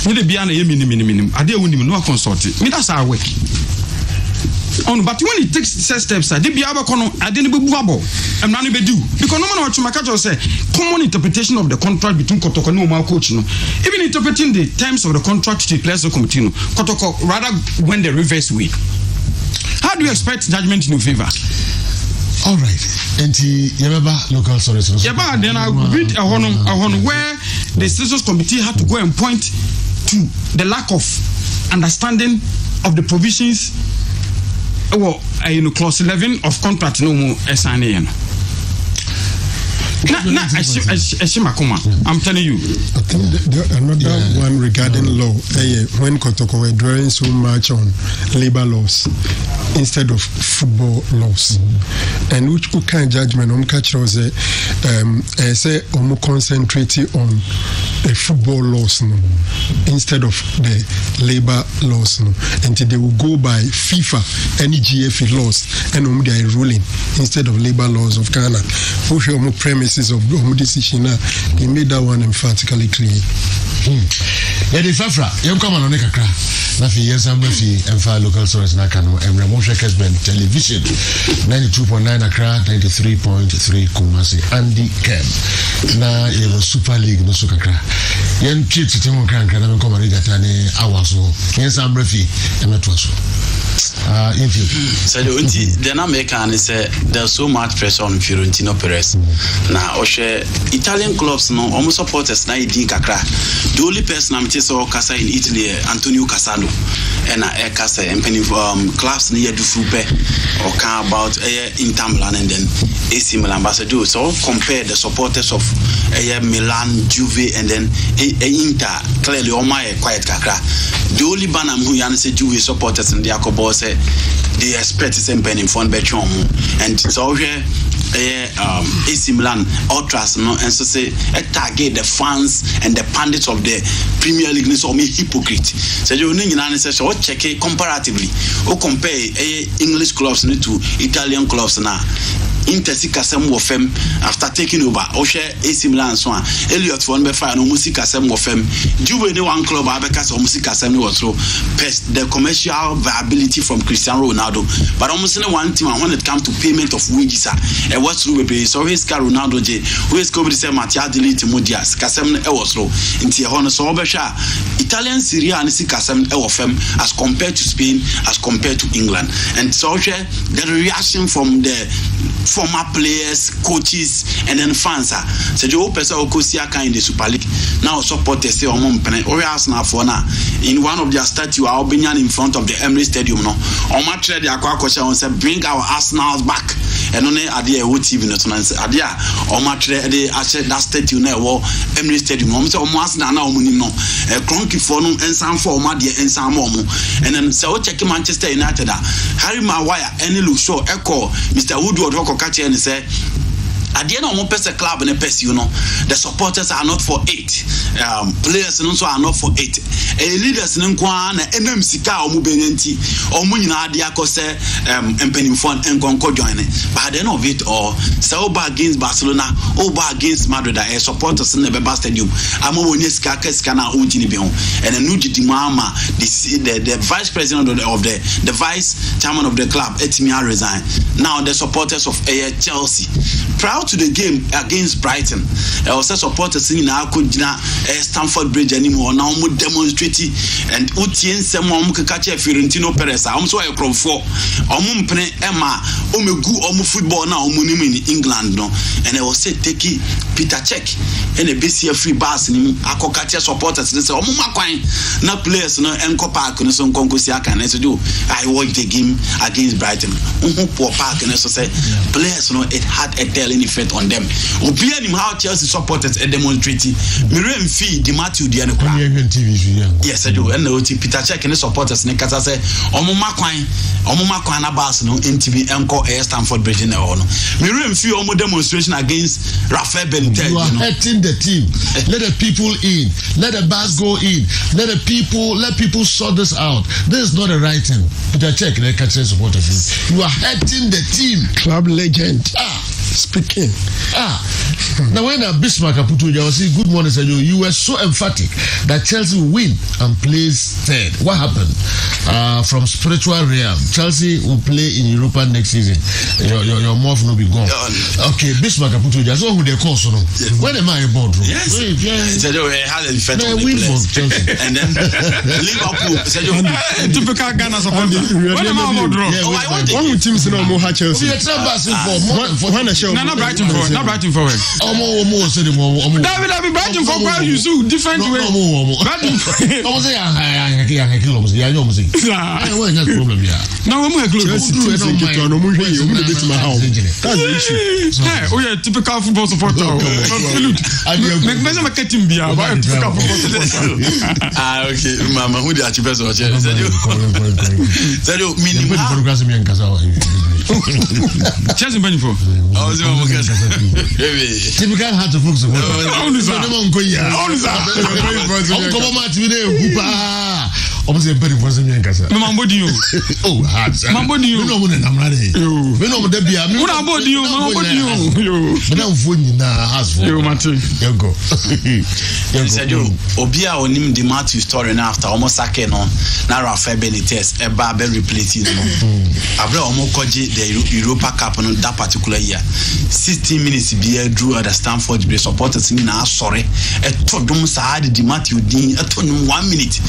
Need to be an minimum. I didn't even know consult. Me that's our way. But when it takes steps, I did be able I didn't be movable. I'm not even do because no man what you say common interpretation of the contract between Kotoko and normal coach. No, even interpreting the terms of the contract to players committee. No, Kotoko rather went the reverse way. How do you expect judgment in your favor? All right, and remember local sources. Yeah, but then I read a honor where the census committee had to go and point to the lack of understanding of the provisions. Clause 11 of contract no more SNA. I'm telling you. I think another one regarding law. When Kotoko were drawing so much on labor laws instead of football laws, and which kind of judgment catch was say concentrating on the football laws instead of the labor laws until they will go by FIFA any GFA laws and they are ruling instead of labor laws of Ghana. Premises of decision, they made that one emphatically clear. Yeah, the Fafra, you come on a crack. Nothing, yes, I'm with local source Nakano and Ramosha Kessben television 92.9 Accra, 93.3 Kumasi, Andy Keb. Now, it was Super League, no Sukakra. Yen cheats to Timon Crank and I'm coming at any hours. Yes, I'm Brefi, and that was so the American is there's so much pressure on Fiorentino Perez. Now, Italian clubs no almost supporters na idi kakra. The only person I'm so Casa in Italy, Antonio Cassano, and Casa and penny clubs near the Frupe or can about Inter Milan and then AC Milan ambassador. So compare the supporters of Milan, Juve, and then Inter. Clearly, all my quiet kakra. The only banam who say Juve supporters and the Jacobo say they expect the same penny for Betron, and so here. AC Milan ultras no and so say target the fans and the pundits of the Premier League so me hypocrite so you know say so check it comparatively or compare English clubs to Italian clubs now Inter Kasem Wofem after taking over share AC Milan so Elliot von Befa no music Kasem Wofem Juve the one club Abekas or music Kasem was so the commercial viability from Cristiano Ronaldo but almost one team when it comes to payment of wages and what's through be so his Ronaldo J who is going to say Matia delete Modias Kasem Ewosro into Honor so Besha Italian Serie A and Kasem Ewofem as compared to Spain as compared to England and so the reaction from the former players, coaches, and then fans. So the whole person who goes here in the Super League now supporters say in one of their statue Albanian in front of the Emirates Stadium. No, on my trade they say bring our Arsenal back. ɛno ne adeɛ ɛwɔ TV no so na adeɛ a ɔmo atwerɛ de ahyɛ that statue na ɛwɔ Emirates Stadium ɔmo sɛ ɔmo Arsenal na ɔmo nim no kronkifoɔ no nsan fɔ ɔmo adeɛ nsan ma ɔmo ɛnɛ sɛ wo check Manchester United a Harry Maguire ɛne Luke Shaw ɛkɔ Mr. Woodward hɔ kɔka kyerɛ ne sɛ adeɛ na ɔmo pɛ sɛ club ne pɛ si no the supporters are not for it, players no so are not for it, leaders no nko na enam sika a ɔmo benya nti ɔmo nyinaa de akɔ sɛ mpanimfoɔ nkɔnkɔ join but at the end of it all sɛ oba against Barcelona oba against Madrid supporters in the Beba Stadium ama wɔnyɛ sika ka sika na ɔgyi ne bi ho ɛna no gidi mu ama the vice president of the vice chairman of the club etimi resign. Now the supporters of Chelsea proud to the game against Brighton also supporters in Akujina Stamford Bridge anymore now mo demonstrate and utien sem mo keka Fiorentino Perez am so ekrom for omo mpene ema omegu omo football na omo nim in England no and I was say take Peter Cech and a BC free bus ni akokatia supporters say omo makwan na players no enko park no so nkonkosi aka na so do I watch the game against Brighton poor park and so say players no it had a telling effect on them obia nim how Chelsea supporters demonstrate mirem fee di Matthew di anokra yes I do and no Peter Cech and supporters ne kasa say omo makwan na bus no NTV enko Stamford Bridge na ono mirem fee omo demonstration against Rafael Benitez you are hurting the team. Let the people in, let the bus go in, let people sort this out. This is not the right thing. Peter Cech and catch supporters, you are hurting the team. Club legend speaking. Now when Bismarck Aputu was saying good morning, you were so emphatic that Chelsea will win and plays third. What happened? From spiritual realm, Chelsea will play in Europa next season. Your mouth will be gone. Okay, Bismarck Aputu just who they call so. When am I board? Yes. Said you had an effect on the players. And then Liverpool said you typical Ghana supporter. When am I board? One team is no more Chelsea. We are traversing for not Brighton forward. Almost said David Brighton for where you so different way. Brighton. Almost say I kill yeah, you must say. That's problem here. Now we are close. That's the issue. Hey, we are typical football supporter. Make me some marketing beer. Typical football supporter. Okay, mama, who the archivist or said you minimum Chelsea money for. Typical hard to focus on. Almost a very person in Casa. Mambo do you? Oh, hard. Mambo do you? No one I'm ready. We know the beer. What about you? Mambo do you? But I'm phone in the house. You, Matthew. You go. Said you, Obia on him the Matthew story now after almost second on. Now Rafael Benitez, a barber replating. Abra Omokoji, the Europa Cup on that particular year. 16 minutes beer drew at the Stamford Bridge supporters in our sorry. A Todum Saad, the Matthew Dean, a ton 1 minute.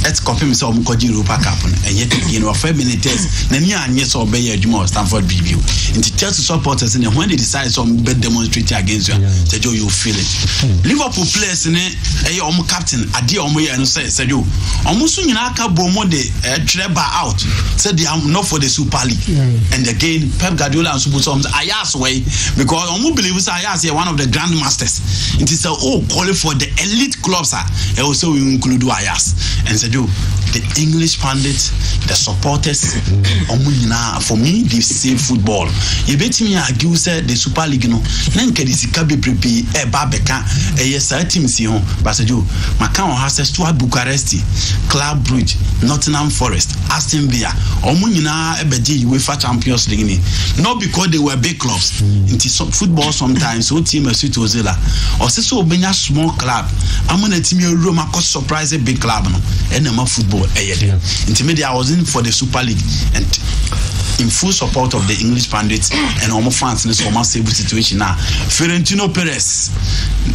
Let's compare myself to Europa Cup and yet again of 5 minutes. Nania and yes or Bay Juma Stamford Review. And to Chelsea supporters and when they decide some bed demonstrate against you, you feel it. Liverpool players in a captain, a dear and said you almost soon in Aka Bomo de Treba out. Said they are not for the Super League. And again, Pep Guardiola and Subusom's Ayas way because I believe Ayas is one of the grandmasters. It is calling for the elite clubs. Also, we include Ayas and said you the English pundits, the supporters, for me, they say football. You bet me argue said the Super League no. Nanka this kabe prepe babeka yes team si ho but said you Macau has Stuart Bucharest, Club Brugge, Nottingham Forest, Aston Villa, Omunina ebeje UEFA Champions League ni. Not because they were big clubs. Into football sometimes so team as it was or so benya small club. I'm gonna team Roma cause surprise a big club no. And football intermediate I was in for the Super League and in full support of the English pundits and almost fans in this almost stable situation now. Fiorentino Perez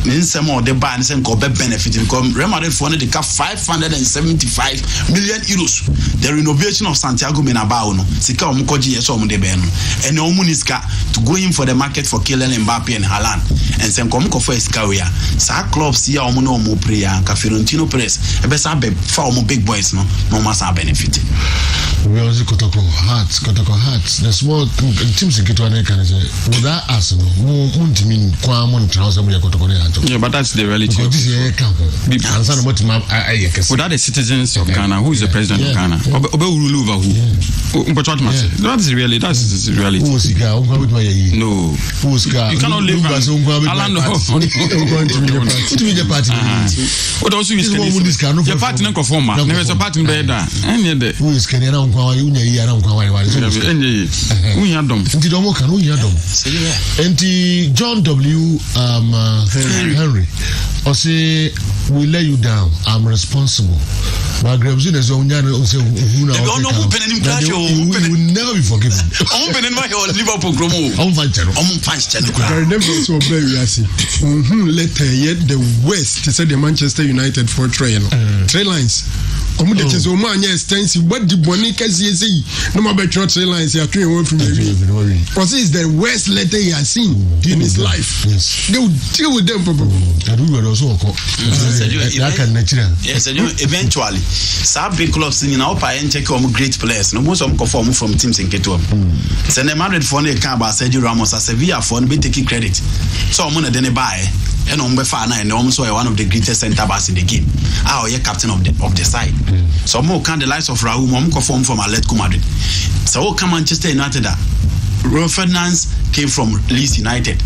in some of the bands and go benefit because Real Madrid funded the cap 575 million euros. The renovation of Santiago Bernabeu no sika omukoji yeso omude be no and omuniska to go in for the market for Kylian Mbappe and Haaland and sen komko for Escawia sa clubs here omu no omu prayer ka Fiorentino Perez e be sa be fa omu big boys no masa benefit. We also Kotoko hearts the small teams get one can say without us no muntimi kwa mon trouser mu yakotoko ne anto. Yeah, but that's the reality. Because this is answer what without the citizens of Ghana, who is the president of Ghana? Obe rule over who? But what matter? That's really that's reality. Who is Ghana? No. Who is Ghana? You cannot live Alan no. To be the party. What also is your party no conform. There is a party in bed. Who is Kenya na unkwa unya yi na unkwa wa. Unya dom. Nti domo kan unya dom. Nti John W. Henry. I say we let you down. I'm responsible. My grabs in as unya say who now. You will never be forgiven. I'm benin my Liverpool Gromo. I'm I remember so very later yet the West said the Manchester United for train lines. Omude tezo mo anya extensive what the bonica say no more better train lines you are train away from you. Because it's the worst letter he has seen in his life. Yes. They will deal with them people. Yes, eventually some big clubs in our and check great players. No most of them come from teams in Ketuam. So the Madrid for the Caba Sergio Ramos as Sevilla for be taking credit. So I'm gonna then buy and Umbefana and also one of the greatest centre backs in the game. Our captain of the side. So more can the likes of Raúl Momko form from Atletico Madrid. So come Manchester United that Ron Ferdinand came from Leeds United.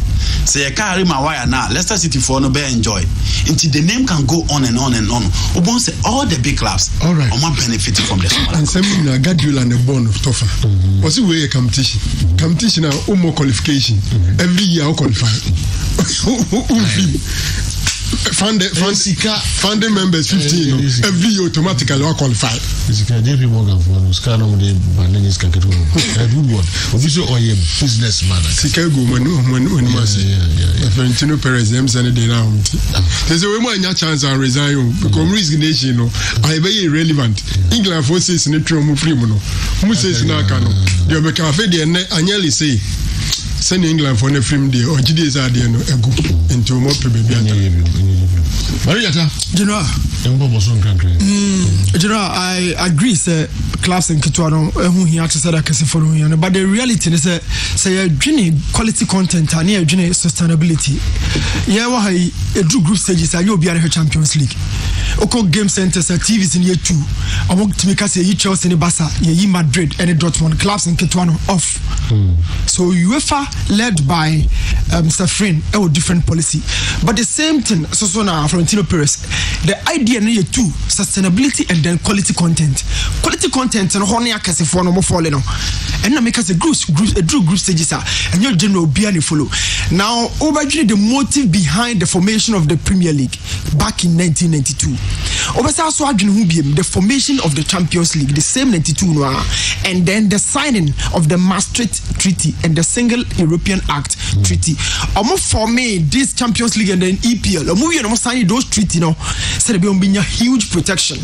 So you carry my wire now. Leicester City for no bear enjoy. Until the name can go on and on and on. Obon say all the big clubs all right. Are benefiting from this. And some Guardiola and the bond of Toffa. What's the way competition? Competition now more qualification. Every year I qualify. Funding members 15 every year automatically are qualified. JP Morgan for scan on the Bandanis Kakatu. Official or a businessman. Chicago when Florentino Perez them send it down. There's a woman your chance and resign because risk nation I very irrelevant. England forces in the Tromo Primo. Who says Nakano? You make a fed and annually say send England for the film day or GDs are there no ego into more baby. Mariata, General, I agree, sir. Clubs in Kituano, who he actually said I can say for you, but the reality is that say quality content and near sustainability. Yeah, why a group stages are you be a Champions League. Oko game centers TVs in year 2. I want to make us a Chelsea in Barca, ye Madrid and Dortmund clubs in Kituano off. So UEFA led by Safrin a different policy, but the same thing. So now Florentino Perez, the idea in year 2 sustainability and then quality content and honey akase for no more falling on, and now make us a group stages are and your general be any follow. Now over the motive behind the formation of the Premier League back in 1992. The formation of the Champions League, the same 92 and then the signing of the Maastricht Treaty and the Single European Act Treaty. For me, this Champions League and then EPL, signing those treaties, said there be a huge protection.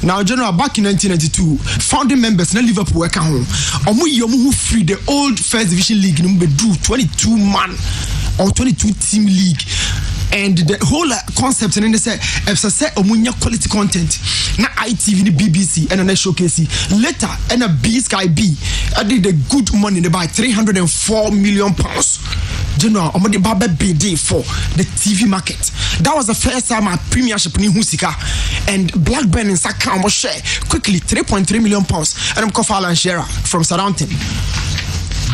Now, General, back in 1992, founding members in Liverpool work at home. Who free the old First Division League, number 22 man or 22 team league. And the whole concept and then they say if say omunya quality content na ITV the BBC and then showcase later and a B Sky B I did the good money they buy £304 million. General omode baba BD for the TV market. That was the first time our premiership in Husika and Blackburn in Saka share quickly £3.3 million and I'm Kofala and Shearer from Southampton.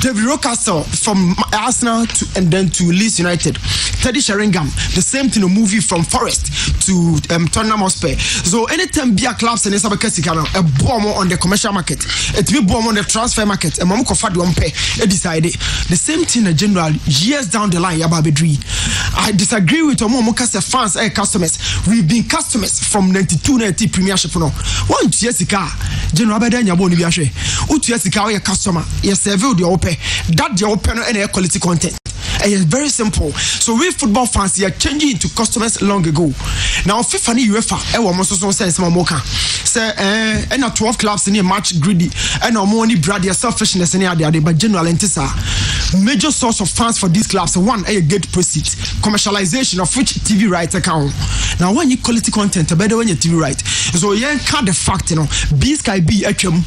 David Rocastle from Arsenal and then to Leeds United. Teddy Sheringham, the same thing, a movie from Forest to Tottenham Hotspur. So anytime beer clubs and a bomb on the commercial market, it will bomb on the transfer market, and Mamko Fadu pay decided the same thing in general years down the line. Yababedri, I disagree with Omokase fans and customers. We've been customers from 92-90 Premiership. No, 1 Jessica, General Baden Yaboni Biashe, Jessica, your customer, yes, serve the open. That the open and quality content. And it's very simple. So we football fans are changing into customers long ago. Now FIFA and UEFA, almost so says Mamoka. Say and 12 clubs in a match greedy and no money brand their selfishness in the but general entisa. major source of funds for these clubs. One, a gate proceeds, commercialization of which TV rights account. Now, when you quality content, better when you TV right. So you can't the fact, B Sky B HM,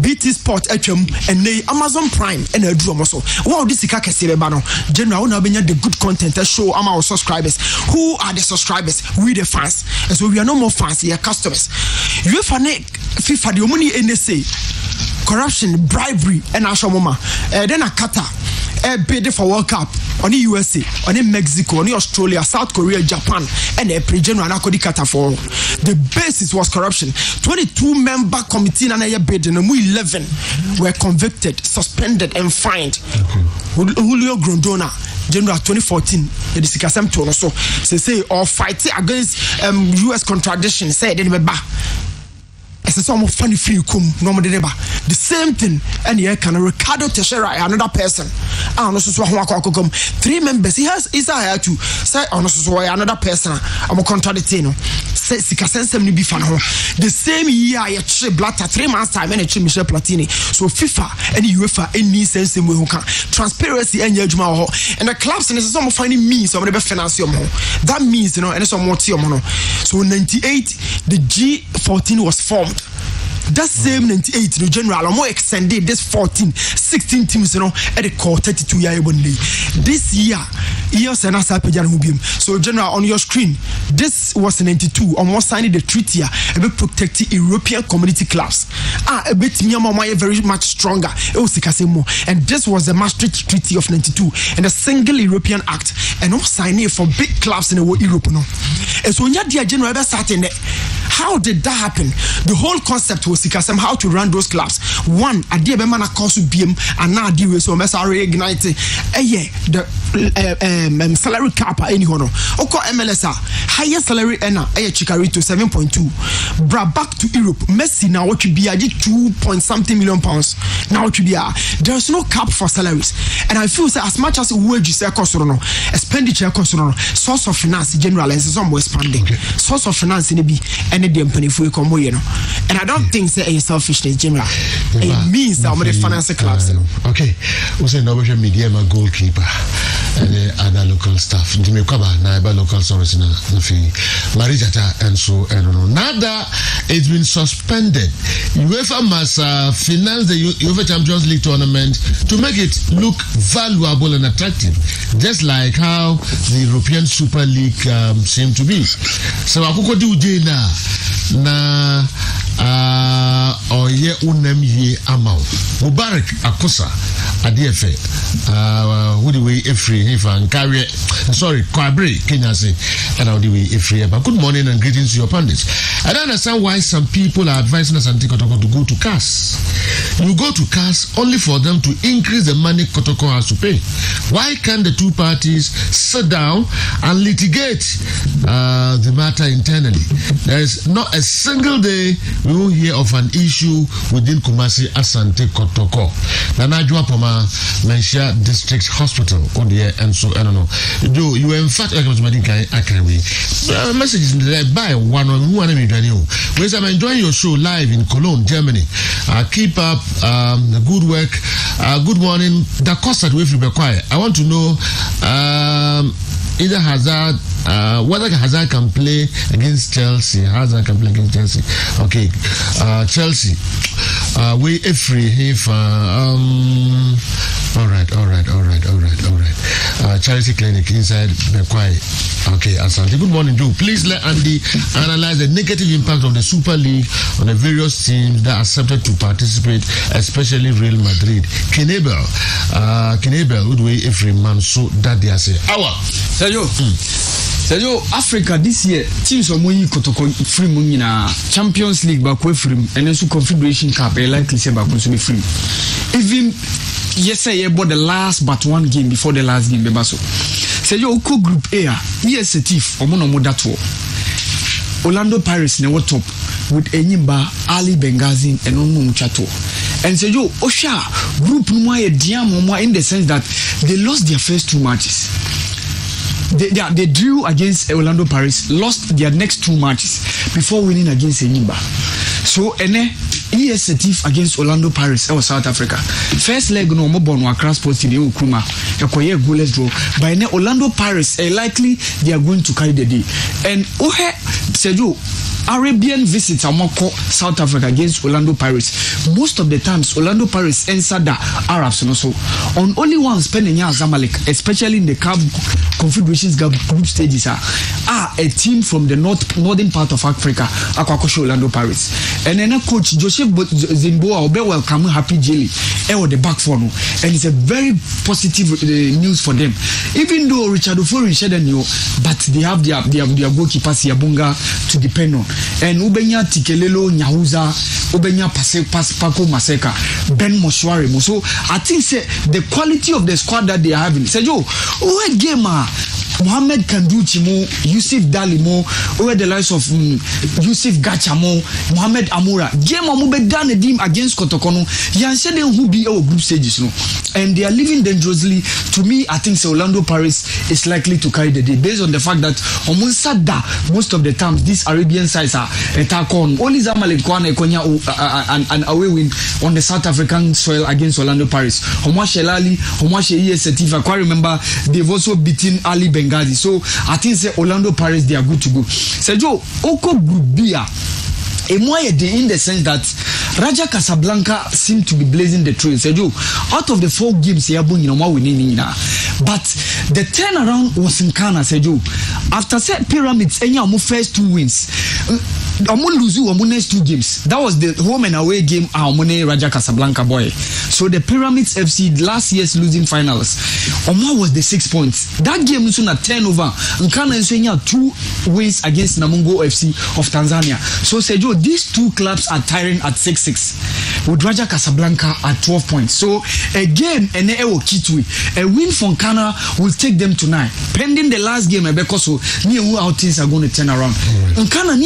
BT Sport HM, and they Amazon Prime and a drum also. Wow, this is Kessben. General, now being the good content that show our subscribers. Who are the subscribers? We the fans. And so we are no more fans, we are customers. UEFA, FIFA, the money NSA, corruption, bribery, and Ashomoma. Then a Qatar. Bid for World Cup on the USA, on the Mexico, on the Australia, South Korea, Japan, and a pre-general Qatar for the basis was corruption. 22-member committee and a bid and 11 were convicted, suspended, and fined. Julio Grondona, General 2014, the Sikasem Tono, so say or fighting against US contradiction, said in the it's some funny free cum no the same thing and here can Ricardo Teixeira another person also 3 members he has Isaiah to say also another person I'm contradicting say Sikasensem ni be fan the same year I blatter 3 months time and Michel Platini so FIFA and UEFA any sense we who can transparency and judgment and the clubs and some finding means of the finance that means and some more so 98 the G14 was formed. That same 98 the general more extended this 16 teams at the core 32 year only. This year so general on your screen this was 92 almost signed the treaty about protecting European community clubs a bit very much stronger and this was the Maastricht Treaty of 92 and a single European Act and also signing for big clubs in the world Europe and so when you general starting how did that happen? The whole concept was how to run those clubs. One, a dear man cost BM and now deal with so reignite the salary cap any honor. Oko MLSA higher salary earner Chikarito 7.2. Bra back to Europe. Messi now what should be a 2 point something million pounds. Now what should be there's no cap for salaries. And I feel as much as wages expenditure cost source of finance general is some expanding. Source of finance in be any company for you come and I don't think say a selfishness general. It means that the financial clubs. Okay, we say no media goalkeeper and other local staff. Jimmy Kwaba na local service na Marijata and so Nada it's been suspended. UEFA must finance the UEFA Champions League tournament to make it look valuable and attractive, just like how the European Super League seemed to be. So akoko di ujena na oye unem ye amount Mubarak Akosa Adiefe who the way Efri Hifa carry sorry Kwabre Kenya say and how the way Efri but good morning and greetings to your pundits. I don't understand why some people are advising us and Kotoko to go to CAS. You go to CAS only for them to increase the money Kotoko has to pay. Why can't the two parties sit down and litigate the matter internally? There is not a single day we will hear of an issue within Kumasi Asante Kotoko. Nanajua Poma Mensha District Hospital on the air and so I don't know. You in fact messages by one on one. Whereas I'm enjoying your show live in Cologne, Germany. Keep up the good work. Good morning. The cost that we feel quiet. I want to know either Hazard, whether Hazard can play against Chelsea. Hazard can play against Chelsea. Okay, Chelsea. We free if all right. Charity clinic inside Bekwai. Okay, Asante. Good morning, Joe. Please let Andy analyze the negative impact of the Super League on the various teams that accepted to participate, especially Real Madrid. Kessben, would we every man so that they say, Sergio, Africa this year teams are moving Kotoko free money na Champions League back free and also Confederation Cup likely say back be free. Even yesterday about the last but one game before the last game bebaso. Sergio Oko Group A yes a thief omono that war. Orlando Pirates never top with Enyimba, Ali Benghazi and Omo Muchato. And Sergio Osha group no more in the sense that they lost their first 2 matches. They drew against Orlando Pirates, lost their next 2 matches before winning against Enyimba. So ES Setif against Orlando Pirates South Africa. First leg no more born Accra Sports Stadium Nkrumah. Ekoye goalless draw. By now Orlando Pirates likely they are going to carry the day. And Sergio Arabian visits Amoko South Africa against Orlando Pirates. Most of the times Orlando Pirates answer the Arabs and also on only one spending Zamalek, especially in the Confederations group stages are a team from the northern part of Africa, Akwakosho Orlando Pirates. And then coach Joseph Zimboa will be welcome Happy Jelly or the back for no. And it's a very positive news for them. Even though Richard Ofori said but they have their goalkeeper Siabunga to depend on. And Ubenya Tikelelo Nyahuza, Ubenya Paco Maseka, Ben Moshwari. So I think the quality of the squad that they are having. Say, Joe, who gamer? Mohamed Kanduchimo, Yusuf Dalimo, over the likes of Yusuf Gachamo, Mohamed Amoura. Game Amube done a team against Kotokono. Yansede who be our group stages, no, and they are living dangerously. To me, I think Orlando Paris is likely to carry the day based on the fact that Omunsada most of the times these Arabian sides are attack on. Only Zamalek Kwana Konya an away win on the South African soil against Orlando Paris. Omwashe Lali, Omwashe ES Setif. I quite remember they've also beaten Ali Bengali. So I think Orlando Pirates they are good to go. Sergio Oko Group B in the sense that Raja Casablanca seemed to be blazing the trail. Sergio, out of the 4 games here, but the turnaround was in Ghana. Sergio, after set Pyramids, any first 2 wins. Next 2 games. That was the home and away game. Raja Casablanca boy. So the Pyramids FC last year's losing finals. Omo was the 6 points. That game was a turnover. Nkana and 2 wins against Namungo FC of Tanzania. So Sergio, these 2 clubs are tiring at 6-6 with Raja Casablanca at 12 points. So a game and a win from Ghana will take them to 9. Pending the last game, because how things are going to turn around. Nkana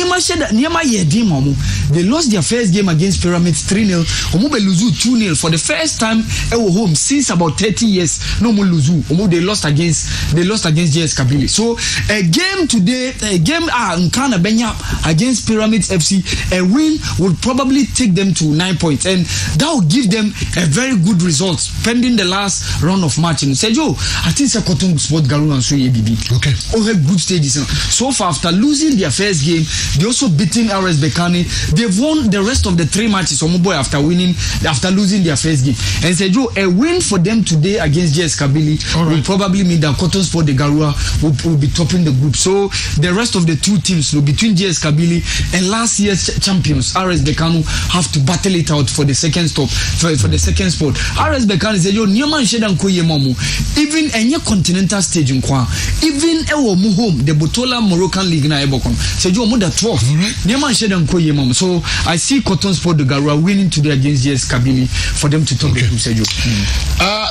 they lost their first game against Pyramids 3-0. Omo lose 2-0 for the first time home since about 30 years. No more lose. They lost against JS Kabili. So a game today, Nkana Benya against Pyramids FC, a win would probably take them to 9 points, and that will give them a very good result pending the last round of matching. Sergio, I think Cotton Sport Garu and so ABB. Okay. Over group stages. So far, after losing their first game, they also beating RS Bekane. They've won the rest of the 3 matches after losing their first game. And Sergio, a win for them today against JS Kabili will probably mean that Cotton Sport de Garua will be topping the group. So the rest of the 2 teams between JS Kabili and last year's champions RS Bekano have to battle it out for the second stop for the second spot. RS Bekano said yo Nyaman Shedan Koye Momo even any continental stage nkwa even ewo mu home the Botola Moroccan League na ebokon said yo mo the 12th Nyaman Shedan Koye Momo. So I see Cotton Sport de Garua winning today against JS Kabili for them to top the group. Said yo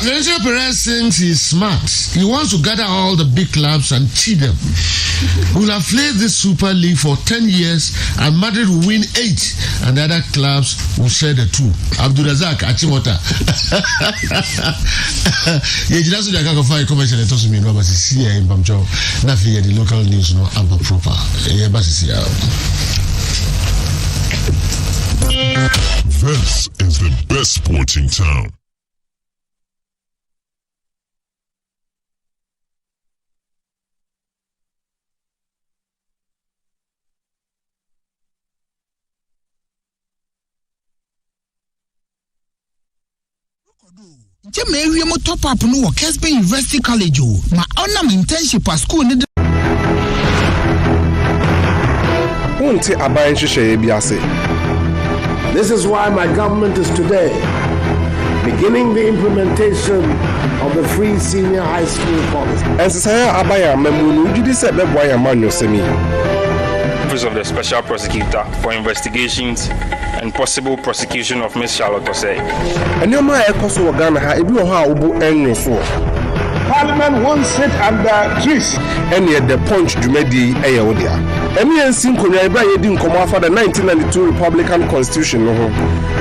Lorenzo Perez thinks he's smart. He wants to gather all the big clubs and cheat them. We'll have played this Super League for 10 years and Madrid will win 8 and the other clubs will share the 2. Abdurazak Achimota. Just the commercial and toss me no but see in Bamjo. Nothing the local news no amber proper. This is the best sporting town. Jema area mo top up no Kessben University College o ma onam internship at school ni Unti aban hwehwe bi ase. This is why my government is today beginning the implementation of the free senior high school policy. Ensaya abaya memunu ujidi se beboa ya manyo semi. Office of the Special Prosecutor for Investigations and Possible Prosecution of Miss Charlotte Osei. Enema ekoso Ghana ha ebi wo ha obo enyo so. Parliament won't sit under trees. Any the punch Jumedi Eyodia. Any ensin konya ibra yedi nkomo afa the 1992 Republican Constitution no ho.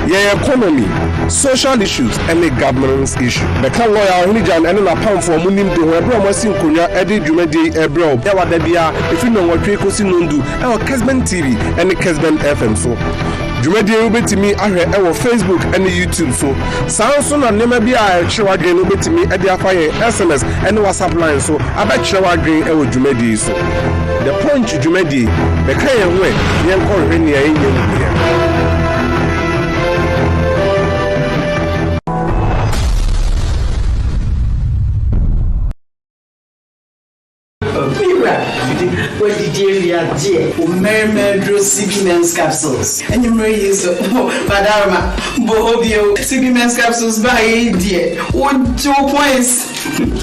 Your economy, social issues, and the governance issue. The can lawyer Hinijan and a pound for Munim do Ebro Masin Kunya, Eddie Jumedi Ebro, Ewa Debia, if you know what Treko Sinundu, our Kessben TV, and the Kessben FM. So dwumadie wobɛtumi ahwɛ ɛwɔ Facebook ɛne YouTube so saa nso na nneɛma bi a ɛkyerɛ wadwen no wobɛtumi ɛde afa yɛn SMS ɛne WhatsApp line so abɛkyerɛ wadwen ɛwɔ dwumadie so The Punch dwumadie bɛka yɛn ho yɛnkɔ nhwɛ nea ɛnyɛ mu What did you dear? Oh, Mermaid CB Men's Capsules. And you may use Madama Bohobio CB Men's Capsules by dear. 1 2 points.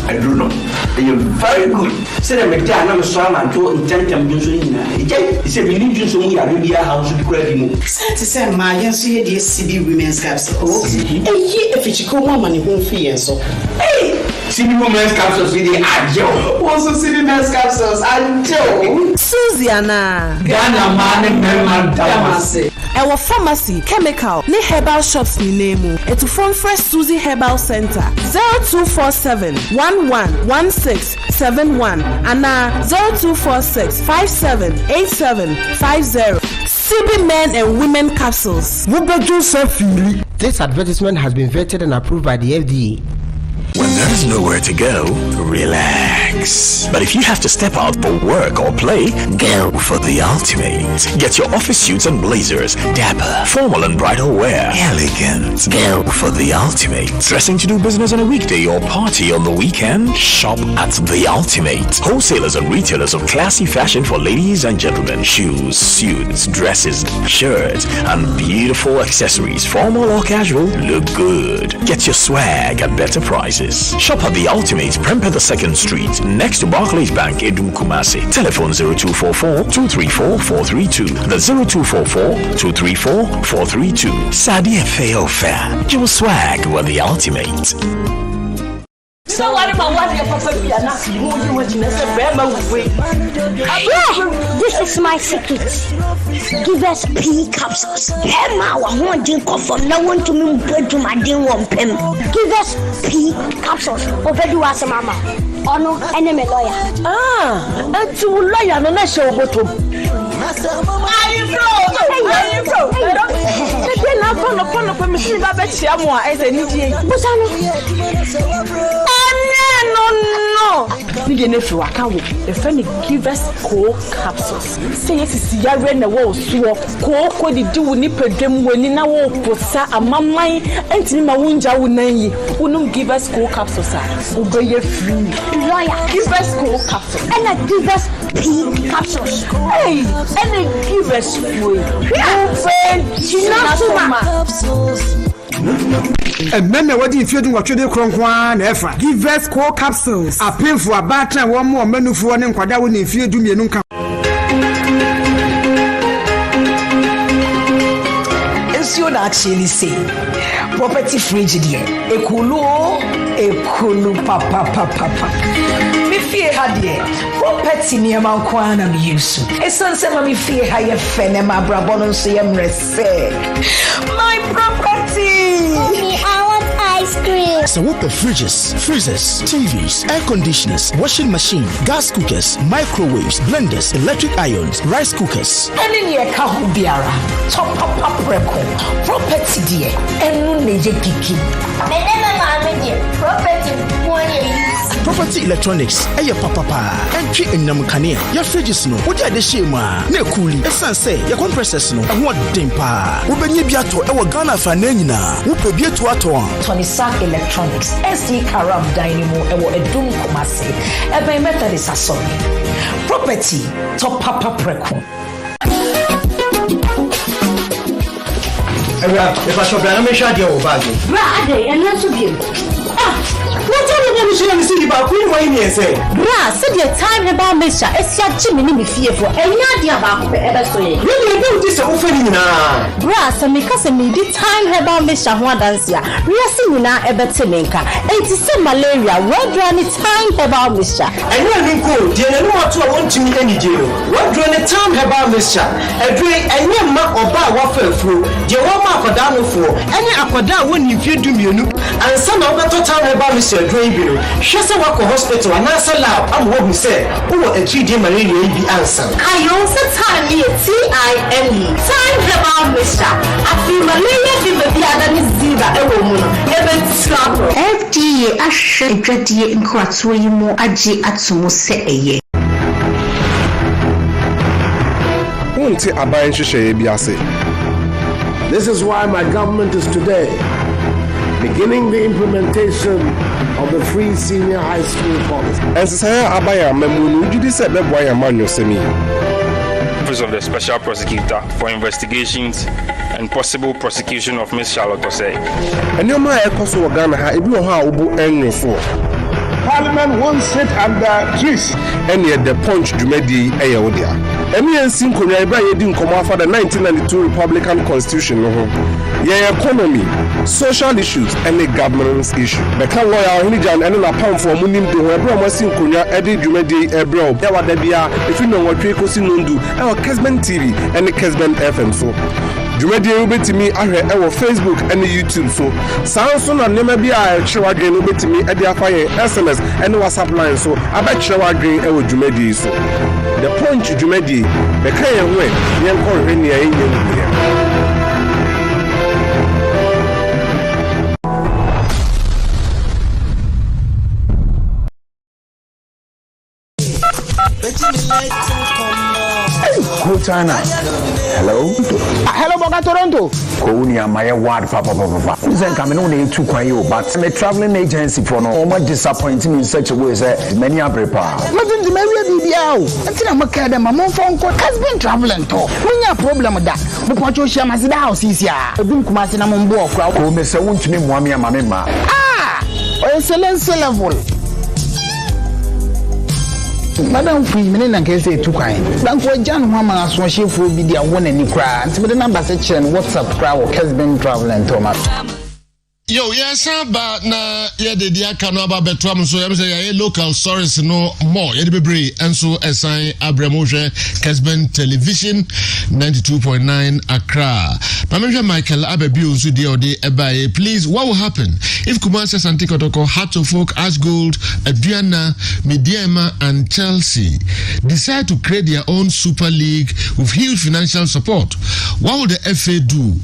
I don't know. You're very good. Say I'm a dad, I'm a strong man to intend to be in a it's a religion, so we are really a house to credit. Santa Sam, my yes, here, dear CB Women's Capsules. And ye, if it's a cool woman, you won't feel so. Hey! CB Women's Capsules with the Ajo. Also, CB Men's Capsules, Ajo. Susiana. Ghana man and Merman Damase. Our pharmacy, chemical, ni herbal shops ni name. Etu from Fresh Susie Herbal Center 0247 111671 and 0246 578750. CB Men and Women Capsules. This advertisement has been vetted and approved by the FDA. When there's nowhere to go, relax. But if you have to step out for work or play, go for the ultimate. Get your office suits and blazers, dapper, formal and bridal wear, elegant. Go for the ultimate. Dressing to do business on a weekday or party on the weekend? Shop at the ultimate. Wholesalers and retailers of classy fashion for ladies and gentlemen. Shoes, suits, dresses, shirts, and beautiful accessories. Formal or casual, look good. Get your swag at better prices. Shop at the Ultimate, Prempeh 2nd Street, next to Barclays Bank, Edum Kumasi. Telephone 0244-234-432. That's 0244-234-432. Sadia Feo Fair. You will swag with the Ultimate. So what about what your papa be not this is my secret. Give us P capsules. Emma, I want to go from no one to me to my dear one pen. Give us P capsules. Over to us, Mama. Oh no, enemy lawyer. And to lawyer, no, not show what to. No. We didn't feel like the friend give us cold capsules. Say yes, it's Yaren the wall, so cold did do nipper them when in our posa a mamma and Timawunja wouldn't give us cold capsules. Obey your free lawyer, give us cold capsules and I give us pink capsules. Hey, and I give us free. And men what if you do what you do kwan efa give us core capsules a pay for a battle one more menu for one kwada when if you do me nunca ensure that actually say property fridge there ekulu papa me fear had there property near my kwana me use esan se ma me fear ha ye fene ma brabono so ye mrese my property. Mommy, I want ice cream. So what the fridges, freezers, TVs, air conditioners, washing machine, gas cookers, microwaves, blenders, electric irons, rice cookers. And in your biara, top up record, property dear, and no neje kiki. Property electronics, papa, entry in Namukania, your fridges no, what are the shema, ne coolie, a sun say, your compressors no, and what dimpa, Ubeni Biato, our Ghana Fanena, Upebia to Ato, Tony Sack Electronics, SD Karam Dynamo, and what a doom comasi, and by method is a sorry. Property, top papa preco. If I shall be a mission, you'll bag it. Brother, and not to give. What are you going to see about Queen Wayne? Say, Bra, said your time about Mister, it's your Jimmy me fear for any idea about ever say. Really, do this offering now. Bra, some because me the time about Mister Wandansia. We are seeing now Evertonenka. It is malaria. What run the time about Mister? And you are good. You know what I want to meet any jail. What run the time about Mister? A drink and your mark or bar waffle through. You want Aquadano for any Aquada when you do me, and some of the time about Mister. hwɛ sɛ wakɔ hospital anaasɛ lab ama wahu sɛ wowɔ akyiridi malaria yi bi ansa ayo sɛ time ne yɛ time herbal mixture afi malaria fever bi ada ne ziba ɛwɔ mu no yɛbɛtua FDA ahwɛ adwadie nkratoɔ yi mu agye atomo sɛ ɛyɛ wonte aban hyehyɛeɛ bi ase. This is why my government is today beginning the implementation of the free senior high school policy. Ɛnsesɛeɛ aba yɛ amamu no wogye di sɛ ɛbɛboa yɛ amanyɔsɛm yi. Office of the Special Prosecutor for Investigations and Possible Prosecution of Miss Charlotte Osei. Nneɛma a ɛkɔ so wɔ Ghana ha ebi wɔ hɔ a wobo ɛnwo so. Parliament won't sit under trees. Ɛneɛ the punch dwumadie ɛyɛ wo dea. Ɛne yɛnsi nkonnwa ɛberɛ a yɛdi nkɔmmɔ afa the 1992 Republican Constitution no ho. Yɛn economy, social issues, and governance issue. Bɛka lawyer ɔhene Jan ɛne n'apamfoɔ mu nim de ho ɛberɛ a wɔasi nkonnwa ɛde dwumadie ɛberɛ o. Ɛwɔ da bia efi nnɔnwɔtwe kɔsi nondu ɛwɔ Kessben TV ɛne Kessben FM so. Dwumadie wobɛtumi ahwɛ ɛwɔ Facebook ɛne YouTube so. Saa nso na nneɛma bi a ɛkyerɛ w'adwene wobɛtumi ɛde afa yɛn SMS ɛne WhatsApp line so abɛkyerɛ w'adwene ɛwɔ dwumadie so. The Punch dwumadie bɛka yɛn ho ɛ yɛnkɔ hwɛ nea ɛnyɛ mu yɛn. China. Hello? Hello, Boga Toronto. Kounia, my word, Papa. Then come in to Kwayo, but I'm a traveling agency for no more disappointing in such a way as many are prepared. Listen to Maria BBL. I think I'm a cat and my mom phone call has been traveling to. We have a problem with that. But what you share my house is here. I think Kumasina Mumbo crowd. Oh, Miss Wunchmi, Mwami, and Mamma. Excellence level. Madam Free, men and can say too kind. Banco John Mama, so she will be the one and you cry. And the number section, WhatsApp crowd, Kessben Travel and Thomas. Yo, yes, but na yeah, the dear Canaba Betram, so I'm saying local stories no more. Yet be and so assign Abramoje Kessben Television 92.9 Accra. Manager Michael Abebu so the please, what will happen if Kumasi Santi Kotoko, Heart of Folk, Ash Gold, Adriana, Mediema, and Chelsea decide to create their own Super League with huge financial support? What will the FA do?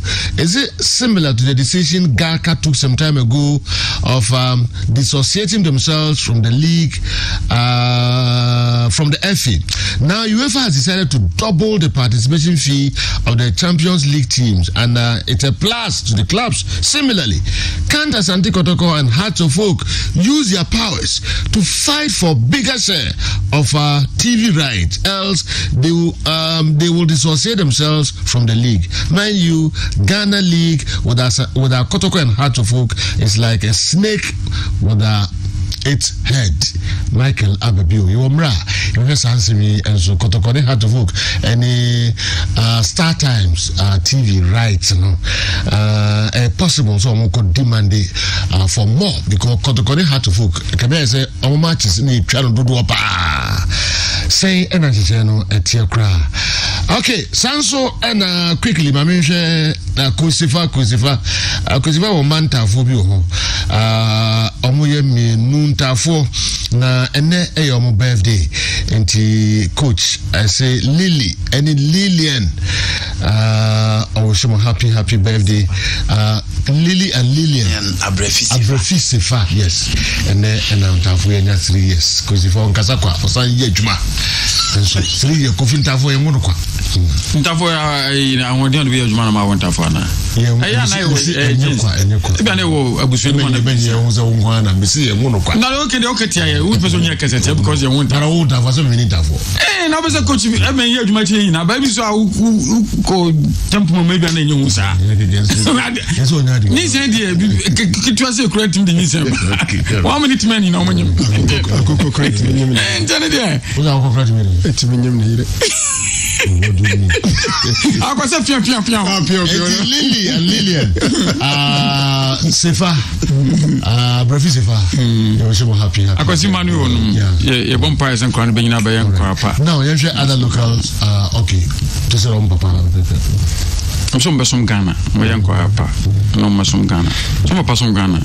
Is it similar to the decision Garka took some time ago of dissociating themselves from the league, from the FA? Now UEFA has decided to double the participation fee of the Champions League teams, and it's a plus to the clubs. Similarly, can't Asante Kotoko and Hearts of Oak use their powers to fight for bigger share of TV rights? Else they will dissociate themselves from the league. Mind you, Ghana League with our Kotoko and Hearts of Oak is like a snake with its head. Michael Abebu, you umra. You just answer me, and so Kotoko Heart of Oak, any Star Times TV rights, you know, possible so we could demand it for more because Kotoko Heart of Oak. Can I say our matches in the channel do say energy channel at Tiakra. Okay, Sanso and quickly, my mention Kusifa wa manta phobia omoye me nuntafo na ene eyo birthday enti coach I say Lily any Lillian I wish you a happy birthday Lily and Lillian Abrefisifa yes and ntafo enya 3 years Kusifa nkasa kwa osan ye adwuma so 3 years kofi ntafo ye mu kwa ntafo ya awon be adwuma na ma won ntafo na aya na ebe na wo abusu ni na benye unza ungwa na misi ye mu kwa na okay tia ye wo person nya kasete because ye won tara wo ntafo so me ni ntafo na be se coach e me ye adwuma tie na ba bi so ko tempo mo maybe na nyu sa yeso nya di ni se die kitwa se correct me ni se 1 minute man na o manyem ko correct me nyem ntane die wo za ko correct me eti me nyem na ire akwasa pian Lily and Lillian Sefa Brefi Sefa you wish you happy akwasi manu wonu ye bon price and crown be nyina be yan kwapa now you share other locals okay to say on papa I'm some Ghana we yan kwapa no ma some Ghana some pa some Ghana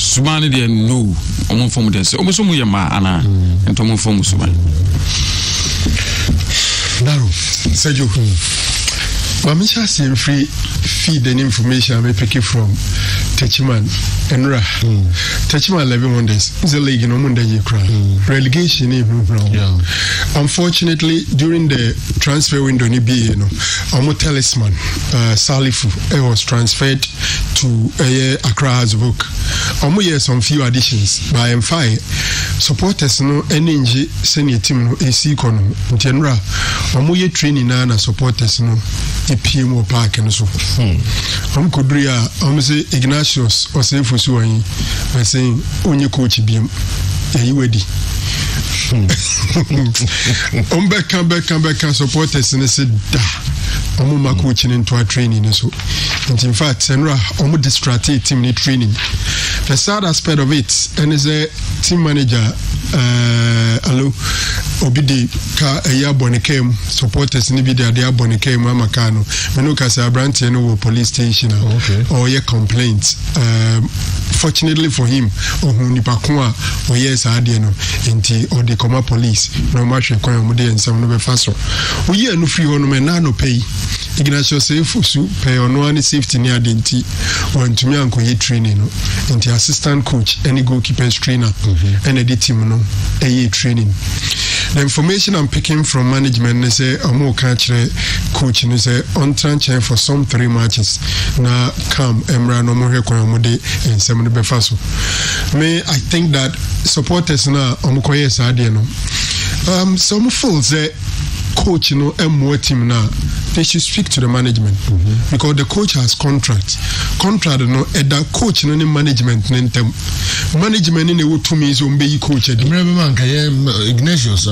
Subani de no omo form de se omo so mu ye ma ana ento omo form Subani Naro Sergio Mami Chasi free feed and information I may pick it from Techiman and Ra. Techiman 11 Mondays. The league in Monday relegation even unfortunately during the transfer window Omo talisman Salifu was transferred to Accra Book. Omo some few additions by M5 supporters no energy senior team no AC kono Tenra Omo ye training na supporters no PMO park and so. Kodria, say Ignatius or say for Suai by saying only coach beam you ready. Come back supporters and I said my coaching into our training and so. And in fact, Senra almost distracted team need training. The sad aspect of it, and is a team manager hello Obidi ka Bonikem supporters ni bi dia Bonikem Amakano Menuka sa branch no police station or ye complaints fortunately for him nipa ko a o yes ade no enti or the comma police no match kwan mo de ensam no be fa so o ye no free hono me na no pay Ignatius Sefusu pay ono ani safety ni adenti want to me anko ye training no enti assistant coach any goalkeepers trainer and the team no training. The information I'm picking from management is say Omo Kachre coach is say on transfer for some 3 matches. Na come Emra no more Koyomode and Semon Befaso. I think that supporters na Omo Koye Sadia no. Some fools say coach no team na they should speak to the management because the coach has contract no that coach no management nentem management in the 2 means on be coach remember man Ignatius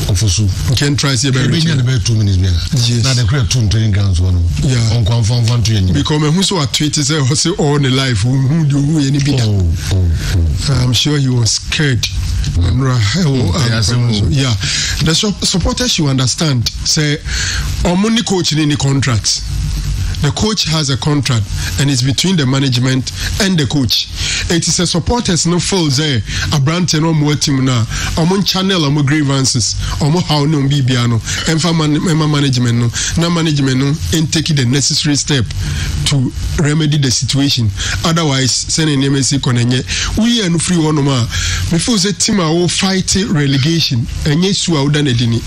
Ofosu can try say about 2 minutes yes na the create 2 training grounds one on confirm because me who so a tweet say all the life who do any be that I'm sure he was scared yeah the supporters should understand say money coach in the contract. The coach has a contract and it's between the management and the coach. It is a supporters no falls there. A brand no more team na. Omo channel omo grievances. Omo how no bibiano. Emfa management no. Na management no in taking the necessary step to remedy the situation. Otherwise, send an MSC konenye. We are no free one ma. Before the team are fighting relegation and yes you are done edini.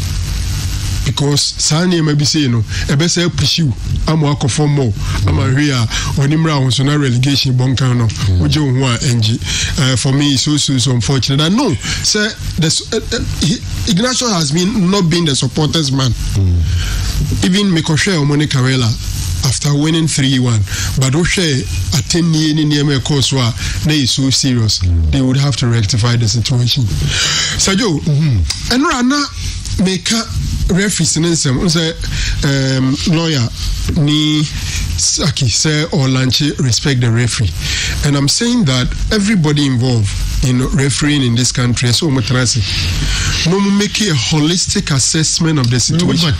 Because Sani may be saying, no, a better pursue. I'm walk for more. I'm a here on Imra on Sona relegation bonkano. For me, so unfortunate. I know, sir, Ignacio has not been the supporters man. Even Mikoshe or Monica Carella after winning 3-1, but Oshe attending near me course where they is so serious, they would have to rectify the situation. Sajo, and Rana make referees in some lawyer ni Saki say or Lanche respect the referee, and I'm saying that everybody involved in refereeing in this country so much no make a holistic assessment of the situation.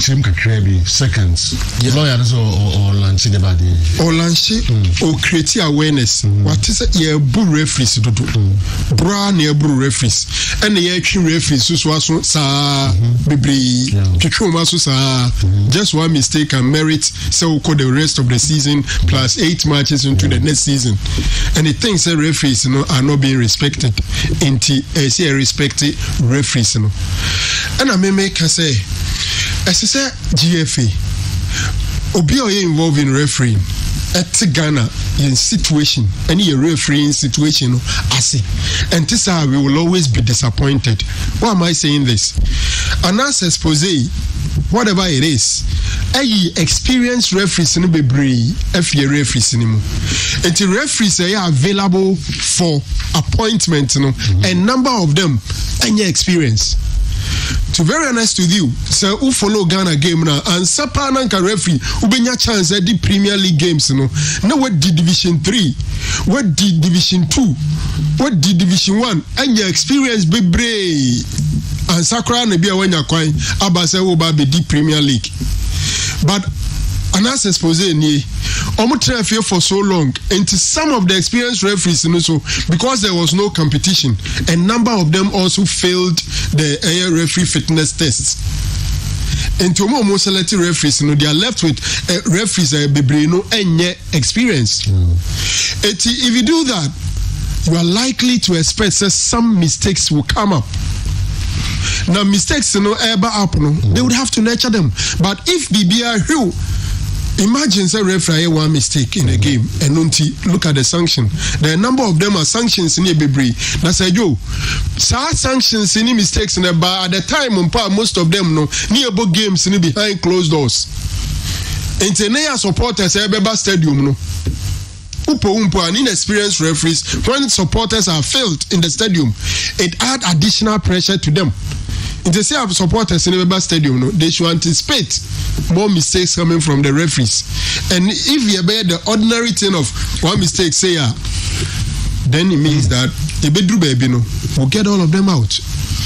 Seconds lawyers or Lanche the body or Lanche or create awareness. What is it? Yeah, bull referees to do bra near bull referees and the action referees so sa bibri just one mistake and merit so call the rest of the season plus 8 matches into the next season, and the things that referees are not being respected into respected referees and I may make say as I say GFA obi oye involved in refereeing at Ghana in situation any refereeing situation as and this how we will always be disappointed. Why am I saying this? And as expose whatever it is, experienced referees in the brave, referees in and the referees are available for appointment, a number of them and your experience. To be very honest with you, so who follow Ghana game now and Sapananka referee who be your chance at the Premier League games, now what did Division 3, what did Division 2, what did Division 1, and your experience be brave. And Sakura Nebia when you're quite Abasa will be the Premier League. But an as expose ni Omutrefie for so long, and to some of the experienced referees, so because there was no competition, a number of them also failed the referee fitness tests. And to more selected referees, they are left with referees bebrino and experience. If you do that, you are likely to expect that some mistakes will come up. Now mistakes ever happen, they would have to nurture them. But if BBR who imagine say referee one mistake in a game and look at the sanction. The number of them are sanctions in a baby. Now say yo, sanctions any mistakes in a bar at the time most of them nearby games in behind closed doors. International supporters Beba Stadium no. Umpo and inexperienced referees, when supporters are failed in the stadium, it add additional pressure to them. In the same supporters in the stadium, they should anticipate more mistakes coming from the referees. And if you bear the ordinary thing of one mistake, say then it means that we'll get all of them out.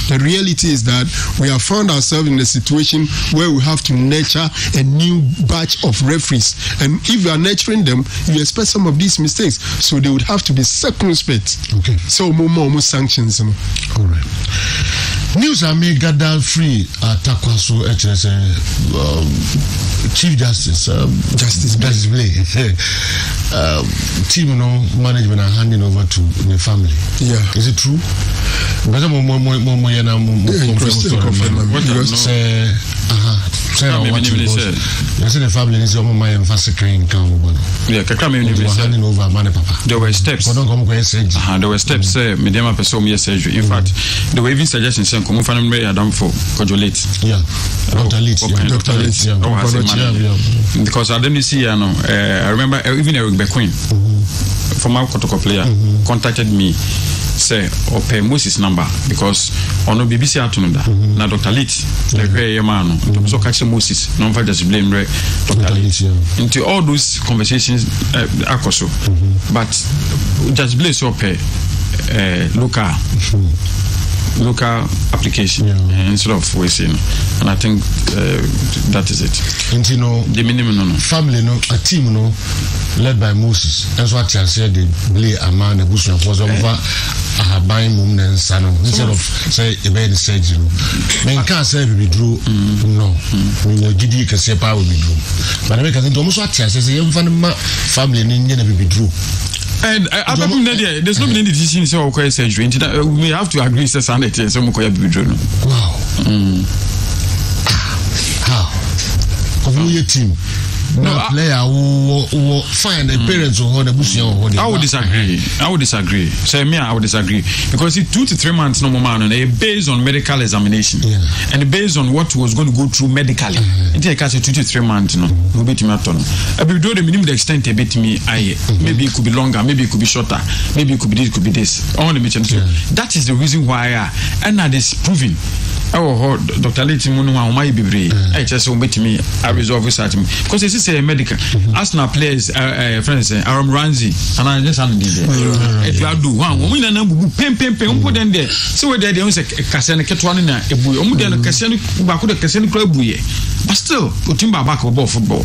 The reality is that we have found ourselves in a situation where we have to nurture a new batch of referees. And if you are nurturing them, you expect some of these mistakes. So they would have to be circumspect. Okay. So more sanctions. All right. News I may gather free Takwaso Chief Justice Justice Blay team management are handing over to the family. Yeah. Is it true? The family is handing over money, Papa. There were steps. There were steps. Medium person surgery. In fact, the way even suggestions saying come from me Adam for cojolate. Yeah. Dr. Leeds. Because I didn't see I remember even Eric Bequin former Kotoko player contacted me say or pay Moses number because on no BBC atununda na Dr. Leeds the great man so catch Moses no for just blame Dr. Leeds into all those conversations akoso but just blame so pay local application instead of wasting, and I think that is it. And the minimum family a team led by Moses. That's what I said. They play a man a bush was over buying mum and son instead of say a bed surgery. Men can't say we drew no. We will give you a sepa will be drew. But I make it almost what I say family in India will be drew. And there's no many decisions so surgery. We have to agree to sanity. So wow. How? Of your team. No player who find the parents who hold the bush. I would disagree. Say me, I would disagree because 2 to 3 months no more man based on medical examination and based on what was going to go through medically. It take us 2 to 3 months no bit me aton. I be do the minimum extent a bit me maybe it could be longer, maybe it could be shorter, maybe it could be this, could be this. All the mention. That is the reason why and that is proven. Oh, Dr. Leighton, my baby, I just want me. I resolve research because this is a medical. Arsenal players, friends, Aaron Ramsey, and I just if you do one, we don't pay, put them there. So where they use a Cassandra Ketwanina, a boy, Cassandra, Cassandra Club, but still, put him back about football.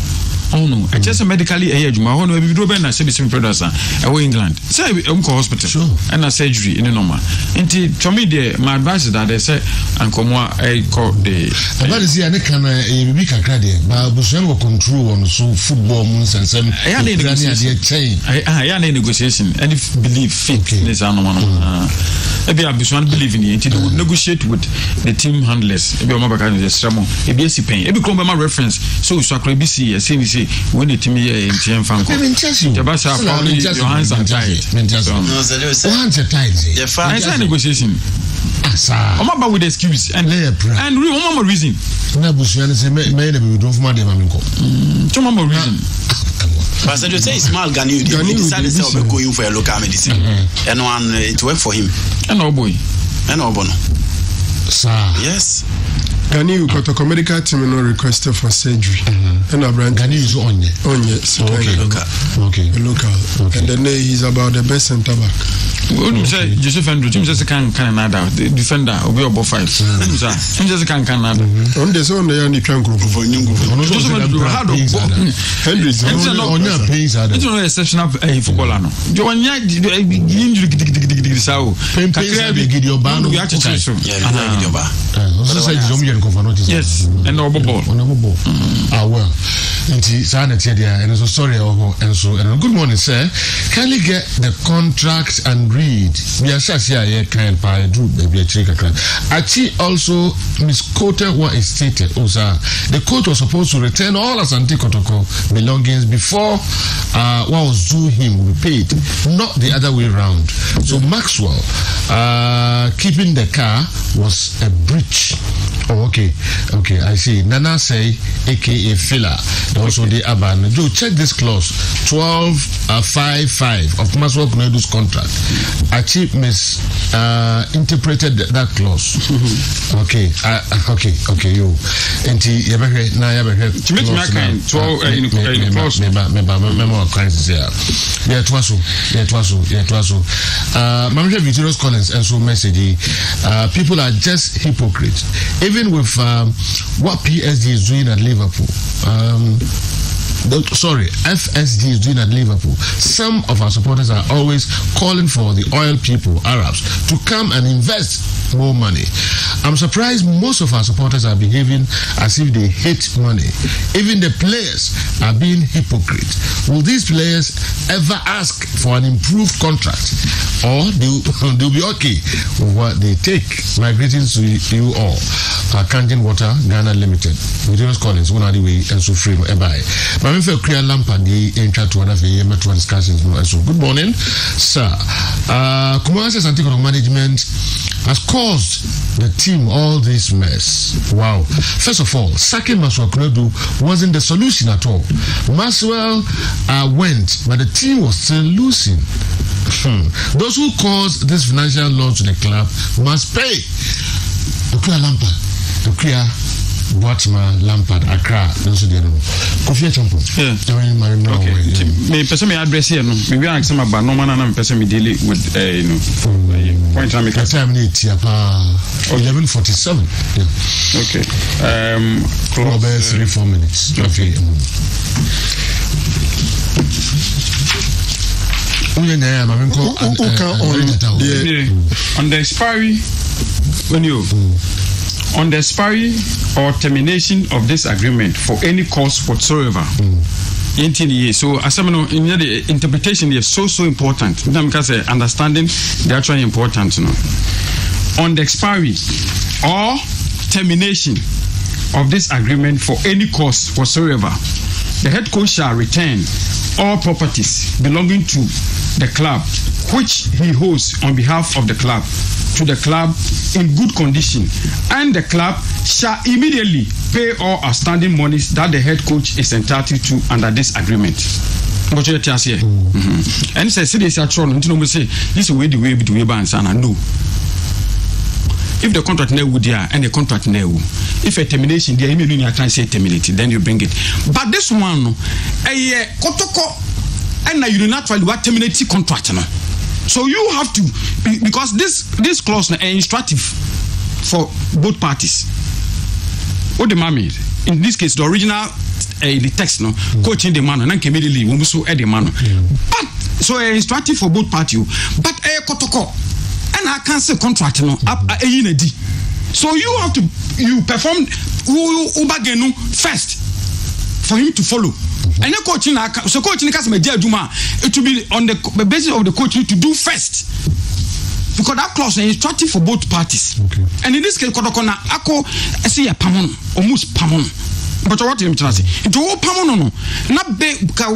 Oh no, I just medically age. My own we do better. Say some producer away England. Say hospital and a surgery in a normal. And to me, my advice is that they say and come I call the. But is here? They can be credit, but we will control on so football moves and some. I had a negotiation. And if believe faith is normal. Maybe I believe in it. They would negotiate with the team handlers. Maybe I'm about to say, maybe it's pain. Maybe come by my reference. So BC, say when the team in TM fan call. Probably your hands are tied. Hands are tied. It's a negotiation. I'm about with excuse and one more reason. Two more reason. But you say small Ghanaian decided to go in for a local medicine, and one it worked for him. And no boy, and no bono. Sir, yes. Gani Kotoko medical team no requested for surgery. And Abraham Gani is on it. Okay. Local. And then he's about the best centre back. Say Joseph Andrew, Jim says Canada, the defender, Obi Obo 5. Jim says Canada. On the zone, they are the trunk group. Joseph Andrew, Henry's on your pains. It's not exceptional footballer. Joanna injury. So, yes, and no ball. Well, and so sorry, and so good morning, sir. Can you get the contract and read? We are here, kind of do maybe a check. Achi also misquoted what is stated. The court was supposed to return all Asante Kotoko belongings before what was due him will be paid, not the other way around. So Maxwell keeping the car was a breach. Oh, okay, I see. Nana say, aka Filler, also the Aban. Do check this clause 12.55 of Maxwell Kunedu's contract. Achi misinterpreted that clause. Okay, yo. And you ever to make my kind 12 in clause. Manager Victorious Collins and so message. People are just hypocrites. Even with what PSG is doing at Liverpool, FSG is doing at Liverpool. Some of our supporters are always calling for the oil people, Arabs, to come and invest more money. I'm surprised most of our supporters are behaving as if they hate money. Even the players are being hypocrites. Will these players ever ask for an improved contract, or they'll be okay with what they take? My greetings to you all. Kangen Water, Ghana Limited. Victorious Collins, one of the way, and so free, bye. My name is Kriya Lampa, the intro to one of the metro discussions. So, good morning, sir. Kumasi Santikoro management has caused the team all this mess. Wow. First of all, sacking Maxwell Kunedu wasn't the solution at all. Maxwell went, but the team was still losing. Those who caused this financial loss to the club must pay. Kriya Lampa, Kriya Watchman, Lampard, Accra, those are the other. Kofi Champo. Me person me address here no. Me ask some about no man and person me deal with point I make. Time need here pa 11:47. Okay. Close 3-4 minutes. Okay. On the expiry when you on the expiry or termination of this agreement for any cause whatsoever. So as I know, in the interpretation is so important. Because understanding the actual important. On the expiry or termination of this agreement for any cause whatsoever, the head coach shall return all properties belonging to the club which he holds on behalf of the club to the club in good condition, and the club shall immediately pay all outstanding monies that the head coach is entitled to under this agreement. What you tell us here? And say this actually, you say this is the way between bands and no. If the contract never would there and the contract never, if a termination there, immediately you can say terminated, then you bring it. But this one, a kotoko, and you do not try to terminate the contract. No? So you have to, because this clause is instructive for both parties. What the mommy, in this case, the original the text, no, coaching the man, and then immediately we must add the man. But so instructive for both parties. But a kotoko, and I can't say contract, no, up a unity. So you have to perform ubagenu first for him to follow. And the coaching, so coaching customer Juma, it will be on the basis of the coaching to do first. Because that clause is instructive for both parties. Okay. And in this case, Kotokona, Ako, I see a pamon, almost pamon. But what you say? It all pamon no. Not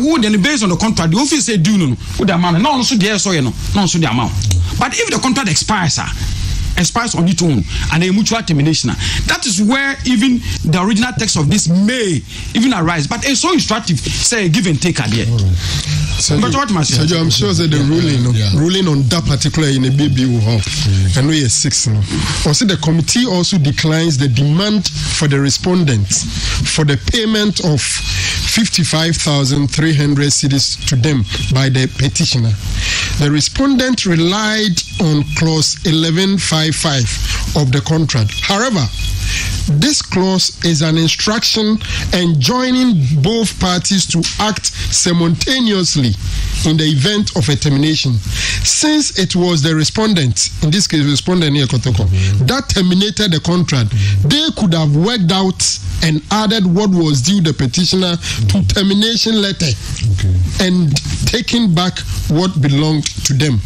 wood and based on the contract, the office say do no with the amount. No, also the so no, so the amount. But if the contract expires, expires on its own and a mutual termination. That is where even the original text of this may even arise. But it's so instructive, say give and take idea. So I'm sure that the ruling on that particular in a baby will help. And we are 6 now. Also, the committee also declines the demand for the respondents for the payment of 55,300 cedis to them by the petitioner. The respondent relied on clause 1155 of the contract. However, this clause is an instruction enjoining both parties to act simultaneously in the event of a termination. Since it was the respondent, in this case, respondent here, Kotoko, that terminated the contract, they could have worked out and added what was due the petitioner to termination letter and taken back what belonged to them.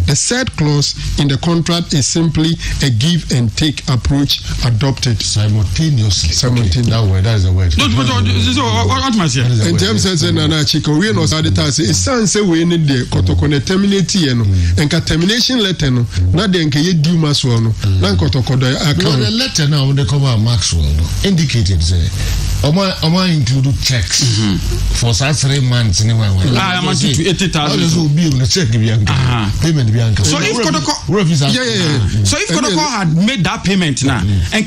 The said clause in the contract is simply a give and take approach adopted simultaneously. That word, that is the word. What must you say? In terms of Nana Chico, we know that it sounds say we need the Kotoko terminate and termination letter no, not the Nkaye due Maswell no, not Kotoko account. The letter now when they come out Maxwell indicated say Oma include checks for 3 months anyway. I am to 80,000. Also be on the check payment Bianca. So if Kotoko So if Kotoko had made that payment now and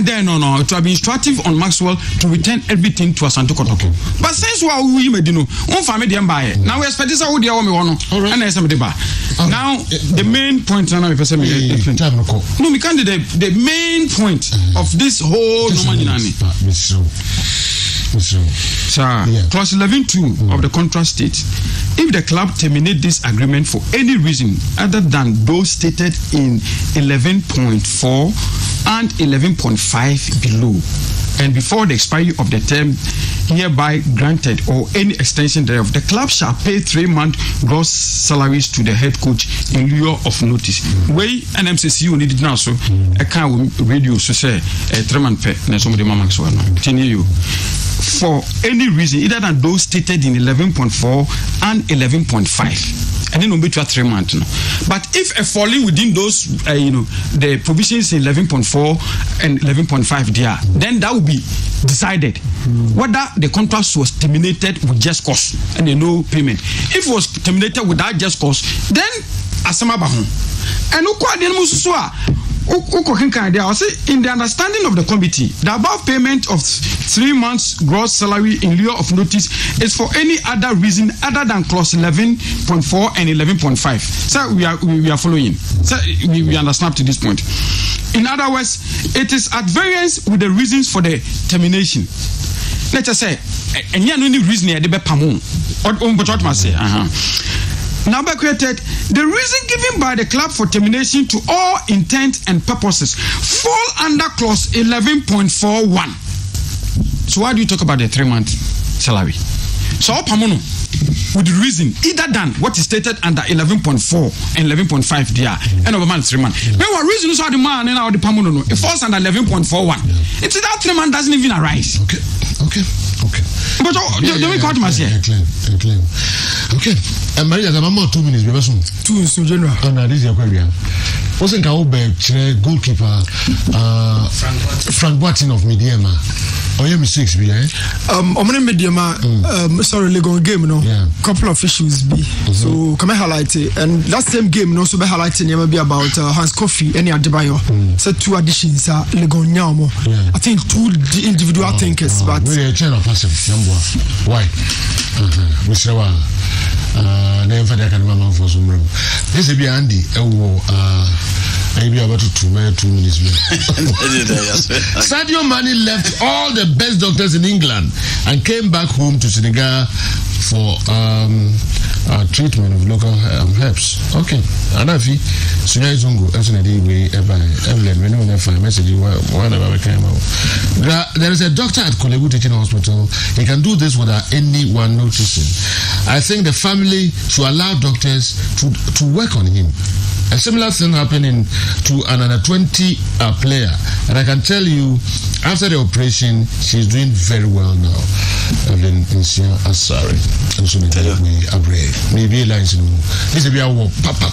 then no it would be instructive on Maxwell to return everything to Asante Kotoko. But since we made family them buy now we expect this would and now the main point now no we can't the main point of this whole clause 11.2 of the contract states, if the club terminate this agreement for any reason other than those stated in 11.4 and 11.5 below, and before the expiry of the term hereby granted or any extension thereof, the club shall pay 3-month gross salaries to the head coach in lieu of notice. Way NMCCU needed now, so I can't radio so say 3-month pay. Na somebody mama so no. Continue. For any reason, either than those stated in 11.4 and 11.5. And then we'll be to 3 months. No? But if a falling within those, the provisions in 11.4 and 11.5 there, then that will be decided whether the contract was terminated with just cause and no payment. If it was terminated without just cause, then asama bahon. And in the understanding of the committee, the above payment of 3 months gross salary in lieu of notice is for any other reason other than clause 11.4 and 11.5. So we are following. So we understand up to this point. In other words, it is at variance with the reasons for the termination. Let's just say, any reason they be pamon. What must say? Number created, the reason given by the club for termination to all intent and purposes fall under clause 11.41. So why do you talk about the 3-month salary? So pamono with the reason either than what is stated under 11.4 and 11.5 there and over 3 months. But what reason is the man and the pamono no? It falls under 11.41. It's that 3 months doesn't even arise. Okay. But the way God must say. Okay. And Maria, the mama 2 minutes. 2 minutes, General. And this is your question. Wasn't goalkeeper Frank Boateng of Mediema? Or your mistakes be Mediema, sorry, Legon game, no. Couple of issues be. So come highlight it. And that same game, no, so be highlighting maybe about Hans Kofi and Adebayo. So 2 additions are Legon Nyamo. I think 2 individual thinkers, but we channel passive. Why? We say never that can mama for some room. This will be Andy. Maybe about 2 minutes. Sadio Mane left all the best doctors in England and came back home to Senegal for treatment of local herbs. Okay. Anafi, Sunya Zungu, there is a doctor at Kolegu Teaching Hospital. He can do this without anyone noticing. I think the family should allow doctors to work on him. A similar thing happening to another 20 player, and I can tell you, after the operation, she's doing very well now. Evelyn Insia Asari, and so maybe lines in this will be our papa.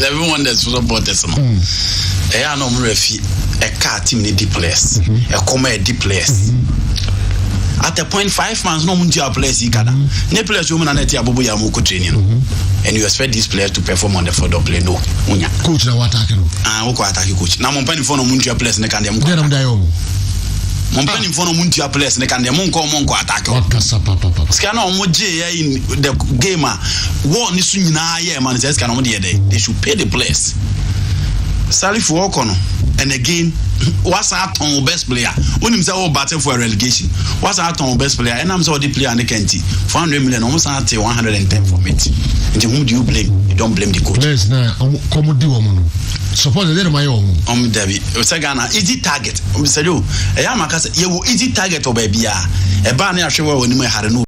Everyone that's about this. I know a car team in deep place, a comma deep place. At a point 5 months, no mundia place ikada. Ne players woman and eti abubu ya muko training. And you expect these players to perform on the field of play? No. Coach na watake no. Woko atake coach. Na mompani mfono mundia place ne kande muko. Dera mdayo mu. Mompani mfono mundia place ne kande munko atake. Wakasa papa. Skana omoje ya in the gamer. Wo ni su nyina ye man say skana omo de they should pay the players. Salary for Okono. And again, what's our best player? When himself battle for a relegation, what's our best player? And I'm so the player and the Kenti 400 million, almost 110 from it. And whom do you blame? You don't blame the coach. Players now, come do woman. Suppose they my own. Debbie, Sagana, easy target. Mr. Joe, a Yamaka, you easy target or baby. A banner show when you had no.